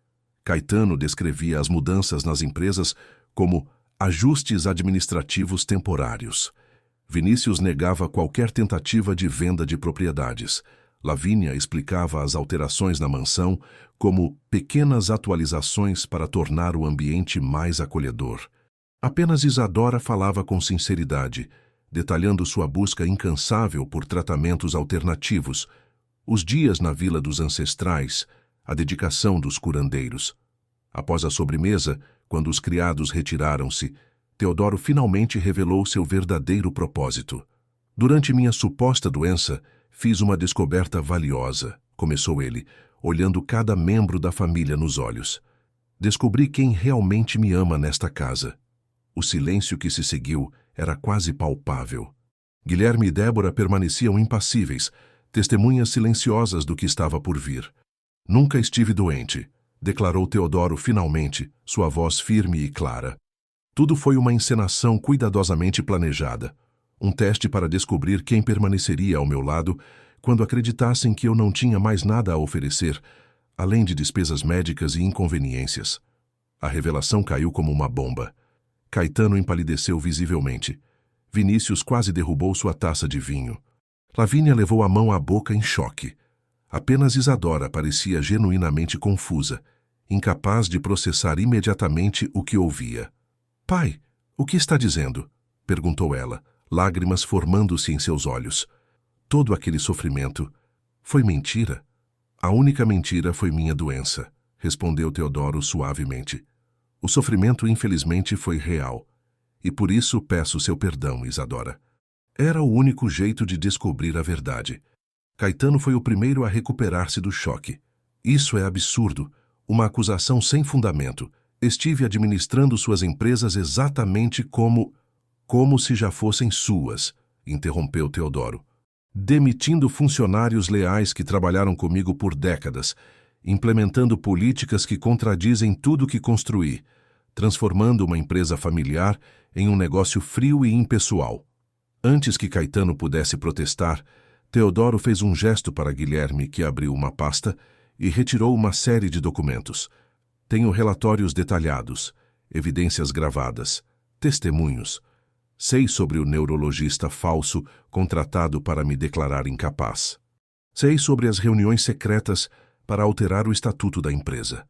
Caetano descrevia as mudanças nas empresas como ajustes administrativos temporários. Vinícius negava qualquer tentativa de venda de propriedades. Lavínia explicava as alterações na mansão como pequenas atualizações para tornar o ambiente mais acolhedor. Apenas Isadora falava com sinceridade, detalhando sua busca incansável por tratamentos alternativos, os dias na Vila dos Ancestrais, a dedicação dos curandeiros. Após a sobremesa, quando os criados retiraram-se, Teodoro finalmente revelou seu verdadeiro propósito. Durante minha suposta doença, fiz uma descoberta valiosa, começou ele, olhando cada membro da família nos olhos. Descobri quem realmente me ama nesta casa. O silêncio que se seguiu era quase palpável. Guilherme e Débora permaneciam impassíveis, testemunhas silenciosas do que estava por vir. Nunca estive doente, declarou Teodoro finalmente, sua voz firme e clara. Tudo foi uma encenação cuidadosamente planejada, um teste para descobrir quem permaneceria ao meu lado quando acreditassem que eu não tinha mais nada a oferecer, além de despesas médicas e inconveniências. A revelação caiu como uma bomba. Caetano empalideceu visivelmente. Vinícius quase derrubou sua taça de vinho. Lavínia levou a mão à boca em choque. Apenas Isadora parecia genuinamente confusa, incapaz de processar imediatamente o que ouvia. "Pai, o que está dizendo?" perguntou ela, lágrimas formando-se em seus olhos. Todo aquele sofrimento foi mentira? A única mentira foi minha doença, respondeu Teodoro suavemente. O sofrimento, infelizmente, foi real, e por isso peço seu perdão, Isadora. Era o único jeito de descobrir a verdade. Caetano foi o primeiro a recuperar-se do choque. Isso é absurdo, uma acusação sem fundamento. Estive administrando suas empresas exatamente como se já fossem suas, interrompeu Teodoro. Demitindo funcionários leais que trabalharam comigo por décadas, implementando políticas que contradizem tudo que construí, transformando uma empresa familiar em um negócio frio e impessoal. Antes que Caetano pudesse protestar, Teodoro fez um gesto para Guilherme, que abriu uma pasta e retirou uma série de documentos. Tenho relatórios detalhados, evidências gravadas, testemunhos. Sei sobre o neurologista falso contratado para me declarar incapaz. Sei sobre as reuniões secretas para alterar o estatuto da empresa.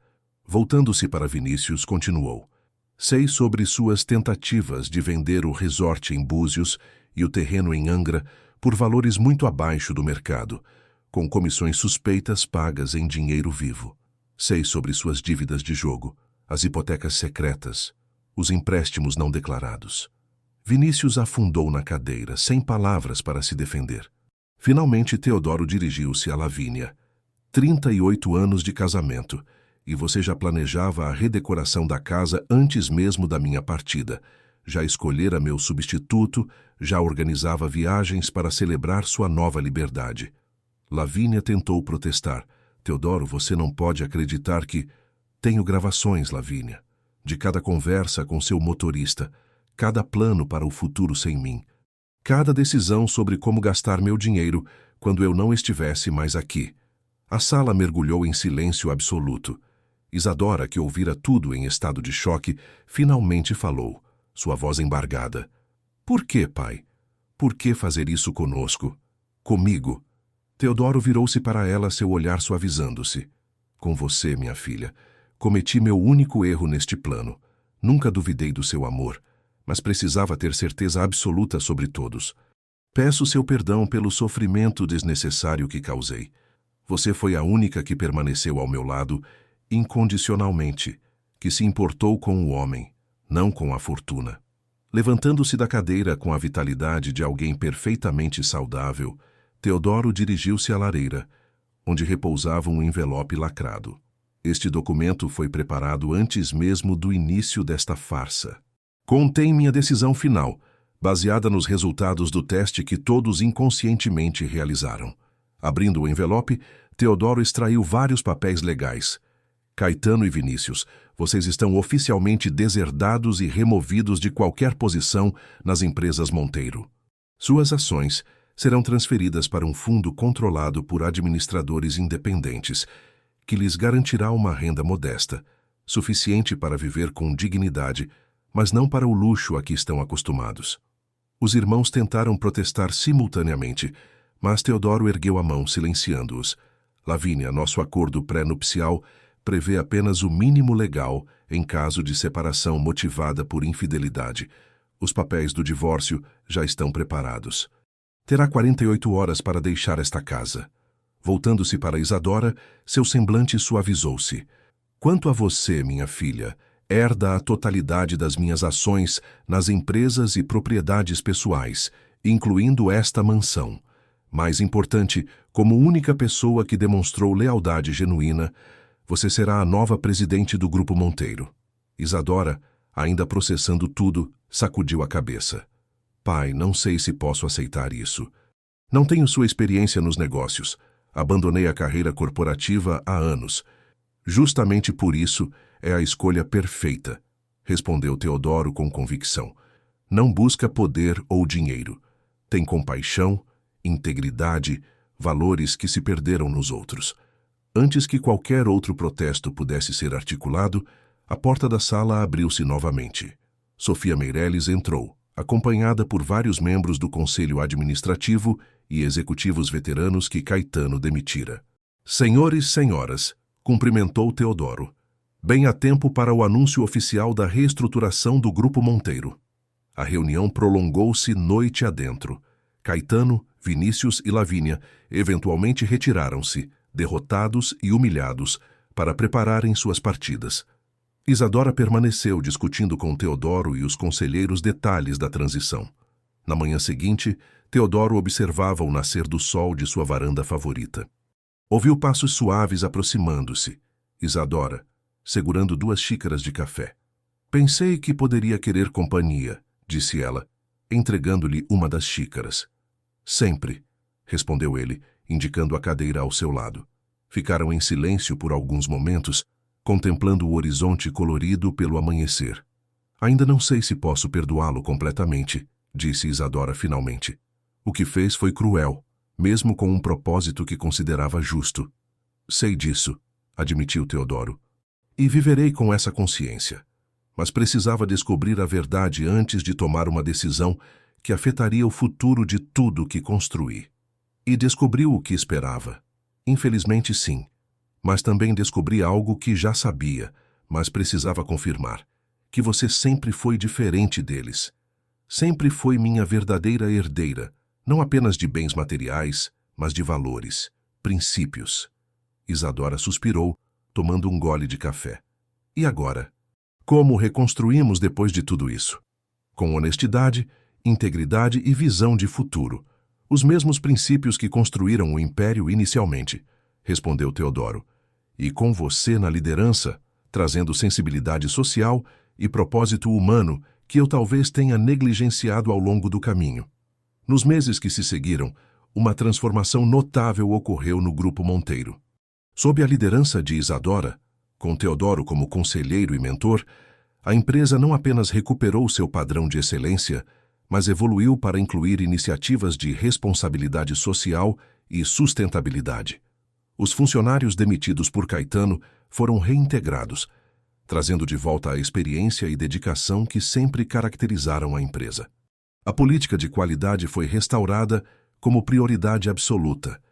Voltando-se para Vinícius, continuou. Sei sobre suas tentativas de vender o resort em Búzios e o terreno em Angra por valores muito abaixo do mercado, com comissões suspeitas pagas em dinheiro vivo. Sei sobre suas dívidas de jogo, as hipotecas secretas, os empréstimos não declarados. Vinícius afundou na cadeira, sem palavras para se defender. Finalmente, Teodoro dirigiu-se a Lavínia. 38 anos de casamento, e você já planejava a redecoração da casa antes mesmo da minha partida. Já escolhera meu substituto, já organizava viagens para celebrar sua nova liberdade. Lavínia tentou protestar. Teodoro, você não pode acreditar que... Tenho gravações, Lavínia, de cada conversa com seu motorista, cada plano para o futuro sem mim, cada decisão sobre como gastar meu dinheiro quando eu não estivesse mais aqui. A sala mergulhou em silêncio absoluto. Isadora, que ouvira tudo em estado de choque, finalmente falou, sua voz embargada. Por que, pai? Por que fazer isso conosco? Comigo? Teodoro virou-se para ela, seu olhar suavizando-se. Com você, minha filha, cometi meu único erro neste plano. Nunca duvidei do seu amor, mas precisava ter certeza absoluta sobre todos. Peço seu perdão pelo sofrimento desnecessário que causei. Você foi a única que permaneceu ao meu lado incondicionalmente, que se importou com o homem, não com a fortuna. Levantando-se da cadeira com a vitalidade de alguém perfeitamente saudável, Teodoro dirigiu-se à lareira, onde repousava um envelope lacrado. Este documento foi preparado antes mesmo do início desta farsa. Contém minha decisão final, baseada nos resultados do teste que todos inconscientemente realizaram. Abrindo o envelope, Teodoro extraiu vários papéis legais. Caetano e Vinícius, vocês estão oficialmente deserdados e removidos de qualquer posição nas empresas Monteiro. Suas ações serão transferidas para um fundo controlado por administradores independentes, que lhes garantirá uma renda modesta, suficiente para viver com dignidade, mas não para o luxo a que estão acostumados. Os irmãos tentaram protestar simultaneamente, mas Teodoro ergueu a mão, silenciando-os. Lavínia, nosso acordo pré-nupcial prevê apenas o mínimo legal em caso de separação motivada por infidelidade. Os papéis do divórcio já estão preparados. Terá 48 horas para deixar esta casa. Voltando-se para Isadora, seu semblante suavizou-se. Quanto a você, minha filha, herda a totalidade das minhas ações nas empresas e propriedades pessoais, incluindo esta mansão. Mais importante, como única pessoa que demonstrou lealdade genuína, você será a nova presidente do Grupo Monteiro. Isadora, ainda processando tudo, sacudiu a cabeça. Pai, não sei se posso aceitar isso. Não tenho sua experiência nos negócios. Abandonei a carreira corporativa há anos. Justamente por isso é a escolha perfeita, respondeu Teodoro com convicção. Não busca poder ou dinheiro. Tem compaixão, integridade, valores que se perderam nos outros. Antes que qualquer outro protesto pudesse ser articulado, a porta da sala abriu-se novamente. Sofia Meireles entrou, acompanhada por vários membros do Conselho Administrativo e executivos veteranos que Caetano demitira. Senhores e senhoras, cumprimentou Teodoro. Bem a tempo para o anúncio oficial da reestruturação do Grupo Monteiro. A reunião prolongou-se noite adentro. Caetano, Vinícius e Lavínia eventualmente retiraram-se, derrotados e humilhados, para prepararem suas partidas. Isadora permaneceu discutindo com Teodoro e os conselheiros detalhes da transição. Na manhã seguinte, Teodoro observava o nascer do sol de sua varanda favorita. Ouviu passos suaves aproximando-se. Isadora, segurando 2 xícaras de café. Pensei que poderia querer companhia, disse ela, entregando-lhe uma das xícaras. Sempre, respondeu ele, indicando a cadeira ao seu lado. Ficaram em silêncio por alguns momentos, contemplando o horizonte colorido pelo amanhecer. Ainda não sei se posso perdoá-lo completamente, disse Isadora finalmente. O que fez foi cruel, mesmo com um propósito que considerava justo. Sei disso, admitiu Teodoro. E viverei com essa consciência. Mas precisava descobrir a verdade antes de tomar uma decisão que afetaria o futuro de tudo que construí. E descobriu o que esperava. Infelizmente, sim. Mas também descobri algo que já sabia, mas precisava confirmar. Que você sempre foi diferente deles. Sempre foi minha verdadeira herdeira, não apenas de bens materiais, mas de valores, princípios. Isadora suspirou, tomando um gole de café. E agora? Como reconstruímos depois de tudo isso? Com honestidade, integridade e visão de futuro. Os mesmos princípios que construíram o império inicialmente, respondeu Teodoro. E com você na liderança, trazendo sensibilidade social e propósito humano que eu talvez tenha negligenciado ao longo do caminho. Nos meses que se seguiram, uma transformação notável ocorreu no Grupo Monteiro. Sob a liderança de Isadora, com Teodoro como conselheiro e mentor, a empresa não apenas recuperou seu padrão de excelência, mas evoluiu para incluir iniciativas de responsabilidade social e sustentabilidade. Os funcionários demitidos por Caetano foram reintegrados, trazendo de volta a experiência e dedicação que sempre caracterizaram a empresa. A política de qualidade foi restaurada como prioridade absoluta,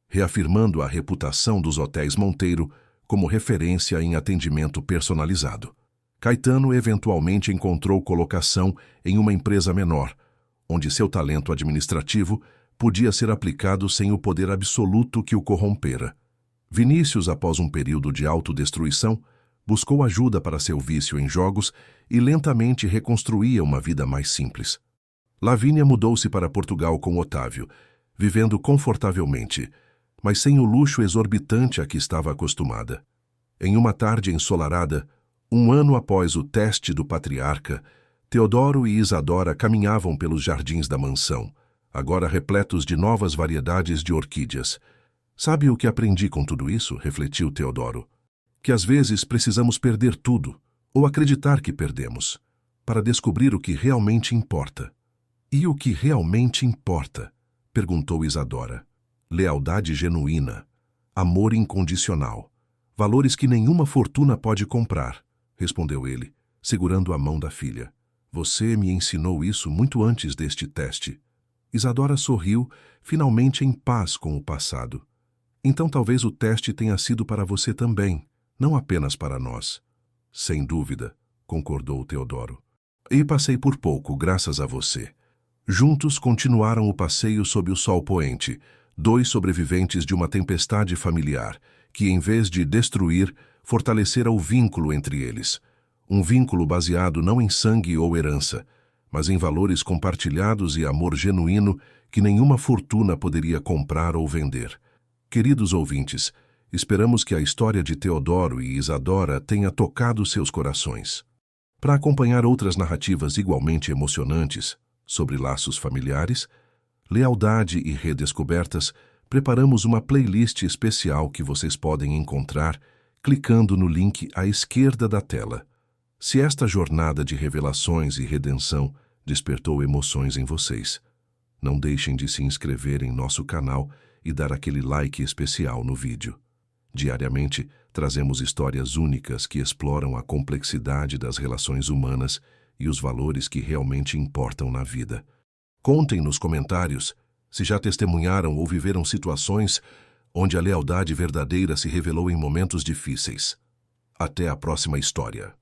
reafirmando a reputação dos Hotéis Monteiro como referência em atendimento personalizado. Caetano eventualmente encontrou colocação em uma empresa menor, onde seu talento administrativo podia ser aplicado sem o poder absoluto que o corrompera. Vinícius, após um período de autodestruição, buscou ajuda para seu vício em jogos e lentamente reconstruía uma vida mais simples. Lavínia mudou-se para Portugal com Otávio, vivendo confortavelmente, mas sem o luxo exorbitante a que estava acostumada. Em uma tarde ensolarada, um ano após o teste do patriarca, Teodoro e Isadora caminhavam pelos jardins da mansão, agora repletos de novas variedades de orquídeas. Sabe o que aprendi com tudo isso? Refletiu Teodoro. Que às vezes precisamos perder tudo, ou acreditar que perdemos, para descobrir o que realmente importa. E o que realmente importa? Perguntou Isadora. Lealdade genuína, amor incondicional, valores que nenhuma fortuna pode comprar, respondeu ele, segurando a mão da filha. Você me ensinou isso muito antes deste teste. Isadora sorriu, finalmente em paz com o passado. Então talvez o teste tenha sido para você também, não apenas para nós. Sem dúvida, concordou Teodoro. E passei por pouco, graças a você. Juntos continuaram o passeio sob o sol poente, dois sobreviventes de uma tempestade familiar, que em vez de destruir, fortalecera o vínculo entre eles. Um vínculo baseado não em sangue ou herança, mas em valores compartilhados e amor genuíno que nenhuma fortuna poderia comprar ou vender. Queridos ouvintes, esperamos que a história de Teodoro e Isadora tenha tocado seus corações. Para acompanhar outras narrativas igualmente emocionantes sobre laços familiares, lealdade e redescobertas, preparamos uma playlist especial que vocês podem encontrar clicando no link à esquerda da tela. Se esta jornada de revelações e redenção despertou emoções em vocês, não deixem de se inscrever em nosso canal e dar aquele like especial no vídeo. Diariamente, trazemos histórias únicas que exploram a complexidade das relações humanas e os valores que realmente importam na vida. Contem nos comentários se já testemunharam ou viveram situações onde a lealdade verdadeira se revelou em momentos difíceis. Até a próxima história.